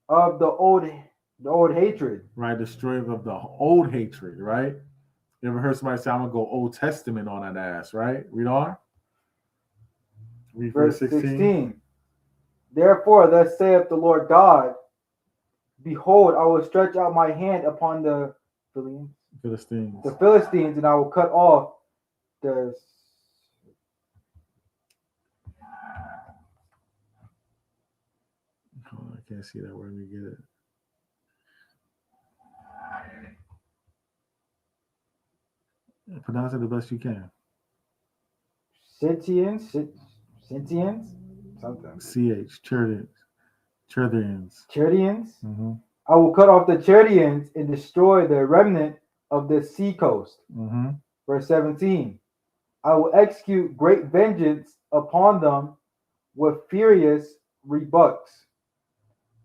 of the old hatred. Right, destroy it of the old hatred, right? You ever heard somebody say, I'm going to go Old Testament on that ass, right? Read on. Read verse 16. Therefore, thus saith the Lord God, behold, I will stretch out my hand upon the Philistines. The Philistines, and I will cut off the I can't see that word. Let me get it. Pronounce it the best you can. Scythians, something. Cherdians. Mm-hmm. I will cut off the Cherdians and destroy the remnant of the sea coast. Mm-hmm. Verse 17. I will execute great vengeance upon them with furious rebukes,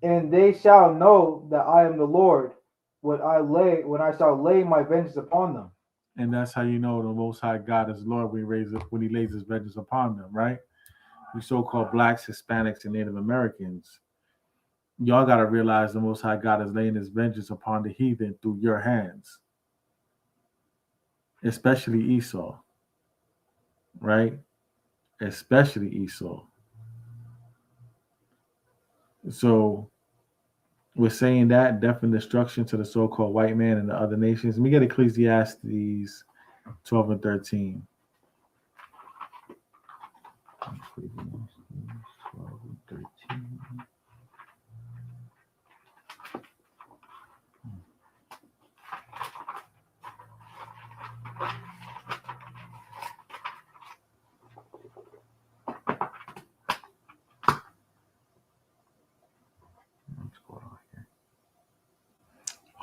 and they shall know that I am the Lord when I shall lay my vengeance upon them. And that's how you know the Most High God is Lord when he lays his vengeance upon them, right? You so-called blacks, Hispanics, and Native Americans, y'all got to realize the Most High God is laying his vengeance upon the heathen through your hands, especially Esau, right? Especially Esau. So we're saying that death and destruction to the so-called white man and the other nations. Let me get Ecclesiastes 12 and 13. 12 and 13.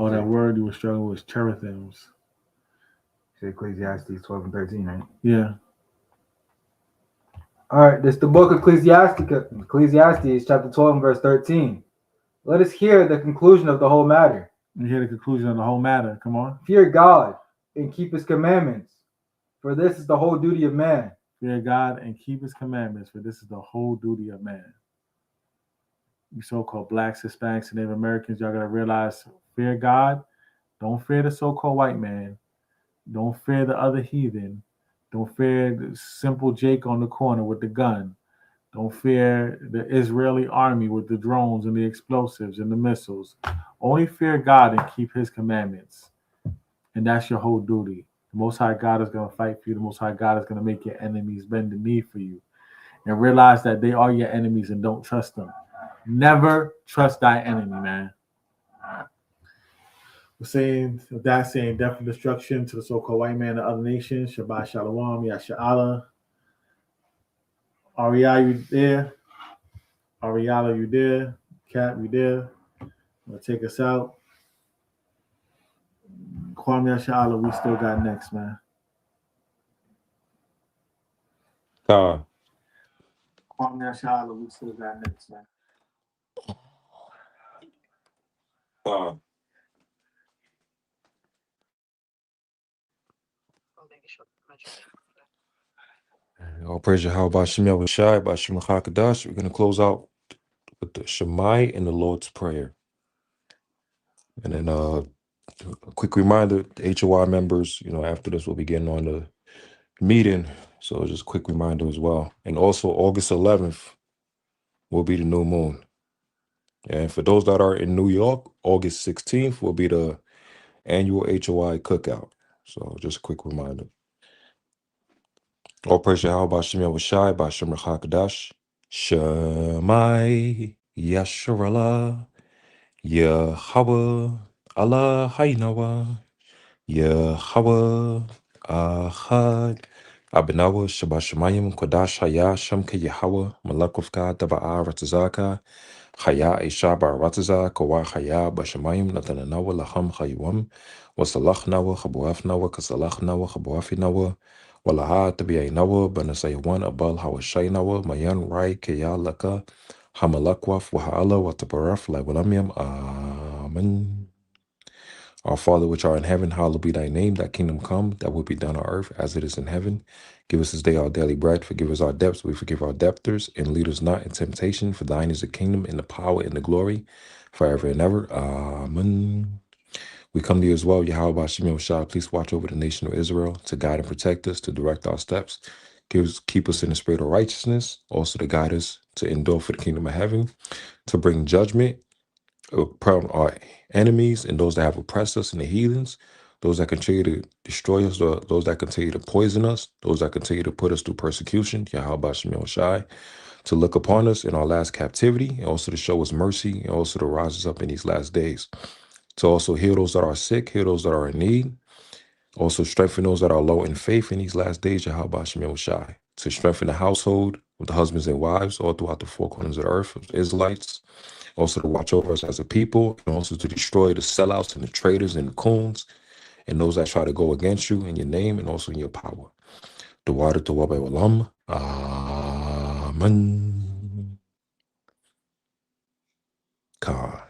Oh, that word you were struggling with, cherethims. Ecclesiastes 12 and 13, right? Yeah. All right, this is the book of Ecclesiastes, chapter 12 and verse 13. Let us hear the conclusion of the whole matter. You hear the conclusion of the whole matter. Come on. Fear God and keep his commandments, for this is the whole duty of man. Fear God and keep his commandments, for this is the whole duty of man. You so-called blacks, Hispanics, and Native Americans, y'all got to realize, fear God. Don't fear the so-called white man. Don't fear the other heathen. Don't fear the simple Jake on the corner with the gun. Don't fear the Israeli army with the drones and the explosives and the missiles. Only fear God and keep his commandments. And that's your whole duty. The Most High God is going to fight for you. The Most High God is going to make your enemies bend the knee for you. And realize that they are your enemies and don't trust them. Never trust thy enemy, man. We're saying death and destruction to the so-called white man and other nations. Shabbat Shalom, Yasha'Allah. Ariel, you there? Ariella, you there? Cap, you there? Gonna take us out. Kwame Yasha'Allah, we still got next, man. God. Kwame Ashala, we still got next, man. God. All praise Yahweh Bashim Yahushai, Bashim Hakadash. We're going to close out with the Shemai and the Lord's Prayer. And then a quick reminder, the HOI members, after this we'll be getting on the meeting. So just a quick reminder as well. And also August 11th will be the new moon. And for those that are in New York, August 16th will be the annual HOI cookout. So just a quick reminder. All praise Yahweh Bashim Yahushai, Bashim Hakadash. Shemai Yasharallah. Yahweh Allah Haynawa. Yahweh Ahad. Abinawa Shabashamayim Kodash Haya Shamka Yahweh Malakufka Daba'a Ratazaka Haya Ishaba Rataza Kawa Haya Bashamayim Natananawa Laham Hayuam Wasalach Nawa Habuaf Nawa Kasalach Nawa Habuafi Nawa Walaha Tabiay Nawa Banasayawan Abal Hawashai Nawa Mayan Rai Kaya Laka Hamalakwaf Wahala Watabaraf Lawalamiam Amen. Our Father which art in heaven, hallowed be thy name, thy kingdom come, thy will be done on earth as it is in heaven. Give us this day our daily bread, forgive us our debts, we forgive our debtors, and lead us not in temptation, for thine is the kingdom and the power and the glory forever and ever. Amen. We come to you as well, Yahweh Bashim Yahushua, please watch over the nation of Israel, to guide and protect us, to direct our steps, keep us in the spirit of righteousness, also to guide us to endure for the kingdom of heaven, to bring judgment upon our enemies and those that have oppressed us and the heathens, those that continue to destroy us, those that continue to poison us, those that continue to put us through persecution, Yahweh Bashim Yahushua, to look upon us in our last captivity, and also to show us mercy, and also to rise us up in these last days, to also heal those that are sick, heal those that are in need, also strengthen those that are low in faith in these last days, Yahweh Bashim Yahushua, to strengthen the household with the husbands and wives all throughout the four corners of the earth, of the Israelites, also to watch over us as a people, and also to destroy the sellouts and the traitors and the coons and those that try to go against you in your name and also in your power. The water to Wabai Walam. Amen. God.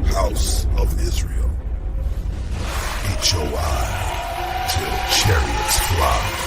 House of Israel. HOI till chariots fly.